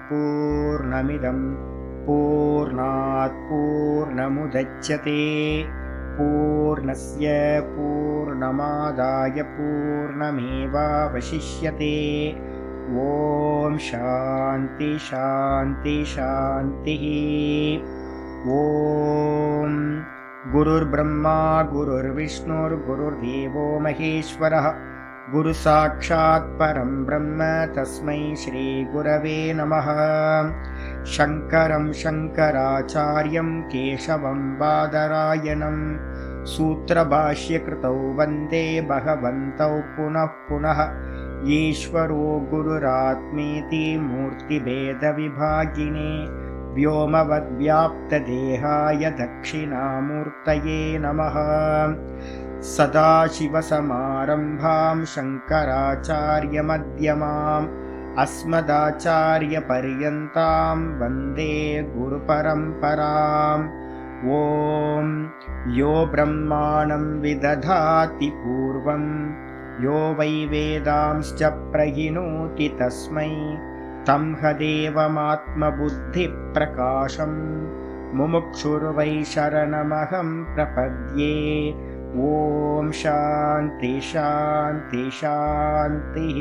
पूर्णमिदं पूर्णात् पूर्णमुदच्यते पूर्णस्य पूर्णमादाय पूर्णमेवावशिष्यते। ॐ शान्ति शान्ति शान्तिः। ॐ गुरुर्ब्रह्मा गुरुर्विष्णुर्गुरुर्देवो महेश्वरः गुरुसाक्षात् परं ब्रह्म तस्मै श्रीगुरवे नमः। शङ्करं शङ्कराचार्यं केशवं बादरायणं सूत्रभाष्यकृतौ वन्दे भगवन्तौ पुनः पुनः। ईश्वरो गुरुरात्मेति मूर्तिभेदविभागिने व्योमवद्व्याप्तदेहाय दक्षिणामूर्तये नमः। सदाशिवसमारम्भां शङ्कराचार्यमध्यमाम् अस्मदाचार्यपर्यन्तां वन्दे गुरुपरम्पराम्। ॐ यो ब्रह्माणं विदधाति पूर्वं यो वै वेदांश्च प्रहिणोति तस्मै तं हदेवमात्मबुद्धिप्रकाशं मुमुक्षुर्वै शरणमहं प्रपद्ये। ॐ शान्ति शान्ति शान्तिः।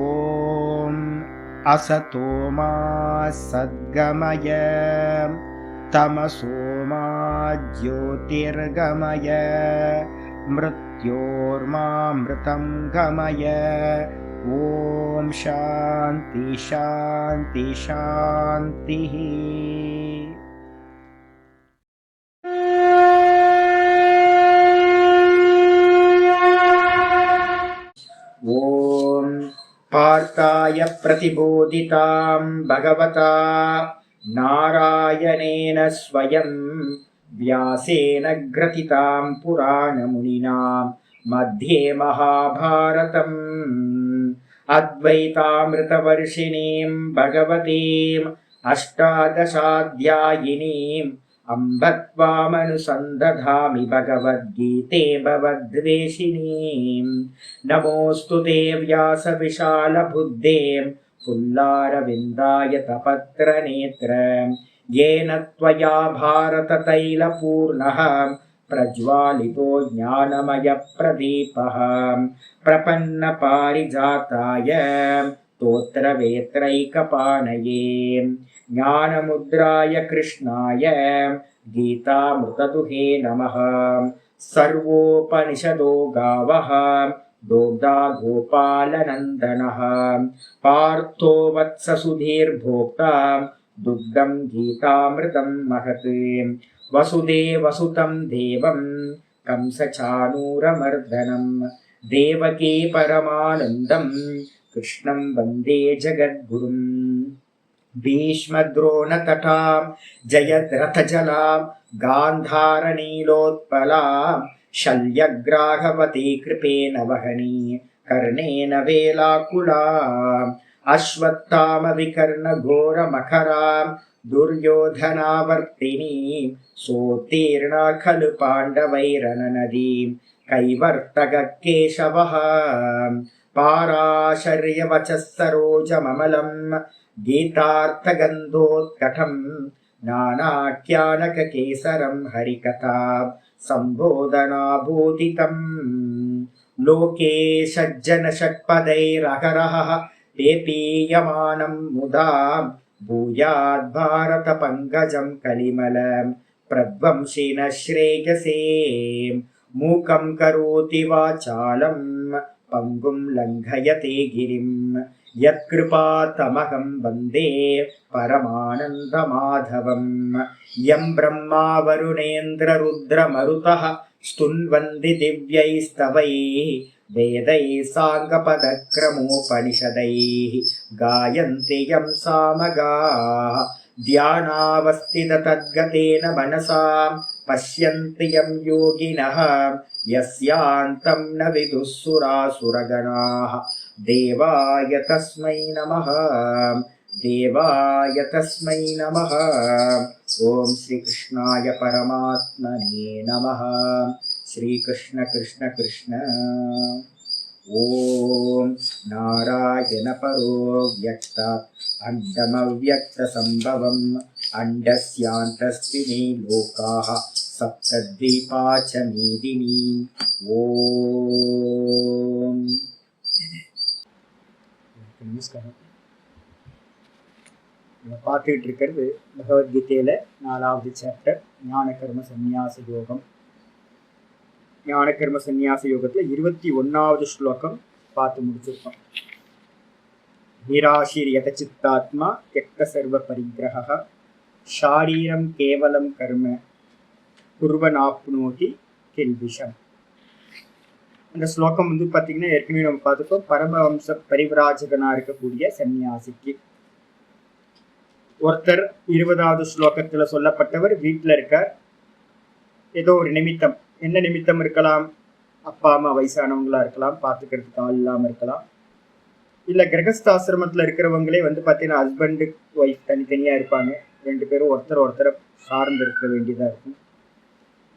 ॐ असतो मा सद्गमय तमसो मा ज्योतिर्गमय मृत्योर्मामृतं गमय। ॐ शान्ति शान्ति शान्तिः। ॐ पार्थाय प्रतिबोधितां भगवता नारायणेन स्वयं व्यासेन ग्रथितां पुराणमुनिना मध्ये महाभारतम् अद्वैतामृतवर्षिणीं भगवतीम् अष्टादशाध्यायिनीम् अम्ब त्वामनुसन्दधामि भगवद्गीते भवद्वेषिणीम्। नमोऽस्तु ते व्यासविशालबुद्धे पुल्लारविन्दाय तपत्रनेत्र येन त्वया भारततैलपूर्णः प्रज्वालितो ज्ञानमयप्रदीपः प्रपन्नपारिजाताय स्तोत्रवेत्रैकपाणये ज्ञानमुद्राय कृष्णाय गीतामृतदुहे नमः। सर्वोपनिषदो गावः दोग्धा गोपालनन्दनः पार्थो वत्ससुधीर्भोक्ता दुग्धं गीतामृतं महत्। वसुदेवसुतं देवं कंसचाणूरमर्दनं देवकी परमानन्दं कृष्णं वन्दे जगद्गुरुम्। भीष्मद्रोणतटां जयद्रथजलां गान्धारनीलोत्पलां शल्यग्राहवती कृपेण वहनी कर्णेन वेलाकुलाम् अश्वत्थामविकर्णघोरमखरां दुर्योधनावर्तिनीं सोत्तीर्णा खलु पाण्डवैरननदीं कैवर्तककेशवः पाराशर्यवचः सरोजममलं गीतार्थगन्धोत्कटं नानाख्यानककेसरं हरिकथा सम्बोधनाभूतितम्। लोके सज्जनषट्पदैरहरः पेपीयमानं मुदा भूयाद्भारतपङ्कजं कलिमलं प्रध्वंसिनः श्रेयसे। मूकं करोति वाचालं पङ्गुं लङ्घयते गिरिं यत्कृपातमहं वन्दे परमानन्दमाधवम्। यं ब्रह्मा वरुणेन्द्ररुद्रमरुतः स्तुन्वन्ति दिव्यैस्तवैः वेदैः साङ्गपदक्रमोपनिषदैः गायन्ति यं सामगाः ध्यानावस्थिततद्गतेन मनसा पश्यन्ति यं योगिनः यस्यान्तं न विदुः सुरासुरगणाः। देवाय तस्मै नमः देवाय तस्मै नमः। ॐ श्रीकृष्णाय परमात्मने नमः। श्रीकृष्ण कृष्ण कृष्ण। ஓம் நாராயண பரோ வியக்தாத் அண்டமவ்யக்த சம்பவம் அண்டஸ்யாந்தஸ்தினி லோகாஹ சப்தத்வீபாச்ச மீதினி. ஓம். நமஸ்காரம். நம்ம பார்த்துக்கிட்டு இருக்கிறது பகவத்கீதையில 4வது சாப்டர் ஞான கர்ம சந்நியாச யோகம். ஞான கர்ம சந்நியாச யோகத்துல 21வது ஸ்லோகம் பார்த்து முடிச்சிருக்கோம். நிராசீரியத சித்தாத்மா த்யக்த சர்வ பரிகிரஹ ஷாரீரம் கேவலம் கர்ம குர்வனாப்னோதி கில்பிஷம். அந்த ஸ்லோகம் பார்த்தீங்கன்னா ஏற்கனவே நம்ம பார்த்துக்கோம். பரமவம்ச பரிவிராஜகனா இருக்கக்கூடிய சன்னியாசிக்கு ஒருத்தர் 20வது ஸ்லோகத்துல சொல்லப்பட்டவர் வீட்டுல இருக்கார். ஏதோ ஒரு நிமித்தம், என்ன நிமித்தம் இருக்கலாம்? அப்பா அம்மா வயசானவங்களா இருக்கலாம், பார்த்துக்கிறதுக்கு ஆள் இல்லாம இருக்கலாம். இல்ல கிரகஸ்தாசிரமத்துல இருக்கிறவங்களே பார்த்தீங்கன்னா ஹஸ்பண்டு ஒய்ஃப் தனித்தனியா இருப்பாங்க. 2 பேரும் ஒருத்தரை சார்ந்து இருக்க வேண்டியதா இருக்கும்,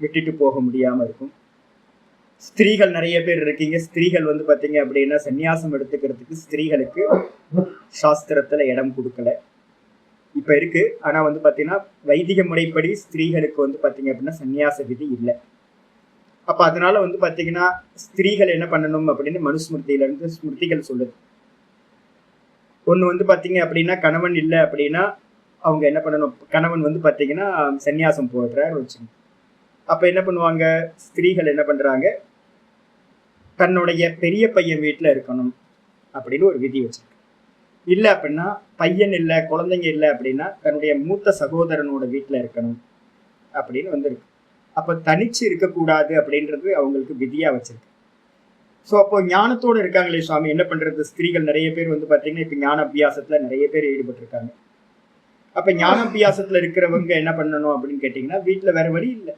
விட்டுட்டு போக முடியாம இருக்கும். ஸ்திரீகள் நிறைய பேர் இருக்கீங்க. ஸ்திரீகள் பார்த்தீங்க அப்படின்னா சன்னியாசம் எடுத்துக்கிறதுக்கு ஸ்திரீகளுக்கு சாஸ்திரத்துல இடம் கொடுக்கல, இப்ப இருக்கு. ஆனா பார்த்தீங்கன்னா வைதிக முறைப்படி ஸ்திரீகளுக்கு பார்த்தீங்க அப்படின்னா சன்னியாச விதி இல்லை. அப்ப அதனால பார்த்தீங்கன்னா ஸ்திரீகள் என்ன பண்ணணும் அப்படின்னு மனுஸ்மிருதியில இருந்து ஸ்மிருதிகள் சொல்லுது. ஒண்ணு பார்த்தீங்க அப்படின்னா கணவன் இல்லை அப்படின்னா அவங்க என்ன பண்ணணும், கணவன் பார்த்தீங்கன்னா சன்னியாசம் போடுறாரு வச்சுங்க. அப்ப என்ன பண்ணுவாங்க, ஸ்திரீகள் என்ன பண்றாங்க, தன்னுடைய பெரிய பையன் வீட்டுல இருக்கணும் அப்படின்னு ஒரு விதி வச்சிருக்கு. இல்லை அப்படின்னா பையன் இல்லை, குழந்தைங்க இல்லை அப்படின்னா தன்னுடைய மூத்த சகோதரனோட வீட்டுல இருக்கணும் அப்படின்னு இருக்கு. அப்ப தனிச்சு இருக்கக்கூடாது அப்படின்றது அவங்களுக்கு விதியா வச்சிருக்கு. ஸோ அப்போ ஞானத்தோடு இருக்காங்களே சுவாமி, என்ன பண்றது? ஸ்திரீகள் நிறைய பேர் பார்த்தீங்கன்னா இப்ப ஞான அபியாசத்துல நிறைய பேர் ஈடுபட்டு இருக்காங்க. அப்ப ஞான அபியாசத்துல இருக்கிறவங்க என்ன பண்ணணும் அப்படின்னு கேட்டீங்கன்னா வீட்டுல வேற வழி இல்லை,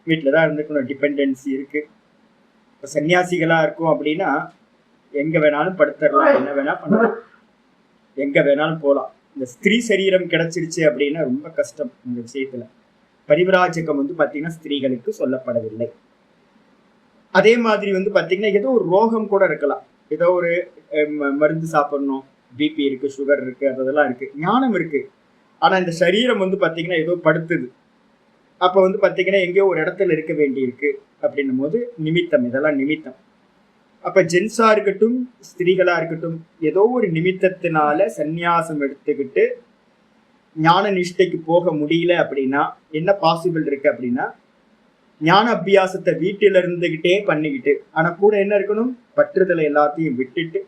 வீட்டுலதான் இருந்துக்கணும். டிபெண்டன்சி இருக்கு. இப்ப சன்னியாசிகளா இருக்கும் அப்படின்னா எங்க வேணாலும் படுத்துடலாம், என்ன வேணா பண்ணலாம், எங்க வேணாலும் போகலாம். இந்த ஸ்திரீ சரீரம் கிடைச்சிருச்சு அப்படின்னா ரொம்ப கஷ்டம். இந்த விஷயத்துல பரிவிராஜகம் பார்த்தீங்கன்னா ஸ்திரீகளுக்கு சொல்லப்படவில்லை. அதே மாதிரி பார்த்தீங்கன்னா ஏதோ ஒரு ரோகம் கூட இருக்கலாம், ஏதோ ஒரு மருந்து சாப்பிடணும், பிபி இருக்கு, சுகர் இருக்கு, அதெல்லாம் இருக்கு, ஞானம் இருக்கு. ஆனா இந்த சரீரம் பார்த்தீங்கன்னா ஏதோ படுத்துது. அப்ப பார்த்தீங்கன்னா எங்கேயோ ஒரு இடத்துல இருக்க வேண்டி இருக்கு அப்படின்னும் போது நிமித்தம், இதெல்லாம் நிமித்தம். அப்ப ஜென்ஸா இருக்கட்டும் ஸ்திரீகளா இருக்கட்டும் ஏதோ ஒரு நிமித்தத்தினால சந்நியாசம் எடுத்துக்கிட்டு ஞான நிஷ்டைக்கு போக முடியல அப்படின்னா என்ன பாசிபிள் இருக்கு அப்படின்னா ஞான அபியாசத்தை வீட்டில இருந்துகிட்டே பண்ணிக்கிட்டு, ஆனா கூட என்ன இருக்கணும், பற்றுதலை எல்லாத்தையும் விட்டுட்டு.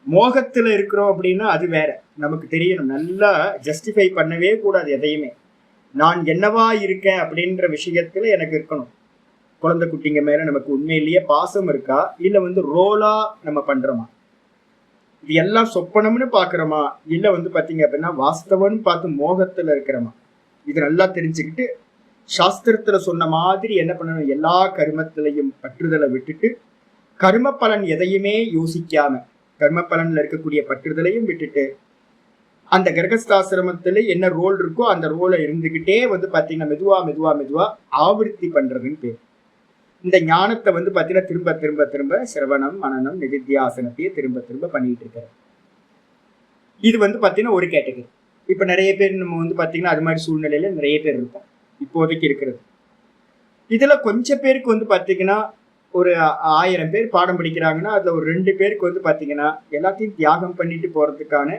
மோகத்துல இருக்கிறோம் அப்படின்னா அது வேற, நமக்கு தெரியணும், நல்லா ஜஸ்டிஃபை பண்ணவே கூடாது எதையுமே. நான் என்னவா இருக்கேன் அப்படின்ற விஷயத்துல எனக்கு இருக்கணும். குழந்தை குட்டிங்க மேல நமக்கு உண்மையிலேயே பாசம் இருக்கா, இல்ல ரோலா நம்ம பண்றோமா, இது எல்லாம் சொப்பனம்னு பாக்குறோமா, இல்ல பாத்தீங்க அப்படின்னா வாஸ்தவம்னு பார்த்து மோகத்துல இருக்கிறோமா, இது நல்லா தெரிஞ்சுக்கிட்டு சாஸ்திரத்துல சொன்ன மாதிரி என்ன பண்ணணும், எல்லா கர்மத்திலையும் பற்றுதலை விட்டுட்டு கர்ம பலன் எதையுமே யோசிக்காம கர்ம பலன்ல இருக்கக்கூடிய பற்றுதலையும் விட்டுட்டு அந்த கிரகஸ்தாசிரமத்துல என்ன ரோல் இருக்கோ அந்த ரோலை இருந்துகிட்டே பாத்தீங்கன்னா மெதுவா மெதுவா மெதுவா ஆவர்த்தி பண்றதுன்னு பேர். இந்த ஞானத்தை பாத்தீங்கன்னா திரும்ப திரும்ப திரும்ப சிரவணம் மனனம் நிதித்தியாசனத்தையே திரும்ப திரும்ப பண்ணிட்டு இருக்காரு. இது பாத்தீங்கன்னா ஒரு கேட்டகரி. இப்ப நிறைய பேர் நம்ம பாத்தீங்கன்னா அது மாதிரி சூழ்நிலையில நிறைய பேர் இருப்போம் இப்போதைக்கு இருக்கிறது. இதுல கொஞ்சம் பேருக்கு பாத்தீங்கன்னா ஒரு 1000 பேர் பாடம் படிக்கிறாங்கன்னா அதுல ஒரு 2 பேருக்கு பாத்தீங்கன்னா எல்லாத்தையும் தியாகம் பண்ணிட்டு போறதுக்கான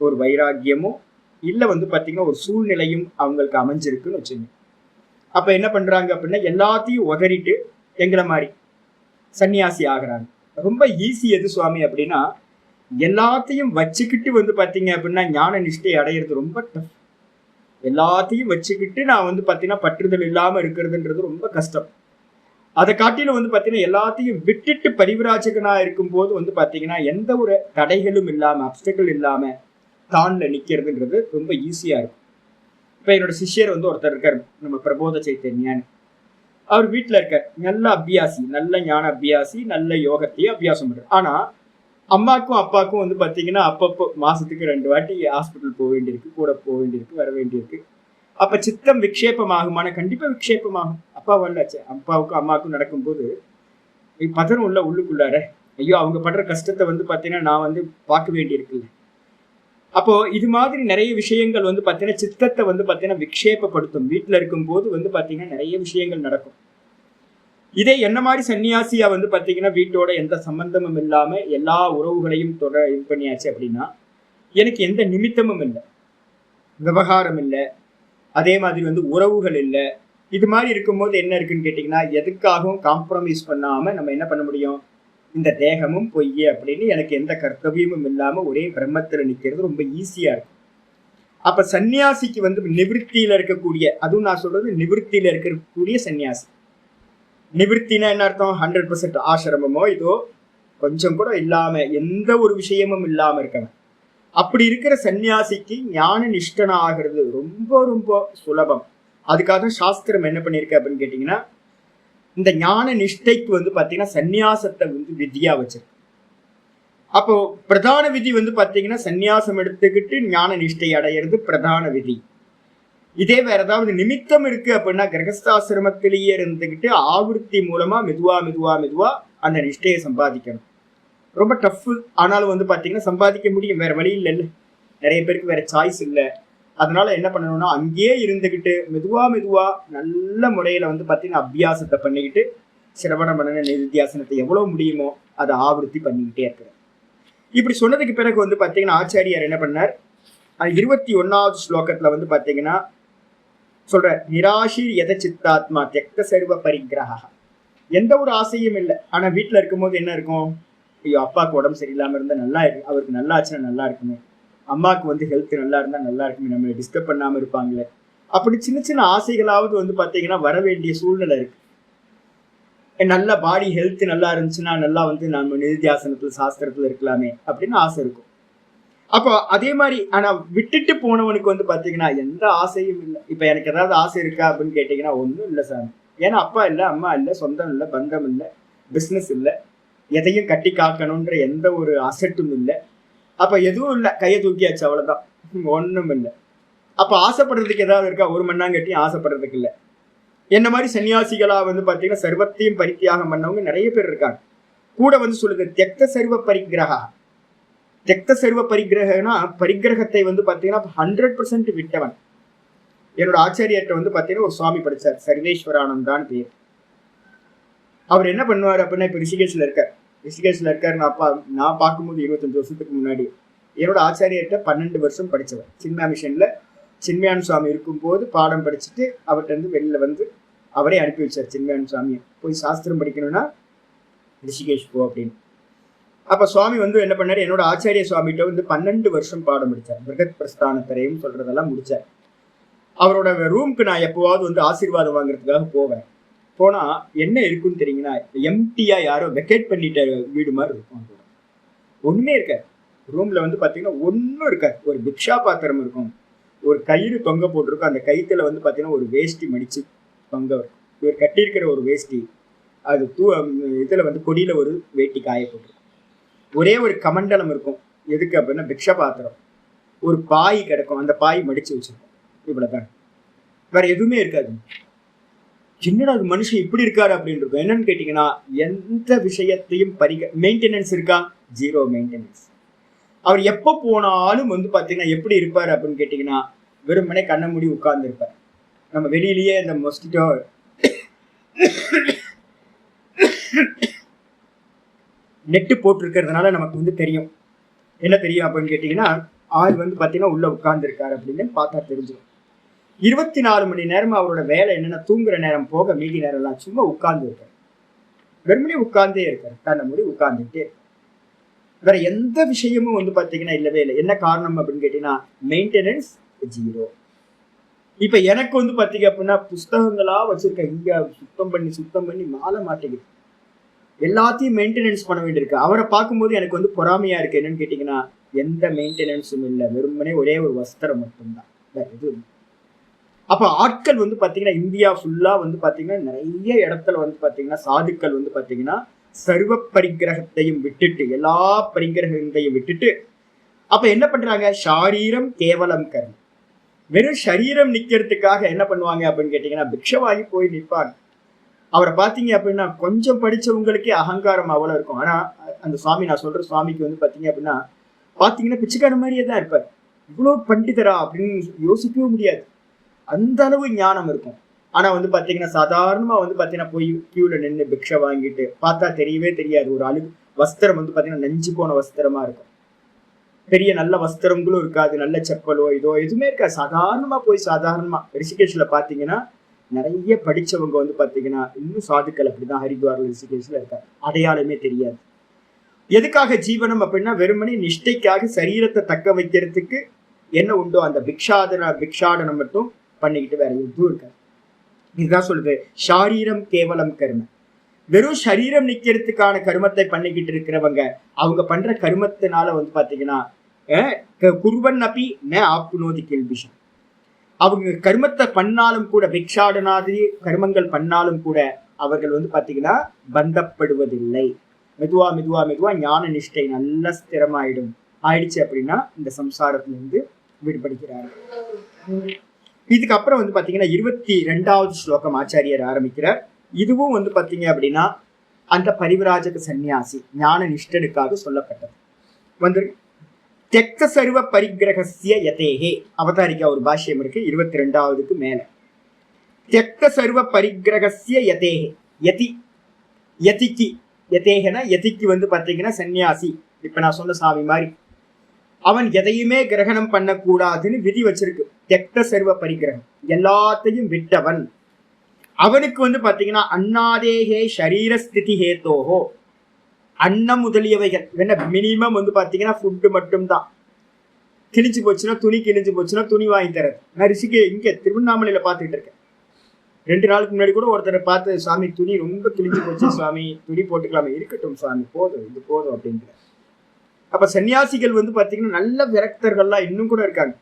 ஒரு வைராக்கியமும் இல்ல பாத்தீங்கன்னா ஒரு சூழ்நிலையும் அவங்களுக்கு அமைஞ்சிருக்குன்னு வச்சுங்க. அப்ப என்ன பண்றாங்க அப்படின்னா எல்லாத்தையும் உதறிட்டு எங்களை மாதிரி சன்னியாசி ஆகுறாங்க. ரொம்ப ஈஸி எது சுவாமி அப்படின்னா எல்லாத்தையும் வச்சுக்கிட்டு பாத்தீங்க அப்படின்னா ஞான நிஷ்டை அடையிறது ரொம்ப டஃப். எல்லாத்தையும் வச்சுக்கிட்டு நான் பாத்தீங்கன்னா பற்றுதல் இல்லாம இருக்கிறதுன்றது ரொம்ப கஷ்டம். அதை காட்டிலும் பாத்தீங்கன்னா எல்லாத்தையும் விட்டுட்டு பரிவிராஜகனா இருக்கும் போது பாத்தீங்கன்னா எந்த ஒரு தடைகளும் இல்லாம அப்டக்கிள் இல்லாம தான்ல நிக்கிறதுன்றது ரொம்ப ஈஸியா இருக்கும். இப்ப என்னோட சிஷ்யர் ஒருத்தர் இருக்காரு, நம்ம பிரபோத சைத்தன்யான்னு. அவர் வீட்டுல இருக்கார், நல்ல அபியாசி, நல்ல ஞான அபியாசி, நல்ல யோகத்தையும் அபியாசம் பண்றாரு. ஆனா அம்மாக்கும் அப்பாவுக்கும் பாத்தீங்கன்னா அப்பப்போ மாசத்துக்கு 2 வாட்டி ஹாஸ்பிட்டல் போக வேண்டியிருக்கு, கூட போக வேண்டியிருக்கு, வர வேண்டியிருக்கு. அப்ப சித்தம் விக்ஷேபம் ஆகுமான? கண்டிப்பா விக்ஷேபம் ஆகும். அப்பா வரலாச்சு, அப்பாவுக்கும் அம்மாவுக்கும் நடக்கும்போது பதறும் உள்ள உள்ளுக்குள்ளார. ஐயோ, அவங்க படுற கஷ்டத்தை வந்து பாத்தீங்கன்னா நான் வந்து பார்க்க வேண்டி இருக்குல்ல. அப்போ இது மாதிரி நிறைய விஷயங்கள் வந்து பாத்தீங்கன்னா சித்தத்தை வந்து பாத்தீங்கன்னா விக்ஷேபப்படுத்தும். வீட்டுல இருக்கும் போது வந்து பாத்தீங்கன்னா நிறைய விஷயங்கள் நடக்கும். இதே என்ன மாதிரி சன்னியாசியா வந்து பாத்தீங்கன்னா வீட்டோட எந்த சம்பந்தமும் இல்லாம எல்லா உறவுகளையும் இது பண்ணியாச்சு அப்படின்னா எனக்கு எந்த நிமித்தமும் இல்லை, விவகாரம் இல்லை, அதே மாதிரி வந்து உறவுகள் இல்லை. இது மாதிரி இருக்கும்போது என்ன இருக்குன்னு கேட்டீங்கன்னா எதுக்காகவும் காம்ப்ரமைஸ் பண்ணாம நம்ம என்ன பண்ண முடியும்? இந்த தேகமும் பொய் அப்படின்னு எனக்கு எந்த கர்த்தவியமும் இல்லாம ஒரே பிரம்மத்துல நிக்கிறது ரொம்ப ஈஸியா இருக்கும். அப்ப சன்னியாசிக்கு வந்து நிவிற்த்தியில இருக்கக்கூடிய, அதுவும் நான் சொல்றது நிவிற்த்தியில இருக்கக்கூடிய சன்னியாசி. நிவிற்த்தினா என்ன அர்த்தம்? 100% ஆசிரமமோ இதோ கொஞ்சம் கூட இல்லாம எந்த ஒரு விஷயமும் இல்லாம இருக்கவன். அப்படி இருக்கிற சன்னியாசிக்கு ஞான நிஷ்டனா ஆகிறது ரொம்ப ரொம்ப சுலபம். அதுக்காக சாஸ்திரம் என்ன பண்ணிருக்கு அப்படின்னு கேட்டீங்கன்னா இந்த ஞான நிஷ்டைக்கு வந்து பாத்தீங்கன்னா சந்நியாசத்தை வந்து விதியா வச்சிருக்கு. அப்போ பிரதான விதி வந்து பாத்தீங்கன்னா சந்நியாசம் எடுத்துக்கிட்டு ஞான நிஷ்டை அடையிறது பிரதான விதி. இதே வேற ஏதாவது நிமித்தம் இருக்கு அப்படின்னா கிரகஸ்தாசிரமத்திலேயே இருந்துகிட்டு ஆவருத்தி மூலமா மெதுவா மெதுவா மெதுவா அந்த நிஷ்டையை சம்பாதிக்கணும். ரொம்ப டஃப். ஆனாலும் வந்து பாத்தீங்கன்னா சம்பாதிக்க முடியும், வேற வழி இல்லை. நிறைய பேருக்கு வேற சாய்ஸ் இல்லை. அதனால என்ன பண்ணணும்னா அங்கேயே இருந்துகிட்டு மெதுவா மெதுவா நல்ல முறையில வந்து பாத்தீங்கன்னா அபியாசத்தை பண்ணிக்கிட்டு சிரவண மனன நிதித்தியாசனத்தை எவ்வளவு முடியுமோ அதை ஆவருத்தி பண்ணிக்கிட்டே இருக்கிறார். இப்படி சொன்னதுக்கு பிறகு வந்து பாத்தீங்கன்னா ஆச்சாரியார் என்ன பண்ணார்? 21வது ஸ்லோகத்துல வந்து பாத்தீங்கன்னா சொல்ற நிராஷீர் எத சித்தாத்மா தியக்த சர்வ பரிகிரஹா. எந்த ஒரு ஆசையும் இல்லை. ஆனா வீட்டுல இருக்கும்போது என்ன இருக்கும்? ஐயோ, அப்பாவுக்கு உடம்பு சரியில்லாம இருந்தா நல்லா இருக்கு, அவருக்கு நல்லா ஆச்சுன்னா நல்லா இருக்குமே, அம்மாவுக்கு வந்து ஹெல்த் நல்லா இருந்தா நல்லா இருக்குமே, நம்மளை டிஸ்டர்ப் பண்ணாம இருப்பாங்களே, அப்படி சின்ன சின்ன ஆசைகளாவது வந்து பாத்தீங்கன்னா வர வேண்டிய சூழ்நிலை இருக்கு. நல்ல பாடி ஹெல்த் நல்லா இருந்துச்சுன்னா நல்லா வந்து நம்ம நிதித்தியாசனத்துல சாஸ்திரத்துல இருக்கலாமே அப்படின்னு ஆசை இருக்கும். அப்போ அதே மாதிரி ஆனா விட்டுட்டு போனவனுக்கு வந்து பாத்தீங்கன்னா எந்த ஆசையும் இல்லை. இப்ப எனக்கு ஏதாவது ஆசை இருக்கா அப்படின்னு கேட்டீங்கன்னா ஒன்றும் இல்லை சாமி. ஏன்னா அப்பா இல்லை, அம்மா இல்லை, சொந்தம் இல்லை, பந்தம் இல்லை, பிஸ்னஸ் இல்லை, எதையும் கட்டி காக்கணுன்ற எந்த ஒரு அசட்டும் இல்லை. அப்ப எதுவும் இல்லை, கையை தூக்கியாச்சு, அவ்வளவுதான், ஒண்ணும் இல்லை. அப்ப ஆசைப்படுறதுக்கு ஏதாவது இருக்கா? ஒரு மண்ணாங்கட்டியும் ஆசைப்படுறதுக்கு இல்லை. என்ன மாதிரி சன்னியாசிகளா வந்து பாத்தீங்கன்னா சர்வத்தையும் பரித்தியாகம் பண்ணவங்க நிறைய பேர் இருக்காங்க. கூட வந்து சொல்லுது தியக்த சர்வ பரிகிரகா. தியக்த சர்வ பரிகிரகனா பரிகிரகத்தை வந்து பாத்தீங்கன்னா 100% விட்டவன். என்னோட ஆச்சாரியர்கிட்ட வந்து பாத்தீங்கன்னா ஒரு சுவாமி படிச்சார், சர்வேஸ்வரானந்தான் பேர். அவர் என்ன பண்ணுவார் அப்படின்னா இப்ப ரிஷிகேஷ்ல இருக்காரு. நான் பார்க்கும்போது 25 வருஷத்துக்கு முன்னாடி என்னோட ஆச்சாரியர்கிட்ட 12 வருஷம் படிச்சவர். சின்மயா மிஷன்ல சின்மயான் சுவாமி இருக்கும்போது பாடம் படிச்சுட்டு அவர்கிட்ட இருந்து வெளியில வந்து அவரே அனுப்பி வச்சார் சின்மயான் சுவாமியை, போய் சாஸ்திரம் படிக்கணும்னா ரிஷிகேஷ் போ அப்படின்னு. அப்ப சுவாமி வந்து என்ன பண்ணாரு? என்னோட ஆச்சாரிய சுவாமிகிட்ட வந்து 12 வருஷம் பாடம் படிச்சார். பிருகத் பிரஸ்தானத்தரையும் சொல்றதெல்லாம் முடிச்சார். அவரோட ரூமுக்கு நான் எப்போவாவது வந்து ஆசீர்வாதம் வாங்குறதுக்காக போவேன். போனா என்ன இருக்குன்னு தெரியுங்கன்னா எம்டியா யாரோ வெக்கேட் பண்ணிட்ட வீடு மாதிரி இருக்கும். ஒண்ணுமே இருக்காது. ரூம்ல வந்து பாத்தீங்கன்னா ஒன்னும் இருக்காது. ஒரு பிக்ஷா பாத்திரம் இருக்கும், ஒரு கயிறு தொங்க போட்டிருக்கும், அந்த கயிற்றுல வந்து பாத்தீங்கன்னா ஒரு வேஷ்டி மடிச்சு தொங்க இருக்கும். இவர் கட்டியிருக்கிற ஒரு வேஷ்டி அது இதுல வந்து கொடியில ஒரு வேட்டி காய போட்டிருக்கும். ஒரே ஒரு கமண்டலம் இருக்கும். எதுக்கு அப்படின்னா பிக்ஷா பாத்திரம். ஒரு பாய் கிடக்கும், அந்த பாய் மடிச்சு வச்சிருக்கும். இவ்வளவுதான், வேற எதுவுமே இருக்காது. என்னடா அது மனுஷன் இப்படி இருக்காரு அப்படின்னு இருக்கும். என்னன்னு கேட்டீங்கன்னா எந்த விஷயத்தையும் மெயின்டெனன்ஸ் இருக்கா? 0 மெயின்டெனன்ஸ். அவர் எப்போ போனாலும் வந்து பாத்தீங்கன்னா எப்படி இருப்பாரு அப்படின்னு கேட்டீங்கன்னா வெறுமனே கண்ணை மூடி உட்கார்ந்து இருப்பார். நம்ம வெளியிலேயே இந்த மொஸ்கிட்டோ நெட்டு போட்டிருக்கிறதுனால நமக்கு வந்து தெரியும். என்ன தெரியும் அப்படின்னு கேட்டீங்கன்னா ஆள் வந்து பாத்தீங்கன்னா உள்ள உட்கார்ந்து இருக்காரு அப்படின்னு பார்த்தா தெரிஞ்சிடும். 24 மணி நேரம் அவரோட வேலை என்னன்னா தூங்குற நேரம் போக மீதி நேரம் எல்லாம் சும்மா உட்கார்ந்து இருக்காரு. வெறுமனே உட்கார்ந்தே இருக்காரு, கண்ணை மூடி உட்கார்ந்துட்டே. வேற எந்த விஷயமும் வந்து பாத்தீங்கன்னா இல்லவே இல்லை. என்ன காரணம் அப்படின்னு கேட்டீங்கன்னா மெயின்டெனன்ஸ் 0. இப்ப எனக்கு வந்து பாத்தீங்க அப்படின்னா புஸ்தகங்களா வச்சிருக்கேன், இங்க சுத்தம் பண்ணி மாற மாட்டேங்குது. எல்லாத்தையும் மெயின்டெனன்ஸ் பண்ண வேண்டியிருக்கு. அவரை பார்க்கும்போது எனக்கு வந்து பொறாமையா இருக்கு. என்னன்னு கேட்டீங்கன்னா எந்த மெயின்டெனன்ஸும் இல்லை, வெறுமனே ஒரே ஒரு வஸ்திரம் மட்டும்தான், வேற எதுவும். அப்ப ஆட்கள் வந்து பாத்தீங்கன்னா இந்தியா ஃபுல்லா வந்து பாத்தீங்கன்னா நிறைய இடத்துல வந்து பாத்தீங்கன்னா சாதுக்கள் வந்து பாத்தீங்கன்னா சர்வ பரிகிரகத்தையும் விட்டுட்டு எல்லா பரிகிரகத்தையும் விட்டுட்டு அப்ப என்ன பண்றாங்க? ஷாரீரம் கேவலம் கர்மம். வெறும் சரீரம் நிக்கிறதுக்காக என்ன பண்ணுவாங்க அப்படின்னு கேட்டீங்கன்னா பிக்ஷவாகி போய் நிற்பாங்க. அவரை பார்த்தீங்க அப்படின்னா கொஞ்சம் படிச்சவங்களுக்கே அகங்காரம் அவ்வளவு இருக்கும். ஆனா அந்த சுவாமி, நான் சொல்ற சுவாமிக்கு வந்து பார்த்தீங்க அப்படின்னா பார்த்தீங்கன்னா பிச்சைக்கார மாதிரியே தான் இருப்பார். இவ்வளவு பண்டிதரா அப்படின்னு யோசிக்கவே முடியாது. அந்த அளவு ஞானம் இருக்கும். ஆனா வந்து பாத்தீங்கன்னா சாதாரணமா வந்து பாத்தீங்கன்னா போய் கியூல நின்று பிக்ஷை வாங்கிட்டு பார்த்தா தெரியவே தெரியாது. ஒரு அழு வஸ்திரம் வந்து பாத்தீங்கன்னா நெஞ்சு போன வஸ்திரமா இருக்கும். பெரிய நல்ல வஸ்திரங்களும் இருக்காது, நல்ல செப்பலோ இதோ எதுவுமே இருக்காது. சாதாரணமா போய் சாதாரணமா ரிஷிகேஷ்ல பாத்தீங்கன்னா நிறைய படிச்சவங்க வந்து பாத்தீங்கன்னா இன்னும் சாதுக்கள் அப்படிதான் ஹரித்வார்ல ரிஷிகேஷ்ல இருக்காங்க. அடையாளமே தெரியாது. எதுக்காக ஜீவனம் அப்படின்னா வெறுமனே நிஷ்டைக்காக சரீரத்தை தக்க வைக்கிறதுக்கு என்ன உண்டோ அந்த பிக்ஷாடனம் மட்டும் பண்ணிக்கிட்டு வேற எதுவும் இருக்காது. இதுதான் சொல்லுது ஷாரீரம் கேவலம் கர்மம். வெறும் சரீரம் நிக்கிறதுக்கான கர்மத்தை பண்ணிக்கிட்டு இருக்கிறவங்க அவங்க பண்ற கர்மத்தினால வந்து பாத்தீங்கன்னா குருவன் அப்பி ந ஆப்னோதி கேள்விஷம். அவங்க கர்மத்தை பண்ணாலும் கூட பிக்ஷாடனாதி கர்மங்கள் பண்ணாலும் கூட அவர்கள் வந்து பாத்தீங்கன்னா பந்தப்படுவதில்லை. மெதுவா மெதுவா மெதுவா ஞான நிஷ்டை நல்ல ஸ்திரமாயிடும். ஆயிடுச்சு அப்படின்னா இந்த சம்சாரத்துல இருந்து விடுபடுகிறார்கள். இதுக்கப்புறம் வந்து பாத்தீங்கன்னா 22வது ஸ்லோகம் ஆச்சாரியர் ஆரம்பிக்கிறார். இதுவும் வந்து பாத்தீங்க அப்படின்னா அந்த பரிவிராஜக சன்னியாசி ஞான நிஷ்டனுக்காக சொல்லப்பட்டது. வந்து தெக்த சர்வ பரிகிரகசிய யதேஹே அவதாரிக்கா ஒரு பாஷ்யம் இருக்கு 22வதுக்கு மேல. தெக்த சர்வ பரிகிரகசிய யதேஹே யதி யதிக்கு யதேகனா யதிக்கு வந்து பாத்தீங்கன்னா சன்னியாசி. இப்ப நான் சொன்ன சாமி மாதிரி அவன் எதையுமே கிரகணம் பண்ணக்கூடாதுன்னு விதி வச்சிருக்கு. தெக்த சர்வ பரிகிரகம் எல்லாத்தையும் விட்டவன். அவனுக்கு வந்து பாத்தீங்கன்னா அன்னாதேகே ஷரீரஸ்திதி ஹேத்தோஹோ அன்னம் முதலியவைகள் என்ன மினிமம் வந்து பாத்தீங்கன்னா ஃபுட்டு மட்டும்தான். கிழிஞ்சு போச்சுன்னா துணி, கிழிஞ்சு போச்சுன்னா துணி வாங்கி தரது. நான் ரிஷிக்கு இங்க திருவண்ணாமலையில பாத்துக்கிட்டு இருக்கேன். 2 நாளுக்கு முன்னாடி கூட ஒருத்தரை பார்த்து சுவாமி துணி ரொம்ப கிழிஞ்சு போச்சு சுவாமி, துணி போட்டுக்கலாமே. இருக்கட்டும் சுவாமி, போதும் இது போதும் அப்படிங்கிற. அப்ப சன்னியாசிகள் வந்து பாத்தீங்கன்னா நல்ல விரக்தர்கள்லாம் இன்னும் கூட இருக்காங்க.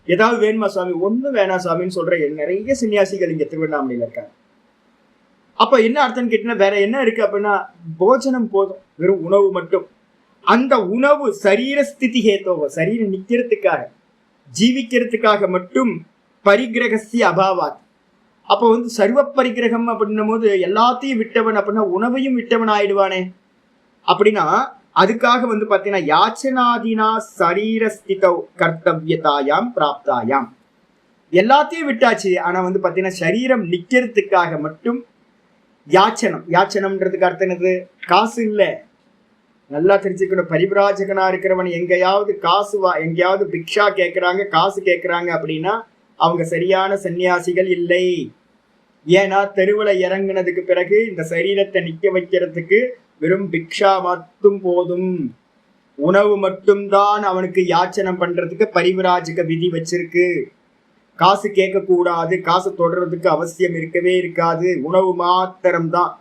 ஏதாவது வேணுமா சுவாமி? ஒண்ணும் வேணாம் சுவாமின்னு சொல்ற நிறைய சன்னியாசிகள் இங்க திருவண்ணாமலையில இருக்காங்க. அப்ப என்ன அர்த்தம் கேட்டீங்கன்னா வேற என்ன இருக்கு அப்படின்னா போஜனம் போதும், வெறும் உணவு மட்டும். அந்த உணவு சரீர ஸ்திதி ஹேத்தோவ சரீரம் நிக்கிறதுக்காக ஜீவிக்கிறதுக்காக மட்டும் பரிகிரகசிய அபாவாத். அப்ப வந்து சர்வ பரிகிரகம் அப்படின்னும் போது எல்லாத்தையும் விட்டவன் அப்படின்னா உணவையும் விட்டவன் ஆயிடுவானே. அப்படின்னா அதுக்காக வந்து பாத்தீங்கன்னா யாச்சனாதினா சரீரஸ்தித கர்த்தவியதாயாம் பிராப்தாயாம் எல்லாத்தையும் விட்டாச்சு. ஆனா வந்து பாத்தீங்கன்னா சரீரம் நிக்கிறதுக்காக மட்டும் யாச்சனம். யாச்சனம்ன்றதுக்கு அர்த்தம் என்னது? காசு இல்லை. நல்லா தெரிஞ்சுக்கணும். பரிவிராஜகனா இருக்கிறவன் எங்கேயாவது காசு எங்கேயாவது பிக்ஷா கேட்கறாங்க, காசு கேட்கறாங்க அப்படின்னா அவங்க சரியான சன்னியாசிகள் இல்லை. ஏன்னா தெருவில் இறங்கினதுக்கு பிறகு இந்த சரீரத்தை நிக்க வைக்கிறதுக்கு வெறும் பிக்ஷா மட்டும் போதும், உணவு மட்டும்தான் அவனுக்கு யாச்சனம் பண்றதுக்கு பரிவிராஜக விதி வச்சிருக்கு. காசு கேட்க கூடாது, காசு தொடர்றதுக்கு அவசியம் இருக்கவே இருக்காது, உணவு மாத்திரம்தான்.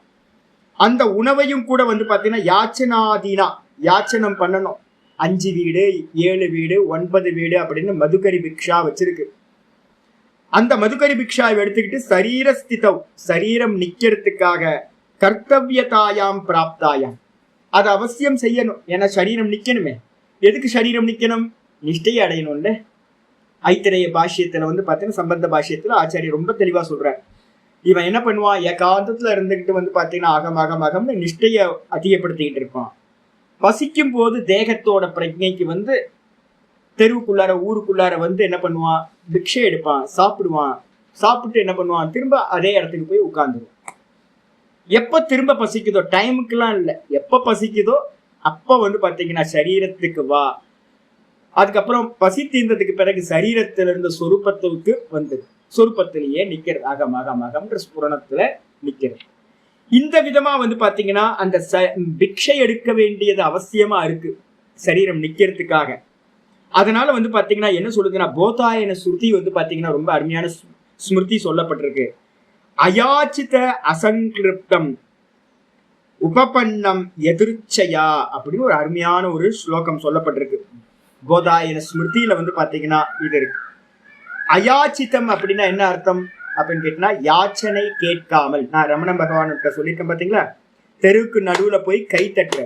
அந்த உணவையும் கூட வந்து பாத்தீங்கன்னா யாச்சனாதீனா யாச்சனம் பண்ணணும். 5 வீடு 7 வீடு 9 வீடு அப்படின்னு மதுகரி பிக்ஷா வச்சிருக்கு. அந்த மதுகரி பிக்ஷாவை எடுத்துக்கிட்டு சரீரஸ்திதவ் சரீரம் நிக்கிறதுக்காக கர்த்தவியதாயாம் பிராப்தாயாம் அது அவசியம் செய்யணும். ஏன்னா சரீரம் நிக்கணுமே. எதுக்கு சரீரம் நிக்கணும்? நிஷ்டையை அடையணும்ல. ஐத்திரேய பாஷ்யத்துல வந்து பாத்தீங்கன்னா சம்பந்த பாஷ்யத்துல ஆச்சாரியர் ரொம்ப தெளிவா சொல்றார். இவன் என்ன பண்ணுவான்? ஏகாந்தத்துல இருந்துகிட்டு வந்து பாத்தீங்கன்னா அகம்னு நிஷ்டைய அதிகப்படுத்திக்கிட்டு இருப்பான். பசிக்கும் போது தேகத்தோட பிரஜைக்கு வந்து தெருவுக்குள்ளார ஊருக்குள்ளார வந்து என்ன பண்ணுவான்? பிக்ஷை எடுப்பான், சாப்பிடுவான். சாப்பிட்டு என்ன பண்ணுவான்? திரும்ப அதே இடத்துக்கு போய் உட்கார்ந்துருவான். எப்ப திரும்ப பசிக்குதோ, டைமுக்குலாம் இல்லை, எப்ப பசிக்குதோ அப்ப வந்து பாத்தீங்கன்னா சரீரத்துக்கு வா. அதுக்கப்புறம் பசி தீர்ந்ததுக்கு பிறகு சரீரத்திலிருந்து சொரூபத்துக்கு வந்து சொரூபத்திலேயே நிக்கிறது. அகம்ன்ற ஸ்புரணத்துல நிக்கிறது. இந்த விதமா வந்து பாத்தீங்கன்னா அந்த பிக்ஷை எடுக்க வேண்டியது அவசியமா இருக்கு சரீரம் நிக்கிறதுக்காக. அதனால வந்து பாத்தீங்கன்னா என்ன சொல்லுதுன்னா போதாயன ஸ்ருதி வந்து பாத்தீங்கன்னா ரொம்ப அருமையான ஸ்மிருதி சொல்லப்பட்டிருக்கு. அயாச்சித அசங்கிருப்தம் உபபன்னம் எதிர்ச்சையா அப்படின்னு ஒரு அருமையான ஒரு ஸ்லோகம் சொல்லப்பட்டிருக்கு. போதாயன ஸ்மிருதியில வந்து பாத்தீங்கன்னா இது இருக்கு. அயாச்சிதம் அப்படின்னா என்ன அர்த்தம் அப்படின்னு கேட்டீங்கன்னா யாச்சனை கேட்காமல். நான் ரமண பகவான்கிட்ட சொல்லியிருக்கேன் பாத்தீங்களா, தெருவுக்கு நடுவுல போய் கை தட்டுற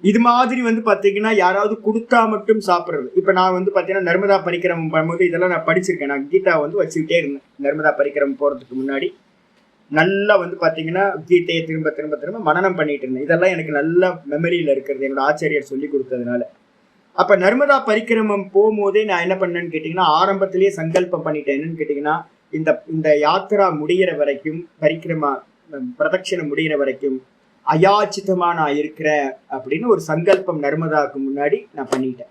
இது மாதிரி வந்து பாத்தீங்கன்னா யாராவது கொடுத்தா மட்டும் சாப்பிட்றது. இப்ப நான் வந்து பாத்தீங்கன்னா நர்மதா பரிக்கிரமம் பண்ணும்போது இதெல்லாம் நான் படிச்சிருக்கேன். நான் கீதா வந்து வச்சுக்கிட்டே இருந்தேன் நர்மதா பரிக்கிரமம் போறதுக்கு முன்னாடி. நல்லா வந்து பாத்தீங்கன்னா கீதையை திரும்ப திரும்ப திரும்ப மனனம் பண்ணிட்டு இருந்தேன். இதெல்லாம் எனக்கு நல்ல மெமரியில இருக்கிறது, என்னோட ஆச்சரியர் சொல்லி கொடுத்ததுனால. அப்ப நர்மதா பரிக்கிரமம் போகும்போதே நான் என்ன பண்ணேன்னு கேட்டீங்கன்னா, ஆரம்பத்திலேயே சங்கல்பம் பண்ணிட்டேன். என்னன்னு கேட்டீங்கன்னா, இந்த இந்த யாத்திரா முடிகிற வரைக்கும், பரிக்கிரமா பிரதட்சணம் முடிகிற வரைக்கும் அயாச்சிதமா நான் இருக்கிறேன் அப்படின்னு ஒரு சங்கல்பம் நர்மதாவுக்கு முன்னாடி நான் பண்ணிட்டேன்.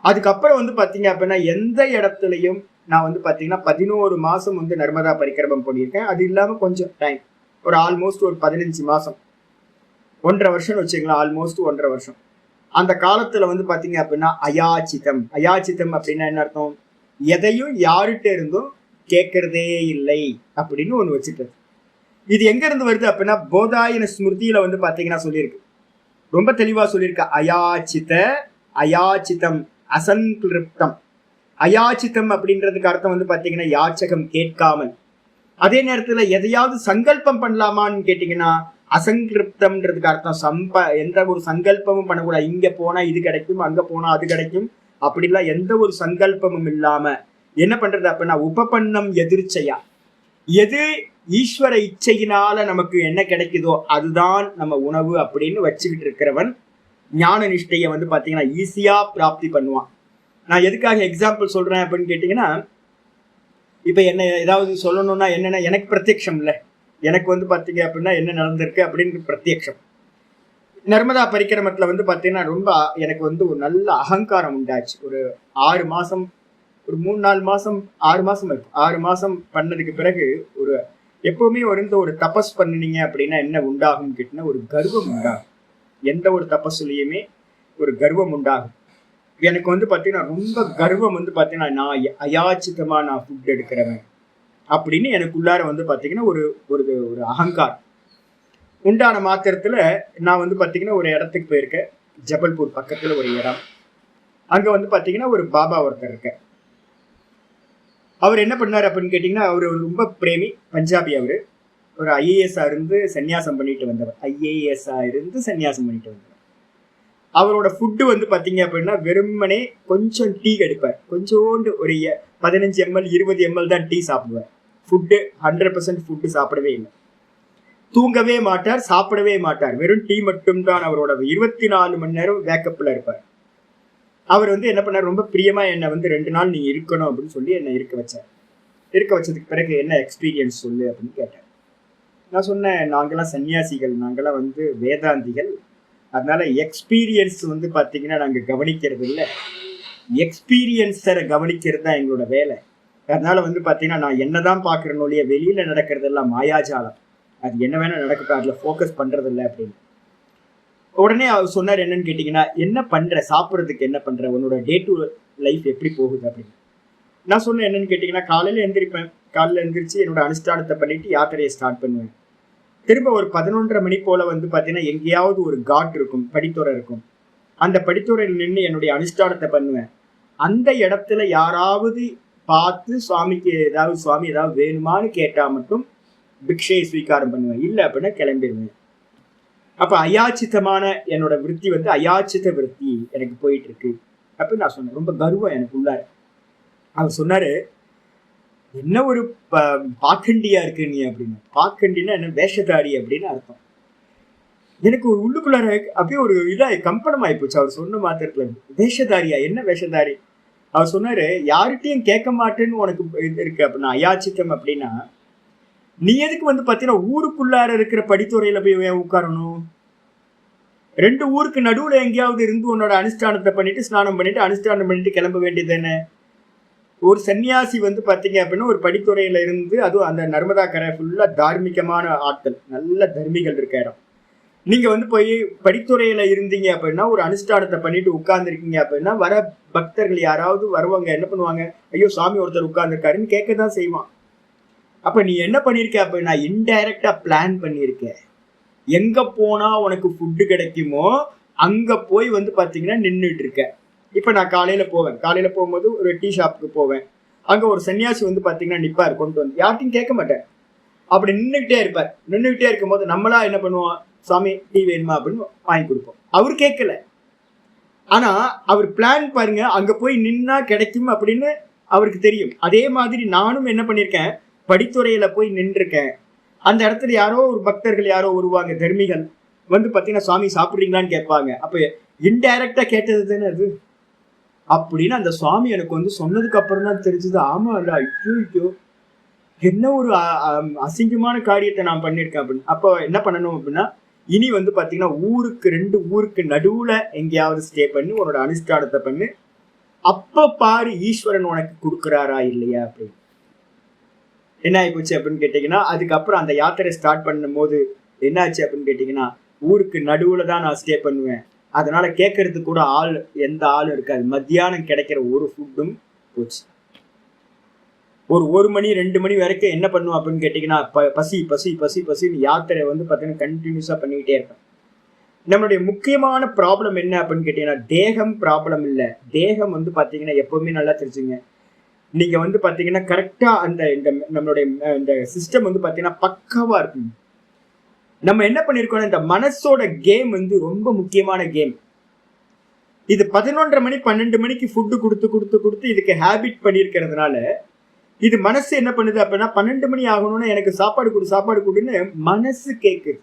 அதுக்கப்புறம் வந்து பாத்தீங்க அப்படின்னா எந்த இடத்துலையும் நான் வந்து பாத்தீங்கன்னா 11 மாசம் வந்து நர்மதா பரிக்கிரமம் பண்ணியிருக்கேன். அது இல்லாம கொஞ்சம் டைம், ஒரு ஆல்மோஸ்ட் ஒரு 15 மாசம், 1.5 வருஷம் வச்சுக்கலாம், ஆல்மோஸ்ட் 1.5 வருஷம். அந்த காலத்துல வந்து பாத்தீங்க அப்படின்னா அயாச்சிதம். அயாச்சிதம் அப்படின்னா என்ன அர்த்தம்? எதையும் யாருகிட்ட இருந்தும் கேட்கறதே இல்லை அப்படின்னு ஒண்ணு வச்சுட்டது. இது எங்க இருந்து வருது அப்படின்னா, போதாயன ஸ்மிருதியில வந்து பாத்தீங்கன்னா சொல்லியிருக்கு, ரொம்ப தெளிவா சொல்லியிருக்கு. அயாச்சித, அயாச்சிதம், அசங்கிருப்தம். அயாச்சிதம் அப்படின்றதுக்கு அர்த்தம் வந்து பாத்தீங்கன்னா யாச்சகம், கேட்காமல். அதே நேரத்துல எதையாவது சங்கல்பம் பண்ணலாமான்னு கேட்டீங்கன்னா அசங்கிருப்தம்ன்றதுக்கு அர்த்தம் எந்த ஒரு சங்கல்பமும் பண்ணக்கூடாது. இங்க போனா இது கிடைக்கும், அங்க போனா அது கிடைக்கும், அப்படிலாம் எந்த ஒரு சங்கல்பமும் இல்லாம என்ன பண்றது அப்படின்னா உபபன்னம் எதிர்ச்சையா, எது ஈஸ்வர இச்சையினால நமக்கு என்ன கிடைக்குதோ அதுதான் நம்ம உணவு அப்படின்னு வச்சுக்கிட்டு இருக்கிறவன் ஞான நிஷ்டையை வந்து பாத்தீங்கன்னா ஈஸியா பிராப்தி பண்ணுவான். நான் எதுக்காக எக்ஸாம்பிள் சொல்றேன் அப்படின்னு கேட்டீங்கன்னா, இப்ப என்ன ஏதாவது சொல்லணும்னா என்னன்னா, எனக்கு பிரத்யக்ஷம் இல்லை, எனக்கு வந்து பாத்தீங்க அப்படின்னா என்ன நடந்திருக்கு அப்படின்னு பிரத்யக்ஷம். நர்மதா பரிக்கிரமத்துல வந்து பாத்தீங்கன்னா ரொம்ப எனக்கு வந்து ஒரு நல்ல அகங்காரம் உண்டாச்சு. ஒரு 6 மாசம், ஒரு 3-4 மாசம், 6 மாசம் இருக்கும். 6 மாசம் பண்ணதுக்கு பிறகு ஒரு எப்பவுமே ஒரு தபஸ் பண்ணினீங்க அப்படின்னா என்ன உண்டாகும் கேட்டீங்கன்னா ஒரு கர்வம் உண்டாகும். எந்த ஒரு தபஸ்லையுமே ஒரு கர்வம் உண்டாகும். எனக்கு வந்து பாத்தீங்கன்னா ரொம்ப கர்வம் வந்து பாத்தீங்கன்னா நான் அயாச்சிதமா நான் ஃபுட் எடுக்கிறவன் அப்படின்னு எனக்குள்ளார வந்து பாத்தீங்கன்னா ஒரு ஒரு ஒரு அகங்காரம் உண்டான மாத்திரத்துல நான் வந்து பாத்தீங்கன்னா ஒரு இடத்துக்கு போயிருக்கேன், ஜபல்பூர் பக்கத்துல ஒரு இடம். அங்க வந்து பாத்தீங்கன்னா ஒரு பாபா ஒருத்தர் இருக்க. அவர் என்ன பண்ணாரு அப்படின்னு கேட்டீங்கன்னா, அவரு ரொம்ப பிரேமி, பஞ்சாபி. அவரு ஒரு ஐஏஎஸ்ஆ இருந்து சன்னியாசம் பண்ணிட்டு வந்தவர். ஐஏஎஸ்ஆ இருந்து சன்னியாசம் பண்ணிட்டு வந்தவர். அவரோட ஃபுட்டு வந்து பாத்தீங்க அப்படின்னா வெறுமனே கொஞ்சம் டீ எடுப்பார், கொஞ்சோண்டு ஒரு 15 ml 20 ml தான் டீ சாப்பிடுவார். ஃபுட்டு 100% ஃபுட்டு சாப்பிடவே இல்லை. தூங்கவே மாட்டார், சாப்பிடவே மாட்டார், வெறும் டீ மட்டும்தான் அவரோட 24 மணி நேரம் வேக்கப்ல இருப்பார். அவர் வந்து என்ன பண்ணார், ரொம்ப பிரியமா என்னை வந்து 2 நாள் நீ இருக்கணும் அப்படின்னு சொல்லி என்னை இருக்க வச்சார். இருக்க வச்சதுக்கு பிறகு என்ன எக்ஸ்பீரியன்ஸ் சொல்லு அப்படின்னு கேட்டார். நான் சொன்னேன், நாங்கெல்லாம் சன்னியாசிகள், நாங்கெல்லாம் வந்து வேதாந்திகள், அதனால எக்ஸ்பீரியன்ஸ் வந்து பாத்தீங்கன்னா நாங்க கவனிக்கிறது இல்லை, எக்ஸ்பீரியன்ஸரை கவனிக்கிறது தான் எங்களோட வேலை. அதனால வந்து பாத்தீங்கன்னா நான் என்னதான் பாக்குறேன்னு ஒழிய வெளியில நடக்கிறது எல்லாம் மாயாஜாலம், அது என்ன வேணா நடக்கட்டும், அதுல ஃபோக்கஸ் பண்றது இல்லை அப்படின்னு. உடனே அவர் சொன்னார், என்னன்னு கேட்டீங்கன்னா, என்ன பண்ற, சாப்பிட்றதுக்கு என்ன பண்ற, உன்னோட டே டு லைஃப் எப்படி போகுது அப்படின்னு. நான் சொன்னேன், என்னன்னு கேட்டீங்கன்னா, காலையில எந்திரிப்பேன், காலையில எந்திரிச்சு என்னோட அனுஷ்டானத்தை பண்ணிட்டு யாத்திரையை ஸ்டார்ட் பண்ணுவேன். திரும்ப ஒரு 11:30 மணி போல வந்து பாத்தீங்கன்னா எங்கேயாவது ஒரு காட் இருக்கும், படித்துறை இருக்கும், அந்த படித்துறையில் நின்று என்னுடைய அனுஷ்டானத்தை பண்ணுவேன். அந்த இடத்துல யாராவது பார்த்து சுவாமிக்கு ஏதாவது சுவாமி ஏதாவது வேணுமான்னு கேட்டா மட்டும் பிக்ஷையை ஸ்வீகாரம் பண்ணுவேன், இல்லை அப்படின்னா கிளம்பிடுவேன். அப்ப அயாச்சிதமான என்னோட விருத்தி வந்து அயாச்சித விருத்தி எனக்கு போயிட்டு இருக்கு அப்படின்னு நான் சொன்னேன். ரொம்ப கர்வம் எனக்கு உள்ளார. அவர் சொன்னாரு, என்ன ஒரு பாக்கண்டியா இருக்கு நீ அப்படின்னு. பாக்கண்டின்னா என்ன, வேஷதாரி அப்படின்னு அர்த்தம். எனக்கு ஒரு உள்ளுக்குள்ளார அப்படியே ஒரு கம்பனம் ஆயிப்போச்சு அவர் சொன்ன மாத்திரத்துல. வேஷதாரியா, என்ன வேஷதாரி? அவர் சொன்னாரு, யார்கிட்டையும் கேட்க மாட்டேன்னு உனக்கு இருக்கு அப்படின்னா அயாச்சித்தம் அப்படின்னா, நீ எதுக்கு வந்து பாத்தீங்கன்னா ஊருக்குள்ளார இருக்கிற படித்துறையில போய் உட்காரணும்? 2 ஊருக்கு நடுவுல எங்கேயாவது இருந்து உன்னோட அனுஷ்டானத்தை பண்ணிட்டு ஸ்நானம் பண்ணிட்டு அனுஷ்டானம் பண்ணிட்டு கிளம்ப வேண்டியது என்ன? ஒரு சன்னியாசி வந்து பாத்தீங்க அப்படின்னா ஒரு படித்துறையில இருந்து, அதுவும் அந்த நர்மதா கரை ஃபுல்லா தார்மீகமான ஆட்கள், நல்ல தர்மிகள் இருக்க இடம். நீங்க வந்து போய் படித்துறையில இருந்தீங்க அப்படின்னா ஒரு அனுஷ்டானத்தை பண்ணிட்டு உட்கார்ந்துருக்கீங்க அப்படின்னா வர பக்தர்கள் யாராவது வருவாங்க, என்ன பண்ணுவாங்க, ஐயோ சாமி ஒருத்தர் உட்கார்ந்துருக்காருன்னு கேட்கதான் செய்வான். அப்ப நீ என்ன பண்ணிருக்க அப்படின்னா இன்டைரக்டா பிளான் பண்ணிருக்க, எங்க போனா உனக்கு ஃபுட்டு கிடைக்குமோ அங்க போய் வந்து பாத்தீங்கன்னா நின்றுட்டு இருக்க. இப்ப நான் காலையில போவேன், காலையில போகும்போது ஒரு டீ ஷாப்புக்கு போவேன், அங்க ஒரு சன்னியாசி வந்து பாத்தீங்கன்னா நிப்பார், கொண்டு வந்து யார்ட்டையும் கேட்க மாட்டேன், அப்படி நின்றுகிட்டே இருப்பார். நின்றுகிட்டே இருக்கும் போது நம்மளா என்ன பண்ணுவோம், சாமி டீ வேணுமா அப்படின்னு வாங்கி கொடுப்போம். அவர் கேட்கல, ஆனா அவர் பிளான் பாருங்க, அங்க போய் நின்னா கிடைக்கும் அப்படின்னு அவருக்கு தெரியும். அதே மாதிரி நானும் என்ன பண்ணிருக்கேன், படித்துறையில போய் நின்றுருக்கேன். அந்த இடத்துல யாரோ ஒரு பக்தர்கள் யாரோ வருவாங்க, தர்மிகள் வந்து பாத்தீங்கன்னா சுவாமி சாப்பிடுறீங்களான்னு கேட்பாங்க. அப்ப இன்டைரக்டா கேட்டது தானே அது. அப்படின்னு அந்த சுவாமி எனக்கு வந்து சொன்னதுக்கு அப்புறம் தான் தெரிஞ்சது, ஆமா இல்ல, ஐயோ என்ன ஒரு அசிங்கமான காரியத்தை நான் பண்ணியிருக்கேன் அப்படின்னு. அப்போ என்ன பண்ணணும் அப்படின்னா, இனி வந்து பாத்தீங்கன்னா ஊருக்கு 2 ஊருக்கு நடுவுல எங்கேயாவது ஸ்டே பண்ணி உன்னோட அனுஷ்டானத்தை பண்ணு, அப்ப பாரு ஈஸ்வரன் உனக்கு கொடுக்குறாரா இல்லையா அப்படின்னு. என்ன ஆகி போச்சு அப்படின்னு கேட்டீங்கன்னா, அதுக்கப்புறம் அந்த யாத்திரை ஸ்டார்ட் பண்ணும் போது என்ன ஆச்சு அப்படின்னு கேட்டீங்கன்னா, ஊருக்கு நடுவுல தான் நான் ஸ்டே பண்ணுவேன், அதனால கேட்கறதுக்கு கூட எந்த ஆளும் இருக்காது. மத்தியானம் கிடைக்கிற ஒரு ஃபுட்டும் போச்சு. ஒரு 1 மணி 2 மணி வரைக்கும் என்ன பண்ணுவோம் அப்படின்னு கேட்டீங்கன்னா, பசி பசி பசி பசின்னு யாத்திரை வந்து பார்த்தீங்கன்னா கண்டினியூஸா பண்ணிக்கிட்டே இருப்பேன். நம்மளுடைய முக்கியமான ப்ராப்ளம் என்ன அப்படின்னு கேட்டீங்கன்னா, தேகம் ப்ராப்ளம் இல்லை. தேகம் வந்து பார்த்தீங்கன்னா எப்பவுமே நல்லா தெரிஞ்சுங்க, நீங்க வந்து பாத்தீங்கன்னா கரெக்டா அந்த இந்த நம்மளுடைய இந்த சிஸ்டம் வந்து பாத்தீங்கன்னா பக்காவா இருக்கும். நம்ம என்ன பண்ணிருக்கோம், இந்த மனசோட கேம் வந்து ரொம்ப முக்கியமான கேம். இது 11:30 மணி 12 மணிக்கு ஃபுட்டு கொடுத்து கொடுத்து கொடுத்து இதுக்கு ஹேபிட் பண்ணிருக்கிறதுனால இது மனசு என்ன பண்ணுது அப்படின்னா, 12 மணி ஆகணும்னா எனக்கு சாப்பாடு கொடுன்னு மனசு கேட்குது.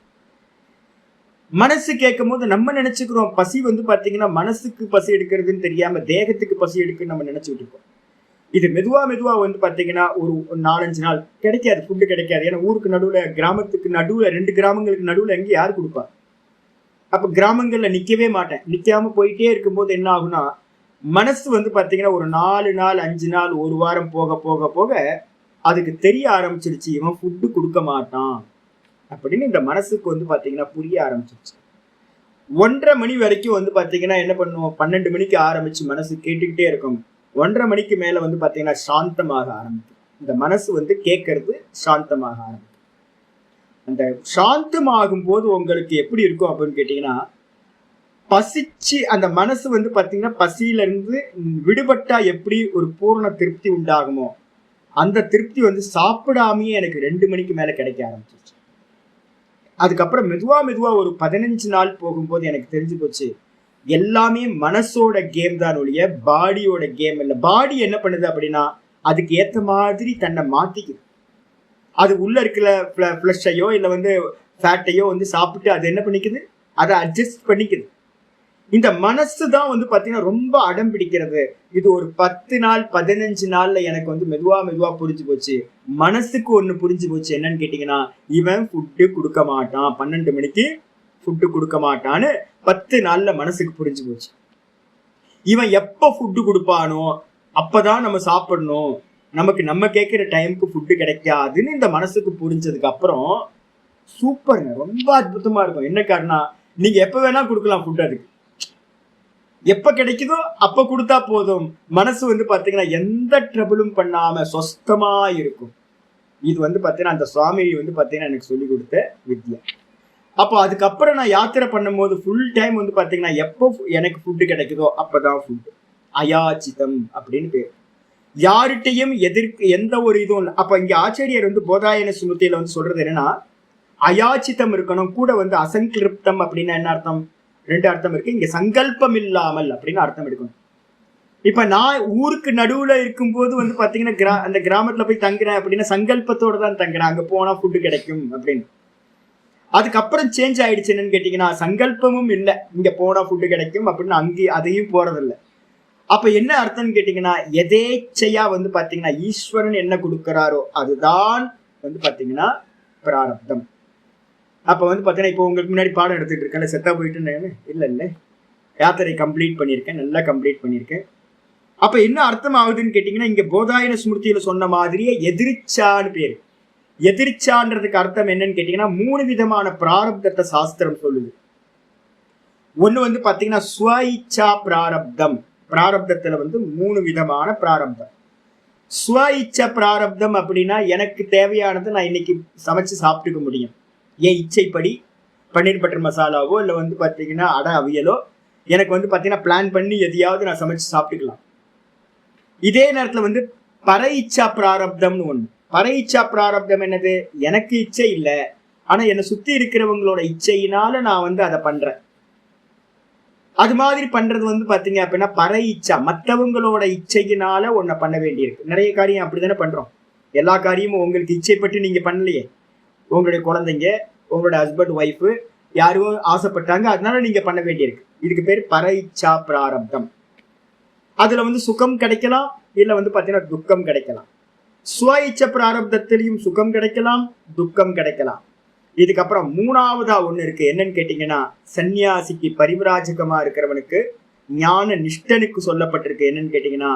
மனசு கேட்கும் போது நம்ம நினைச்சுக்கிறோம் பசி வந்து பாத்தீங்கன்னா மனசுக்கு பசி எடுக்கிறதுன்னு தெரியாம தேகத்துக்கு பசி எடுக்குன்னு நம்ம நினைச்சுட்டு இருக்கோம். இது மெதுவா வந்து பாத்தீங்கன்னா ஒரு 4-5 நாள் கிடைக்காது, ஃபுட்டு கிடைக்காது. ஏன்னா ஊருக்கு நடுவுல, கிராமத்துக்கு நடுவுல, 2 கிராமங்களுக்கு நடுவுல எங்க யாரு கொடுப்பா? அப்ப கிராமங்கள்ல நிக்கவே மாட்டேன். நிக்காம போயிட்டே இருக்கும்போது என்ன ஆகுனா, மனசு வந்து பாத்தீங்கன்னா ஒரு 4 நாள் 5 நாள் 1 வாரம் போக போக போக அதுக்கு தெரிய ஆரம்பிச்சிருச்சு, இவன் ஃபுட்டு கொடுக்க மாட்டான் அப்படின்னு இந்த மனசுக்கு வந்து பாத்தீங்கன்னா புரிய ஆரம்பிச்சிருச்சு. 1:30 மணி வரைக்கும் வந்து பாத்தீங்கன்னா என்ன பண்ணுவோம், 12 மணிக்கு ஆரம்பிச்சு மனசு கேட்டுக்கிட்டே இருக்கும். 1:30 மணிக்கு மேல வந்து பாத்தீங்கன்னா சாந்தமாக ஆரம்பிக்கும். இந்த மனசு வந்து கேட்கறது சாந்தமாக ஆரம்பிக்கும். அந்த சாந்தமாகும் போது உங்களுக்கு எப்படி இருக்கும் அப்படின்னு கேட்டீங்கன்னா, பசிச்சு அந்த மனசு வந்து பாத்தீங்கன்னா பசியில இருந்து விடுபட்டா எப்படி ஒரு பூரண திருப்தி உண்டாகுமோ, அந்த திருப்தி வந்து சாப்பிடாமையே எனக்கு 2 மணிக்கு மேல கிடைக்க ஆரம்பிச்சிருச்சு. அதுக்கப்புறம் மெதுவா ஒரு 15 நாள் போகும்போது எனக்கு தெரிஞ்சு போச்சு, எல்லாமே மனசோட கேம் தான் ஒழிய பாடியோட கேம் இல்லை. பாடி என்ன பண்ணுது அப்படின்னா அதுக்கு ஏத்த மாதிரி தன்னை மாத்திக்குது. அது உள்ள இருக்கிற ஃபிளஷையோ இல்லை வந்து ஃபேட்டையோ வந்து சாப்பிட்டு அது என்ன பண்ணிக்குது, அதை அட்ஜஸ்ட் பண்ணிக்குது. இந்த மனசு தான் வந்து பாத்தீங்கன்னா ரொம்ப அடம் பிடிக்கிறது. இது ஒரு 10 நாள் 15 நாள்ல எனக்கு வந்து மெதுவா புரிஞ்சு போச்சு. மனசுக்கு ஒண்ணு புரிஞ்சு போச்சு, என்னன்னு கேட்டீங்கன்னா, இவன் ஃபுட்டு கொடுக்க மாட்டான், 12 மணிக்கு ஃபுட்டு கொடுக்க மாட்டான்னு 10 நாள்ல மனசுக்கு புரிஞ்சு போச்சு. இவன் எப்ப ஃபுட்டு கொடுப்பானோ அப்பதான் நம்ம சாப்பிடணும், நமக்கு நம்ம கேட்கிற டைமுக்கு ஃபுட்டு கிடைக்காதுன்னு இந்த மனசுக்கு புரிஞ்சதுக்கு அப்புறம் சூப்பருங்க, ரொம்ப அற்புதமா இருக்கும். என்ன காரணம், நீங்க எப்ப வேணா கொடுக்கலாம் ஃபுட், அதுக்கு எப்ப கிடைக்குதோ அப்ப கொடுத்தா போதும். மனசு வந்து பாத்தீங்கன்னா எந்த ட்ரபிளும் பண்ணாம சொஸ்தமா இருக்கும். இது வந்து பாத்தீங்கன்னா அந்த சுவாமி வந்து பாத்தீங்கன்னா எனக்கு சொல்லி கொடுத்த வித்யா. அப்போ அதுக்கப்புறம் நான் யாத்திரை பண்ணும் போது ஃபுல் டைம் வந்து பாத்தீங்கன்னா எப்போ எனக்கு ஃபுட்டு கிடைக்குதோ அப்பதான் ஃபுட்டு. அயாச்சிதம் அப்படின்னு பேர். யார்கிட்டையும் எந்த ஒரு இதுவும் இல்லை. அப்ப இங்க ஆச்சாரியர் வந்து போதாயன சுமத்தியில வந்து சொல்றது என்னன்னா, அயாச்சிதம் இருக்கணும், கூட வந்து அசங்கிருப்தம் அப்படின்னா என்ன அர்த்தம், 2 அர்த்தம் இருக்கு. இங்க சங்கல்பம் இல்லாமல் அப்படின்னு அர்த்தம் எடுக்கணும். இப்ப நான் ஊருக்கு நடுவுல இருக்கும்போது வந்து பாத்தீங்கன்னா அந்த கிராமத்துல போய் தங்குறேன் அப்படின்னா சங்கல்பத்தோட தான் தங்குறேன், அங்க போனா ஃபுட்டு கிடைக்கும் அப்படின்னு. அதுக்கப்புறம் சேஞ்ச் ஆயிடுச்சு, என்னன்னு கேட்டீங்கன்னா சங்கல்பமும் இல்லை, இங்க போனா ஃபுட்டு கிடைக்கும் அப்படின்னு அங்கேயும் அதையும் போறதில்லை. அப்ப என்ன அர்த்தம்னு கேட்டீங்கன்னா, எதேச்சையா வந்து பாத்தீங்கன்னா ஈஸ்வரன் என்ன கொடுக்கிறாரோ அதுதான் வந்து பாத்தீங்கன்னா பிராரப்தம். அப்ப வந்து பாத்தீங்கன்னா இப்போ உங்களுக்கு முன்னாடி பாடம் எடுத்துட்டு இருக்கேன், செத்தா போயிட்டு இல்ல யாத்திரை கம்ப்ளீட் பண்ணியிருக்கேன், நல்லா கம்ப்ளீட் பண்ணியிருக்கேன். அப்ப என்ன அர்த்தம் ஆகுதுன்னு கேட்டீங்கன்னா, இங்க போதாயன ஸ்மிருதியில சொன்ன மாதிரியே எதிர்ச்சான்னு பேரு. எதிர்ச்சான்றதுக்கு அர்த்தம் என்னன்னு கேட்டீங்கன்னா, 3 விதமான பிராரப்தத்தை சாஸ்திரம் சொல்லுது. ஒண்ணு வந்து பாத்தீங்கன்னா ஸ்வ இச்சா பிராரப்தம். பிராரப்தத்துல வந்து 3 விதமான பிராரப்தம். ஸ்வ இச்சா பிராரப்தம் அப்படின்னா எனக்கு தேவையானது நான் இன்னைக்கு சமைச்சு சாப்பிட்டுக்க முடியும், என் இச்சைப்படி. பன்னீர் பட்டர் மசாலாவோ இல்லை வந்து பாத்தீங்கன்னா அடை அவியலோ எனக்கு வந்து பாத்தீங்கன்னா பிளான் பண்ணி எதையாவது நான் சமைச்சு சாப்பிட்டுக்கலாம். இதே நேரத்துல வந்து பர இச்சா பிராரப்தம்னு ஒண்ணு. பர இச்சா பிராரப்தம் என்னது, எனக்கு இச்சை இல்லை, ஆனா என்னை சுத்தி இருக்கிறவங்களோட இச்சையினால நான் வந்து அதை பண்றேன். அது மாதிரி பண்றது வந்து பாத்தீங்க அப்படின்னா பர இச்சா, மற்றவங்களோட இச்சையினால ஒன்ன பண்ண வேண்டியிருக்கு. நிறைய காரியம் அப்படித்தானே பண்றோம். எல்லா காரியமும் உங்களுக்கு இச்சைப்பட்டு நீங்க பண்ணலையே, உங்களுடைய குழந்தைங்க, உங்களுடைய ஹஸ்பண்ட் ஒய்ஃபு யாரும் ஆசைப்பட்டாங்க, அதனால நீங்க பண்ண வேண்டியிருக்கு. இதுக்கு பேர் பரைச்சா பிராரப்தம். அதுல சுகம் கிடைக்கலாம், இல்ல பாத்தீங்கன்னா துக்கம் கிடைக்கலாம். ஸ்வ இச்ச பிராரப்தத்திலையும் சுகம் கிடைக்கலாம், துக்கம் கிடைக்கலாம். இதுக்கப்புறம் மூணாவதா ஒண்ணு இருக்கு. என்னன்னு கேட்டீங்கன்னா, சன்னியாசிக்கு பரிவிராஜகமா இருக்கிறவனுக்கு, ஞான நிஷ்டனுக்கு சொல்லப்பட்டிருக்கு. என்னன்னு கேட்டீங்கன்னா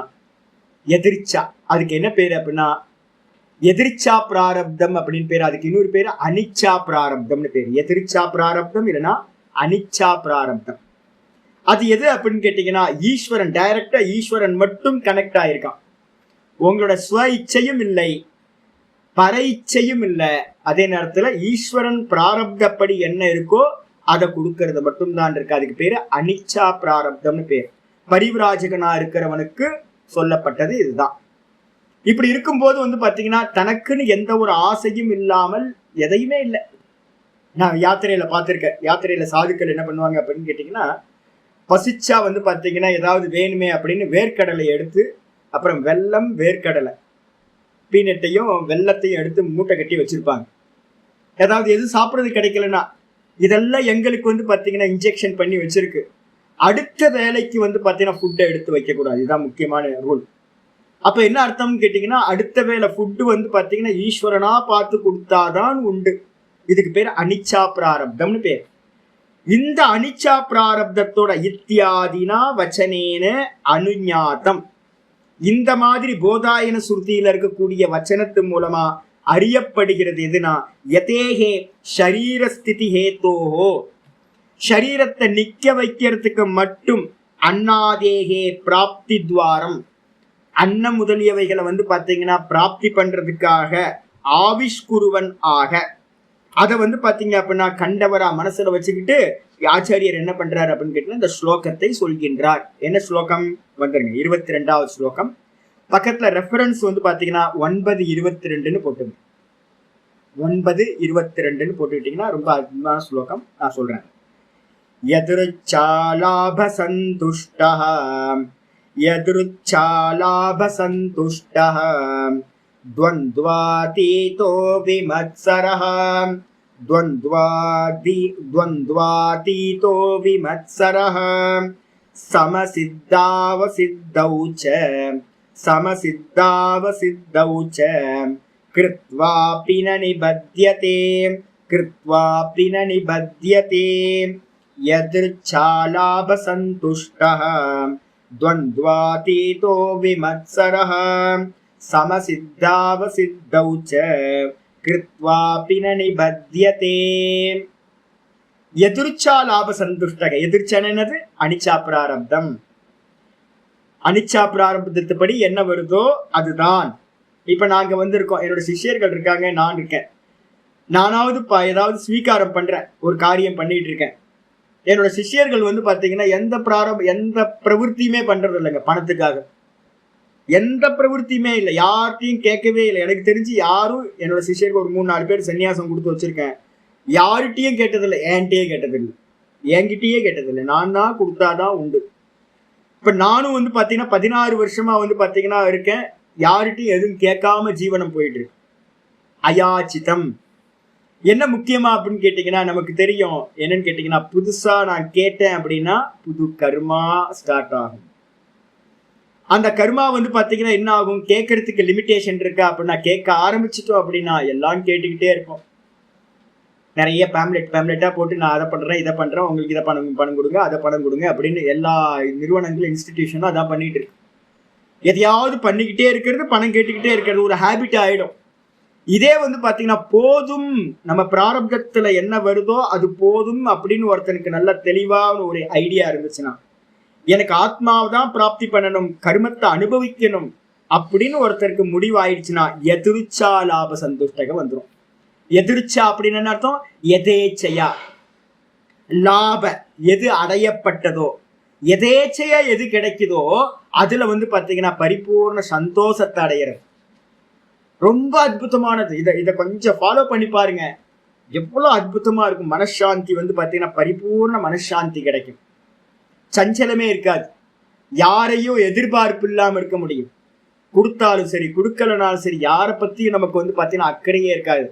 எதிர்ச்சா. அதுக்கு என்ன பேரு அப்படின்னா எதிர்ச்சா பிராரப்தம் அப்படின்னு பேரு. அதுக்கு இன்னொரு பேரு அனிச்சா பிராரப்தம்னு பேரு. எதிர்ச்சா பிராரப்தம் இல்லைன்னா அனிச்சா பிராரப்தம். அது எது அப்படின்னு கேட்டீங்கன்னா, ஈஸ்வரன் டைரக்டா ஈஸ்வரன் மட்டும் கனெக்ட் ஆயிருக்கான். உங்களோட ஸ்வ இச்சையும் இல்லை, பர இச்சையும் இல்லை. அதே நேரத்துல ஈஸ்வரன் பிராரப்தப்படி என்ன இருக்கோ அதை கொடுக்கறது மட்டும்தான் இருக்கு. அதுக்கு பேரு அனிச்சா பிராரப்தம்னு பேர். பரிவிராஜகனா இருக்கிறவனுக்கு சொல்லப்பட்டது இதுதான். இப்படி இருக்கும்போது பாத்தீங்கன்னா, தனக்குன்னு எந்த ஒரு ஆசையும் இல்லாமல் எதையுமே இல்லை. நான் யாத்திரையில பார்த்திருக்கேன். யாத்திரையில சாதுக்கள் என்ன பண்ணுவாங்க அப்படின்னு கேட்டீங்கன்னா, பசிச்சா பாத்தீங்கன்னா ஏதாவது வேணுமே அப்படின்னு வேர்க்கடலை எடுத்து, அப்புறம் வெல்லம், வேர்க்கடலை, பீனட்டையும் வெள்ளத்தையும் எடுத்து மூட்டை கட்டி வச்சிருப்பாங்க. ஏதாவது எது சாப்பிட்றது கிடைக்கலன்னா, இதெல்லாம் எங்களுக்கு பாத்தீங்கன்னா இன்ஜெக்ஷன் பண்ணி வச்சிருக்கு. அடுத்த வேலைக்கு பாத்தீங்கன்னா ஃபுட்டை எடுத்து வைக்கக்கூடாது. இதுதான் முக்கியமான ரூல். அப்ப என்ன அர்த்தம்னு கேட்டீங்கன்னா, அடுத்த வேலை ஃபுட்டு பாத்தீங்கன்னா ஈஸ்வரனா பார்த்து கொடுத்தாதான் உண்டு. இதுக்கு பேர் அனிச்சா பிராரப்தம்னு பேர். இந்த அனிச்சா பிராரப்தத்தோட இத்தியாதினா வச்சனேன அனுஞாத்தம், இந்த மாதிரி போதாயன சுருதியில இருக்கக்கூடிய வச்சனத்து மூலமா அறியப்படுகிறது எதுனா, யதேஹே ஷரீரஸ்திதி ஹேதோஹோ, ஷரீரத்தை நிக்க வைக்கிறதுக்கு மட்டும், அன்னாதேகே பிராப்தி துவாரம், அன்னம் முதலியவைகளை பாத்தீங்கன்னா பிராப்தி பண்றதுக்காக, ஆவிஷ்குருவன் ஆக, அதை பாத்தீங்க அப்படின்னா கண்டவரா மனசுல வச்சுக்கிட்டு ஆச்சாரியர் என்ன பண்றாரு அப்படின்னு கேட்டீங்கன்னா இந்த ஸ்லோகத்தை சொல்கின்றார். என்ன ஸ்லோகம் வந்துருங்க, 22வது ஸ்லோகம். பக்கத்துல ரெஃபரன்ஸ் பாத்தீங்கன்னா 9:22 போட்டுங்க. 9:22 போட்டுக்கிட்டீங்கன்னா ரொம்ப அற்புதமான ஸ்லோகம். நான் சொல்றேன். யதுருச்சாலாப சந்துஷ்டஹ, யதுருச்சாலாப சந்துஷ்டஹ, த்வந்த்வாதீதோ விமத்சரஹ, த்வந்த்வாதீதோ விமத்சரஹ, சமசித்தாவசித்தௌ ச, சமசித்தாவசித்தௌ ச, கிருத்வாபி ந நிபத்யதே, கிருத்வாபி ந நிபத்யதே, யத்ருச்சாலாப சந்துஷ்டஹ, த்வந்த்வாதீதோ விமத்சரஹ, சமசித்தாவசித்தௌ ச, கிருத்வாபி ந நிபத்யதே. எதிர்ச்சா லாப சந்துஷ்டக. எதிர்ச்சன என்னது? அனிச்சா பிராரப்தம். அனிச்சா பிராரப்தத்துப்படி என்ன வருதோ அதுதான். இப்ப நாங்க இருக்கோம், என்னோட சிஷ்யர்கள் இருக்காங்க, நான் இருக்கேன். நானாவது ஏதாவது ஸ்வீகாரம் பண்றேன், ஒரு காரியம் பண்ணிட்டு இருக்கேன். என்னோட சிஷ்யர்கள் பாத்தீங்கன்னா எந்த பிரவருத்தியுமே பண்றது இல்லைங்க பணத்துக்காக. எந்த பிரவருத்தியுமே இல்லை, யார்கிட்டையும் கேட்கவே இல்லை. எனக்கு தெரிஞ்சு யாரும் என்னோட சிஷ்யருக்கு ஒரு 3-4 பேர் சன்னியாசம் கொடுத்து வச்சிருக்கேன். யார்கிட்டையும் கேட்டதில்லை, என்கிட்டயே கேட்டதில்லை, என்கிட்டயே கேட்டதில்லை. நான் தான் கொடுத்தாதான் உண்டு. இப்ப நானும் பாத்தீங்கன்னா 16 வருஷமா பாத்தீங்கன்னா இருக்கேன். யார்கிட்டையும் எதுவும் கேட்காம ஜீவனம் போயிட்டு இருக்கு. அயாச்சிதம். என்ன முக்கியமா அப்படின்னு கேட்டீங்கன்னா, நமக்கு தெரியும் என்னன்னு கேட்டீங்கன்னா, புதுசா நான் கேட்டேன் அப்படின்னா புது கர்மா ஸ்டார்ட் ஆகும். அந்த கர்மா பாத்தீங்கன்னா என்ன ஆகும், கேட்கறதுக்கு லிமிட்டேஷன் இருக்கா அப்படின்னா, கேட்க ஆரம்பிச்சிட்டோம் அப்படின்னா எல்லாம் கேட்டுக்கிட்டே இருப்போம். நிறைய பேம்லெட்டா போட்டு நான் அதை பண்றேன், இதை பண்றேன், உங்களுக்கு இதை பணம் கொடுங்க, அதை பணம் கொடுங்க அப்படின்னு எல்லா நிறுவனங்களும் இன்ஸ்டிடியூஷனும் அதான் பண்ணிட்டு இருக்கு. எதையாவது பண்ணிக்கிட்டே இருக்கிறது, பணம் கேட்டுக்கிட்டே இருக்கிறது ஒரு ஹேபிட் ஆயிடும். இதே பாத்தீங்கன்னா போதும், நம்ம பிராரப்தத்துல என்ன வருதோ அது போதும் அப்படின்னு ஒருத்தனுக்கு நல்ல தெளிவான ஒரு ஐடியா இருந்துச்சுன்னா, எனக்கு ஆத்மாவை தான் பிராப்தி பண்ணணும், கர்மத்தை அனுபவிக்கணும் அப்படின்னு ஒருத்தருக்கு முடிவாயிடுச்சுன்னா எதிர்ச்சா லாப சந்துஷ்டகம் வந்துடும். எதிர்ச்சா அப்படின்னு என்ன அர்த்தம்? எதேச்சையா. லாப எது அடையப்பட்டதோ, எதேச்சையா எது கிடைக்குதோ அதுல பாத்தீங்கன்னா பரிபூர்ண சந்தோஷத்தை அடையிறது. ரொம்ப அற்புதமானது. இதை கொஞ்சம் ஃபாலோ பண்ணி பாருங்க, எவ்வளவு அற்புதமா இருக்கும். மனசாந்தி பாத்தீங்கன்னா பரிபூர்ண மனசாந்தி கிடைக்கும். சஞ்சலமே இருக்காது. யாரையும் எதிர்பார்ப்பு இல்லாம இருக்க முடியும். கொடுத்தாலும் சரி, கொடுக்கலனாலும் சரி, யாரை பத்தியும் நமக்கு பாத்தீங்கன்னா அக்கறையே இருக்காது.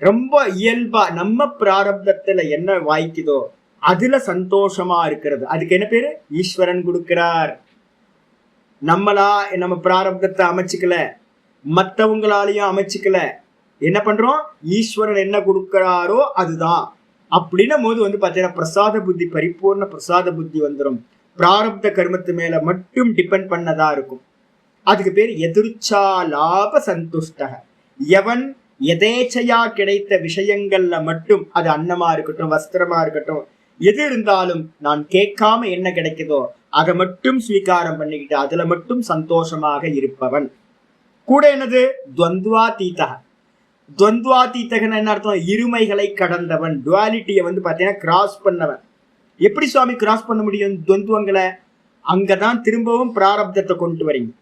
ரொம்ப இயல்பா நம்ம பிராரப்தத்துல என்ன வாய்க்குதோ அதுல சந்தோஷமா இருக்கிறது. அதுக்கு என்ன பேரு? ஈஸ்வரன் கொடுக்கிறார். நம்மளா நம்ம பிராரப்தத்தை அமைச்சுக்கல, மற்றவங்களாலையும் அமைச்சுக்கல. என்ன பண்றோம்? ஈஸ்வரன் என்ன கொடுக்கிறாரோ அதுதான். அப்படின்னும் போது பாத்தீங்கன்னா பிரசாத புத்தி, பரிபூர்ண பிரசாத புத்தி வந்துடும். பிராரப்த கர்மத்து மேல மட்டும் டிபெண்ட் பண்ணதா இருக்கும். அதுக்கு பேர் எதிர்ச்சா லாப சந்துஷ்டக. எவன் எதேச்சையா கிடைத்த விஷயங்கள்ல மட்டும், அது அன்னமா இருக்கட்டும், வஸ்திரமா இருக்கட்டும், எது இருந்தாலும் நான் கேட்காம என்ன கிடைக்குதோ அதை மட்டும் ஸ்வீகாரம் பண்ணிக்கிட்டு அதுல மட்டும் சந்தோஷமாக இருப்பவன். கூட என்னது? துவந்துவாதீதக. துவந்துவாதீதகன்னு என்ன அர்த்தம்? இருமைகளை கடந்தவன். டுவாலிட்டியை பாத்தீங்கன்னா கிராஸ் பண்ணவன். எப்படி சுவாமி கிராஸ் பண்ண முடியும் துவந்துவங்களை? அங்கதான் திரும்பவும் பிராரப்தத்தை கொண்டு வரீங்க.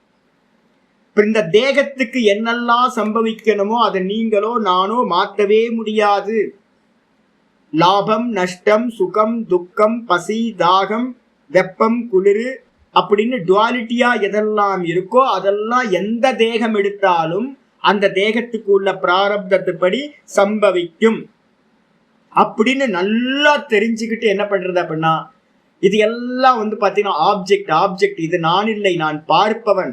இந்த தேகத்துக்கு என்னெல்லாம் சம்பவிக்கணுமோ அதை நீங்களோ நானோ மாற்றவே முடியாது. லாபம், நஷ்டம், சுகம், துக்கம், பசி, தாகம், வெப்பம், குளிர் அப்படின்னு டுவாலிட்டியா எதெல்லாம் இருக்கோ அதெல்லாம் எந்த தேகம் எடுத்தாலும் அந்த தேகத்துக்கு உள்ள பிராரப்தத்துப்படி சம்பவிக்கும் அப்படின்னு நல்லா தெரிஞ்சுக்கிட்டு என்ன பண்றது அப்படின்னா, இது எல்லாம் பாத்தீங்கன்னா ஆப்ஜெக்ட், இது நான் இல்லை, நான் பார்ப்பவன்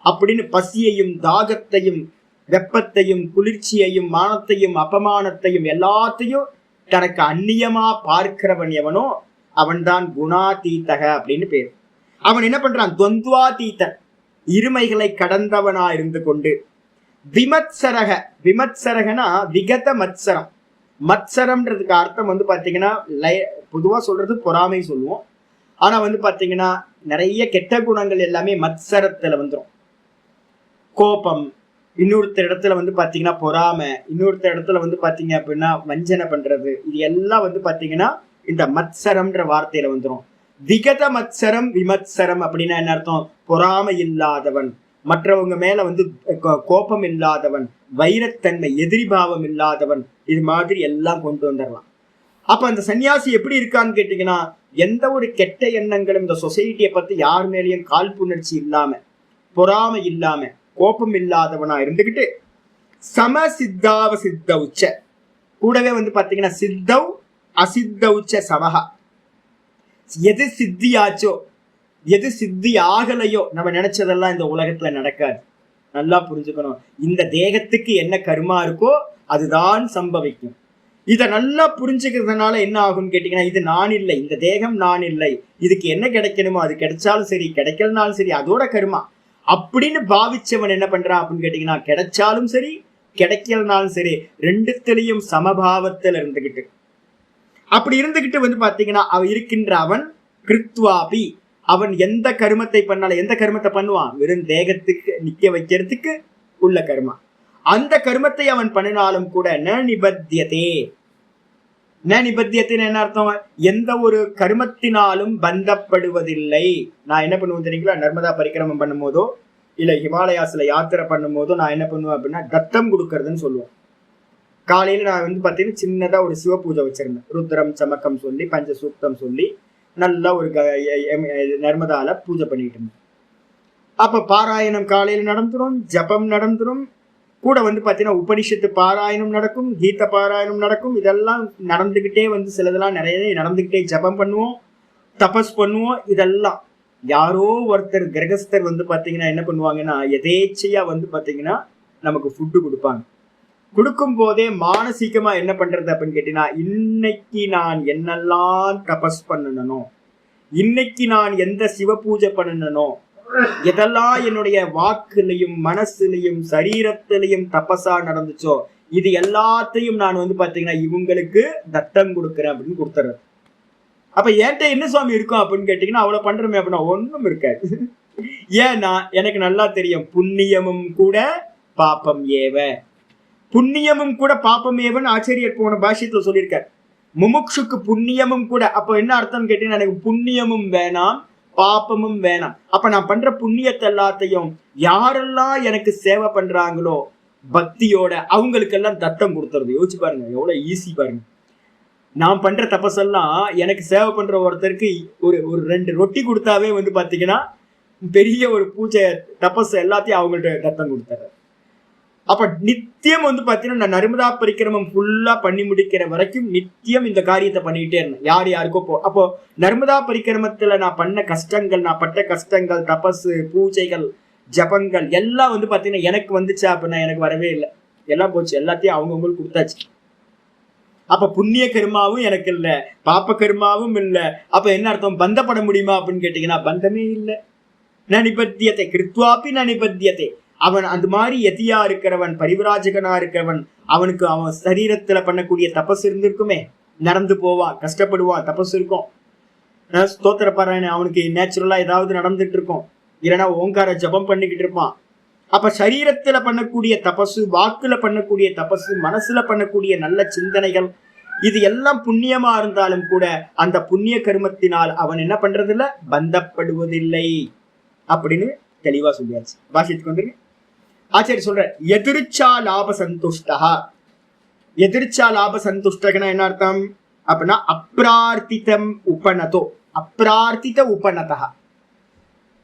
அப்படின்னு பசியையும் தாகத்தையும் வெப்பத்தையும் குளிர்ச்சியையும் மானத்தையும் அபமானத்தையும் எல்லாத்தையும் தனக்கு அந்நியமா பார்க்கிறவன் எவனோ அவன்தான் குணாதீதக அப்படின்னு பேர். அவன் என்ன பண்றான்? துவந்துவாதீத, இருமைகளை கடந்தவனா இருந்து கொண்டு. விமத்சரக, விமத்சரகனா விகத மத்சரம். மத்சரம்ன்றதுக்கு அர்த்தம் பாத்தீங்கன்னா பொதுவா சொல்றது பொறாமை சொல்லுவோம். ஆனா பாத்தீங்கன்னா நிறைய கெட்ட குணங்கள் எல்லாமே மத்சரத்துல வந்துடும். கோபம், இன்னொருத்தர் இடத்துல பாத்தீங்கன்னா பொறாமை, இன்னொருத்தர் இடத்துல பாத்தீங்க அப்படின்னா வஞ்சனை பண்றது, இது எல்லாம் பாத்தீங்கன்னா இந்த மத்சரம்ன்ற வார்த்தையில வந்துடும். விகத மத்சரம் விமத்சரம் அப்படின்னா என்ன அர்த்தம்? பொறாமை இல்லாதவன், மற்றவங்க மேல கோபம் இல்லாதவன், வைரத்தன்மை, எதிரிபாவம் இல்லாதவன், இது மாதிரி எல்லாம் கொண்டு வந்துடலாம். அப்ப அந்த சன்னியாசி எப்படி இருக்கான்னு கேட்டீங்கன்னா, எந்த ஒரு கெட்ட எண்ணங்களும் இந்த சொசைட்டியை பத்தி யார் மேலேயும் காழ்ப்புணர்ச்சி இல்லாம, பொறாமை இல்லாம, கோபம் இல்லாதவனா இருந்துகிட்டு சம சித்தாவ சித்த உச்ச, கூடவே பாத்தீங்கன்னா சித்தவ் அசித்தவுச்ச சமகா. எது சித்தியாச்சோ எது சித்தி ஆகலையோ நம்ம நினைச்சதெல்லாம் இந்த உலகத்துல நடக்காது. நல்லா புரிஞ்சுக்கணும். இந்த தேகத்துக்கு என்ன கர்மா இருக்கோ அதுதான் சம்பவிக்கும். இதை நல்லா புரிஞ்சுக்கிறதுனால என்ன ஆகும்னு கேட்டீங்கன்னா, இது நான் இல்லை, இந்த தேகம் நான் இல்லை, இதுக்கு என்ன கிடைக்கணுமோ அது கிடைச்சாலும் சரி கிடைக்கலனாலும் சரி அதோட கர்மா அப்படின்னு பாவிச்சவன் என்ன பண்றான் அப்படின்னு கேட்டீங்கன்னா, கிடைச்சாலும் சரி கிடைக்கலனாலும் சரி ரெண்டுத்திலையும் சமபாவத்தில் இருந்துகிட்டு, அப்படி இருந்துகிட்டு பாத்தீங்கன்னா அவன் இருக்கின்ற அவன் கிருத்வாபி, அவன் எந்த கருமத்தை பண்ணாலும், எந்த கருமத்தை பண்ணுவான்? வெறும் தேகத்துக்கு நிக்க வைக்கிறதுக்கு உள்ள கர்மா. அந்த கர்மத்தை அவன் பண்ணினாலும் கூட ந நிபத்தியதே. ந நிபத்தியத்தின் என்ன அர்த்தம்? எந்த ஒரு கர்மத்தினாலும் பந்தப்படுவதில்லை. நான் என்ன பண்ணுவேன் தெரியுங்களா? நர்மதா பரிக்கிரமம் பண்ணும் போதோ இல்ல ஹிமாலயாஸ்ல யாத்திரை பண்ணும் போதோ நான் என்ன பண்ணுவேன் அப்படின்னா தத்தம் கொடுக்கறதுன்னு சொல்லுவேன். காலையில நான் பாத்தீங்கன்னா சின்னதா ஒரு சிவ பூஜை வச்சிருந்தேன். ருத்ரம் சமக்கம் சொல்லி பஞ்ச சூக்தம் சொல்லி நல்லா ஒரு நர்மதால பூஜை பண்ணிட்டு இருந்தேன். அப்ப பாராயணம் காலையில நடந்துரும், ஜபம் நடந்துரும், கூட பாத்தீங்கன்னா உபனிஷத்து பாராயணம் நடக்கும், கீத பாராயணம் நடக்கும். இதெல்லாம் நடந்துகிட்டே சிலதெல்லாம் நிறைய நடந்துகிட்டே ஜபம் பண்ணுவோம், தபஸ் பண்ணுவோம். இதெல்லாம் யாரோ ஒருத்தர் கிரகஸ்தர் பாத்தீங்கன்னா என்ன பண்ணுவாங்கன்னா, எதேச்சையா பாத்தீங்கன்னா நமக்கு ஃபுட்டு கொடுப்பாங்க. கொடுக்கும் போதே மானசீகமா என்ன பண்றது அப்படின்னு கேட்டீங்கன்னா, இன்னைக்கு நான் என்னெல்லாம் தபஸ் பண்ணணும், இன்னைக்கு நான் எந்த சிவ பூஜை பண்ணணும், எதெல்லாம் என்னுடைய வாக்குலையும் மனசுலையும் சரீரத்திலையும் தபஸா நடந்துச்சோ இது எல்லாத்தையும் நான் பாத்தீங்கன்னா இவங்களுக்கு தத்தம் கொடுக்குறேன் அப்படின்னு கொடுத்துறது. அப்ப என்கிட்ட என்ன சுவாமி இருக்கும் அப்படின்னு கேட்டீங்கன்னா, அவ்வளவு பண்றமே அப்படின்னா ஒண்ணும் இருக்காது. ஏன்னா எனக்கு நல்லா தெரியும், புண்ணியமும் கூட பாப்பம் ஏவ, புண்ணியமும் கூட பாப்பம் ஏவன்னு ஆச்சரியர் போன பாஷ்யத்துல சொல்லியிருக்கார். முமுக்ஷுக்கு புண்ணியமும் கூட. அப்போ என்ன அர்த்தம் கேட்டீங்கன்னா, எனக்கு புண்ணியமும் வேணாம் பாப்பமும் வேணாம். அப்ப நான் பண்ற புண்ணியத்தை எல்லாத்தையும் யாரெல்லாம் எனக்கு சேவை பண்றாங்களோ பக்தியோட அவங்களுக்கெல்லாம் தத்தம் கொடுத்துறது. யோசிச்சு பாருங்க எவ்வளவு ஈஸி பாருங்க. நான் பண்ற தபஸெல்லாம் எனக்கு சேவை பண்ற ஒருத்தருக்கு ஒரு 2 ரொட்டி கொடுத்தாவே பாத்தீங்கன்னா பெரிய ஒரு பூஜை தபஸ் எல்லாத்தையும் அவங்கள்ட்ட தத்தம் கொடுத்துற. அப்ப நித்தியம் வந்து பாத்தீங்கன்னா நான் நர்மதா பரிக்கிரமம் ஃபுல்லா பண்ணி முடிக்கிற வரைக்கும் நித்தியம் இந்த காரியத்தை பண்ணிக்கிட்டே இருந்தேன். யார் யாருக்கோ அப்போ நர்மதா பரிக்கிரமத்துல நான் பண்ண கஷ்டங்கள், நான் பட்ட கஷ்டங்கள், தபசு, பூஜைகள், ஜபங்கள் எல்லாம் வந்து பாத்தீங்கன்னா எனக்கு வந்துச்சா அப்படின்னா எனக்கு வரவே இல்லை. எல்லாம் போச்சு, எல்லாத்தையும் அவங்கவுங்களுக்கு கொடுத்தாச்சு. அப்ப புண்ணிய கர்மாவும் எனக்கு இல்லை, பாப்ப கர்மாவும் இல்லை. அப்ப என்ன அர்த்தம்? பந்தப்பட முடியுமா அப்படின்னு கேட்டீங்கன்னா பந்தமே இல்லை. நனிபத்தியத்தை கிருத்வாப்பி நனிபத்தியத்தை. அவன் அந்த மாதிரி எதியா இருக்கிறவன், பரிவராஜகனா இருக்கிறவன், அவனுக்கு அவன் சரீரத்துல பண்ணக்கூடிய தபஸ் இருந்திருக்குமே, நடந்து போவான், கஷ்டப்படுவான், தபஸ் இருக்கும். ஸ்தோத்திர பாராயணம் அவனுக்கு நேச்சுரலா ஏதாவது நடந்துட்டு இருக்கும், இல்லைன்னா ஓங்கார ஜபம் பண்ணிக்கிட்டு இருப்பான். அப்ப சரீரத்துல பண்ணக்கூடிய தபசு, வாக்குல பண்ணக்கூடிய தபசு, மனசுல பண்ணக்கூடிய நல்ல சிந்தனைகள், இது எல்லாம் புண்ணியமா இருந்தாலும் கூட அந்த புண்ணிய கர்மத்தினால் அவன் என்ன பண்றது இல்ல, பந்தப்படுவதில்லை அப்படின்னு தெளிவா சொல்லியாச்சு. பாஷத்துக்கு வந்துருங்க. ஆச்சாரி சொல்ற எதிர்ச்சா லாப சந்துஷ்டா. எதிர்ச்சா லாப சந்துஷ்டகனா என்ன அர்த்தம் அப்படின்னா அப்ரார்த்திதம் உபநதோ, அப்ரார்த்தித உபநதா.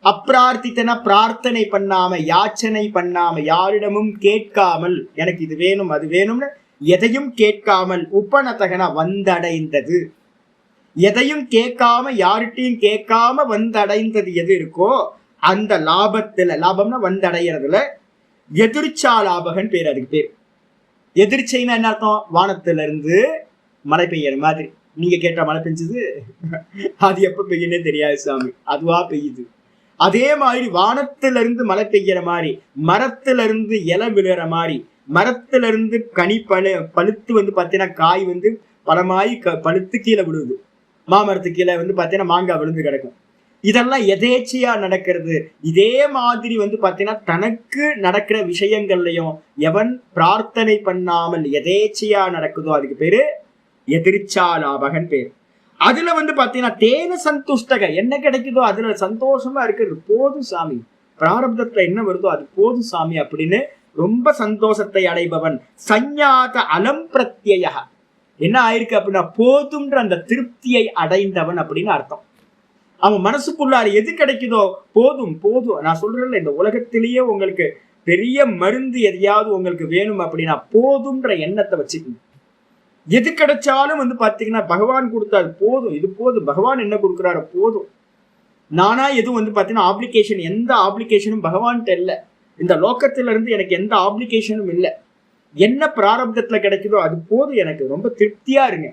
அப்ரார்த்தித்தனா பிரார்த்தனை பண்ணாம, யாச்சனை பண்ணாம, யாரிடமும் கேட்காமல், எனக்கு இது வேணும் அது வேணும்னு எதையும் கேட்காமல், உபநதகனா வந்தடைந்தது. எதையும் கேட்காம, யார்கிட்டையும் கேட்காம வந்தடைந்தது எது இருக்கோ அந்த லாபத்துல, லாபம்னா வந்தடைகிறதுல எதிர்ச்சா லாபகன் பேர். அதுக்கு பேர் எதிர்ச்சைன்னா என்ன அர்த்தம்? வானத்துல இருந்து மழை பெய்யற மாதிரி. நீங்க கேட்டா மழை பெஞ்சது, அது எப்ப பெய்யுன்னே தெரியாது சாமி, அதுவா பெய்யுது. அதே மாதிரி வானத்துல இருந்து மழை பெய்யற மாதிரி, மரத்துல இருந்து இலை விழுற மாதிரி, மரத்துல இருந்து கனி பழுத்து வந்து பாத்தீங்கன்னா காய் வந்து பழமாயி பழுத்து கீழே விழுவுது. மாமரத்துக்கு கீழே வந்து பாத்தீங்கன்னா மாங்காய் விழுந்து கிடக்கும். இதெல்லாம் எதேச்சையா நடக்கிறது. இதே மாதிரி வந்து பாத்தீங்கன்னா தனக்கு நடக்கிற விஷயங்கள்லயும் எவன் பிரார்த்தனை பண்ணாமல் எதேச்சையா நடக்குதோ அதுக்கு பேரு எதிர்ச்சா லாபகன் பேர். அதுல வந்து பாத்தீங்கன்னா தேன சந்துஷ்டக, என்ன கிடைக்குதோ அதுல சந்தோஷமா இருக்கிறது போதும் சாமி, பிராரப்தத்துல என்ன வருதோ அது போதும் சாமி அப்படின்னு ரொம்ப சந்தோஷத்தை அடைபவன். சஞ்ஞாத அலம் பிரத்யய, என்ன ஆயிருக்கு அப்படின்னா போதும்ன்ற அந்த திருப்தியை அடைந்தவன் அப்படின்னு அர்த்தம். அவன் மனசுக்குள்ளார எது கிடைக்குதோ போதும் போதும். நான் சொல்றேன்ல, இந்த உலகத்திலேயே உங்களுக்கு பெரிய மருந்து எதையாவது உங்களுக்கு வேணும் அப்படின்னா போதும்ன்ற எண்ணத்தை வச்சுக்கணும். எது கிடைச்சாலும் வந்து பாத்தீங்கன்னா பகவான் கொடுத்தாரு போதும், இது போதும், பகவான் என்ன கொடுக்குறாரு போதும். நானா எதுவும் வந்து பாத்தீங்கன்னா ஆப்ளிகேஷன், எந்த ஆப்ளிகேஷனும் பகவான்கிட்ட இல்லை. இந்த லோக்கத்துல இருந்து எனக்கு எந்த ஆப்ளிகேஷனும் இல்லை. என்ன பிராரப்தத்துல கிடைக்குதோ அது போதும், எனக்கு ரொம்ப திருப்தியா இருங்க.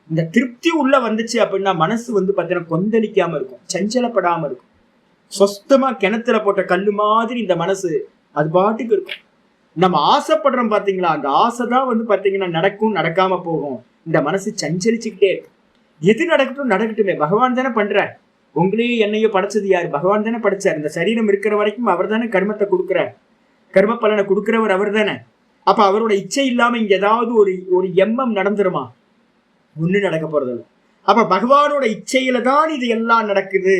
இந்த திருப்தி உள்ள வந்துச்சு அப்படின்னா மனசு வந்து பாத்தீங்கன்னா கொந்தளிக்காம இருக்கும், சஞ்சலப்படாம இருக்கும். சொஸ்தமா கிணத்துல போட்ட கல்லு மாதிரி இந்த மனசு அது பாட்டுக்கு இருக்கும். நம்ம ஆசைப்படுறோம் பாத்தீங்களா, அந்த ஆசைதான் வந்து பாத்தீங்கன்னா நடக்கும், நடக்காம போகும். இந்த மனசு சஞ்சலிச்சுக்கிட்டே இருக்கும். எது நடக்கட்டும் நடக்கட்டுமே, பகவான் தானே பண்ற. உங்களையும் என்னையோ படைச்சது யாரு? பகவான் தானே படைச்சார். இந்த சரீரம் இருக்கிற வரைக்கும் அவர் தானே கர்மத்தை கொடுக்குறார், கர்ம பலனை கொடுக்கிறவர் அவர் தானே. அப்ப அவரோட இச்சை இல்லாம இங்க ஏதாவது ஒரு எண்ணம் நடந்துருமா? ஒண்ணு நடக்க போறதில்லை. அப்ப பகவானோட இச்சையில தான் இது எல்லாம் நடக்குது,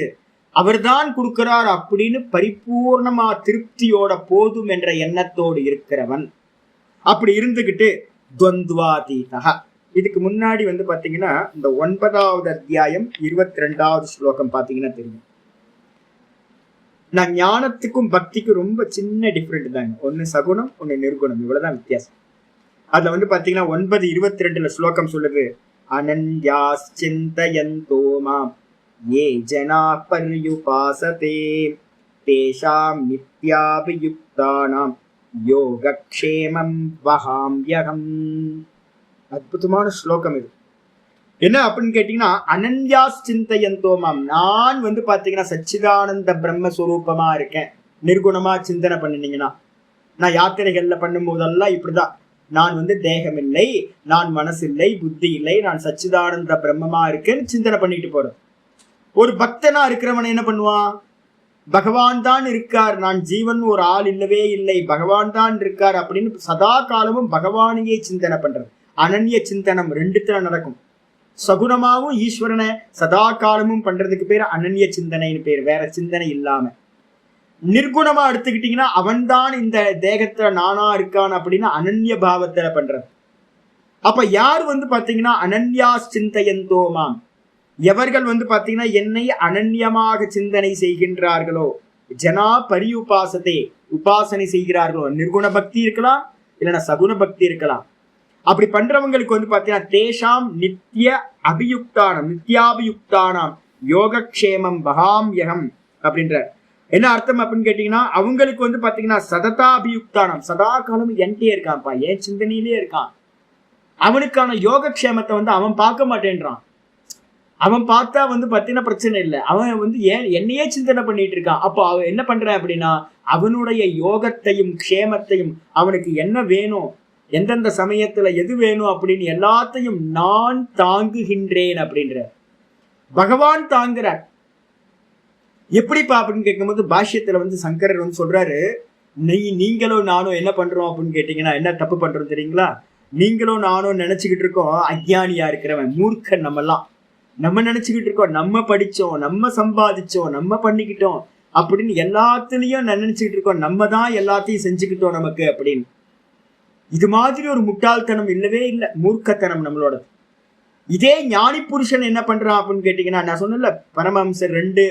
அவர் தான் கொடுக்கிறார் அப்படின்னு பரிபூர்ணமா திருப்தியோட போதும் என்ற எண்ணத்தோடு இருக்கிறவன். அப்படி இருந்துகிட்டு துவந்துவாதீதா. இதுக்கு முன்னாடி வந்து பாத்தீங்கன்னா இந்த 9வது அத்தியாயம் 22வது ஸ்லோகம் பாத்தீங்கன்னா தெரியும். நான் ஞானத்துக்கும் பக்திக்கும் ரொம்ப சின்ன டிஃபரெண்ட் தாங்க. ஒன்னு சகுணம், ஒன்னு நிர்குணம், இவ்வளவுதான் வித்தியாசம். அதுல வந்து பாத்தீங்கன்னா 9:22 ஸ்லோகம் சொல்லுது, அனன்யாஸ்சிந்தயந்தோ மாம் ये जना पर्युपासते तेषां नित्याभियुक्तानां யோகக்ஷேமம் வஹாம்யகம். அற்புதமான ஸ்லோகம் இது. என்ன அப்படின்னு கேட்டீங்கன்னா, அனன்யாஸ் சிந்தயந்தோமாம், நான் வந்து பாத்தீங்கன்னா சச்சிதானந்த பிரம்மஸ்வரூபமா இருக்கேன். நிர்குணமா சிந்தனை பண்ணினீங்கன்னா, நான் யாத்திரைகள்ல பண்ணும் போதெல்லாம் இப்படிதான், நான் வந்து தேகம் இல்லை, நான் மனசு இல்லை, புத்தி இல்லை, நான் சச்சிதானந்த பிரம்மமா இருக்கேன்னு சிந்தனை பண்ணிட்டு போறது. ஒரு பக்தனா இருக்கிறவன் என்ன பண்ணுவான்? பகவான் தான் இருக்கார், நான் ஜீவன் ஒரு ஆள் இல்லவே இல்லை, பகவான் தான் இருக்கார் அப்படின்னு சதா காலமும் பகவானையே சிந்தனை பண்றது. அனன்ய சிந்தனம் ரெண்டுத்துல நடக்கும். சகுணமாவும் ஈஸ்வரனை சதா காலமும் பண்றதுக்கு பேர் அனன்ய சிந்தனைன்னு பேர், வேற சிந்தனை இல்லாம. நிர்குணமா எடுத்துக்கிட்டீங்கன்னா அவன்தான் இந்த தேகத்துல நானா இருக்கான் அப்படின்னு அனன்ய பாவத்துல பண்றது. அப்ப யார் வந்து பாத்தீங்கன்னா அனன்யா சிந்தயந்தோமாம், எவர்கள் வந்து பாத்தீங்கன்னா என்னை அனன்யமாக சிந்தனை செய்கின்றார்களோ, ஜனா பரியுபாசத்தை உபாசனை செய்கிறார்களோ, நிர்குண பக்தி இருக்கலாம், இல்லைன்னா சகுன பக்தி இருக்கலாம். அப்படி பண்றவங்களுக்கு வந்து பாத்தீங்கன்னா தேஷாம் நித்யாபியுக்தானம் யோகக்ஷேமம் பகாம்யகம் அப்படின்ற என்ன அர்த்தம் அப்படின்னு கேட்டீங்கன்னா, அவங்களுக்கு வந்து பாத்தீங்கன்னா சததாபியுக்தானம், சதா காலம் என்கிட்டே இருக்கான்ப்பா, என் சிந்தனையிலே இருக்கான். அவனுக்கான யோகக்ஷேமத்தை வந்து அவன் பார்க்க மாட்டேன்றான். அவன் பார்த்தா வந்து பாத்தீங்கன்னா பிரச்சனை இல்லை, அவன் வந்து என்னையே சிந்தனை பண்ணிட்டு இருக்கான். அப்போ அவன் என்ன பண்றான் அப்படின்னா, அவனுடைய யோகத்தையும் க்ஷேமத்தையும், அவனுக்கு என்ன வேணும், எந்தெந்த சமயத்துல எது வேணும் அப்படின்னு எல்லாத்தையும் நான் தாங்குகின்றேன் அப்படின்ற பகவான் தாங்குறார். எப்படிப்பா அப்படின்னு கேட்கும்போது பாஷ்யத்துல வந்து சங்கரர் வந்து சொல்றாரு, நீங்களும் நானும் என்ன பண்றோம் அப்படின்னு கேட்டீங்கன்னா என்ன தப்பு பண்றோம் தெரியுங்களா? நீங்களும் நானும் நினைச்சுக்கிட்டு இருக்கோம் அஜ்ஞானியா இருக்கிறவன் மூர்க்கன் நம்மெல்லாம். நம்ம நினைச்சுக்கிட்டு இருக்கோம் நம்ம படிச்சோம், நம்ம சம்பாதிச்சோம், நம்ம பண்ணிக்கிட்டோம் அப்படின்னு எல்லாத்துலயும் நினைச்சுக்கிட்டு இருக்கோம், நம்ம தான் எல்லாத்தையும் செஞ்சுக்கிட்டோம் நமக்கு அப்படின்னு. இது மாதிரி ஒரு முட்டாள்தனம் இல்லவே இல்லை, மூர்க்கத்தனம் நம்மளோட. இதே ஞானி புருஷன் என்ன பண்றான் அப்படின்னு கேட்டீங்கன்னா, நான் சொன்னல பரமஹம்சர் 2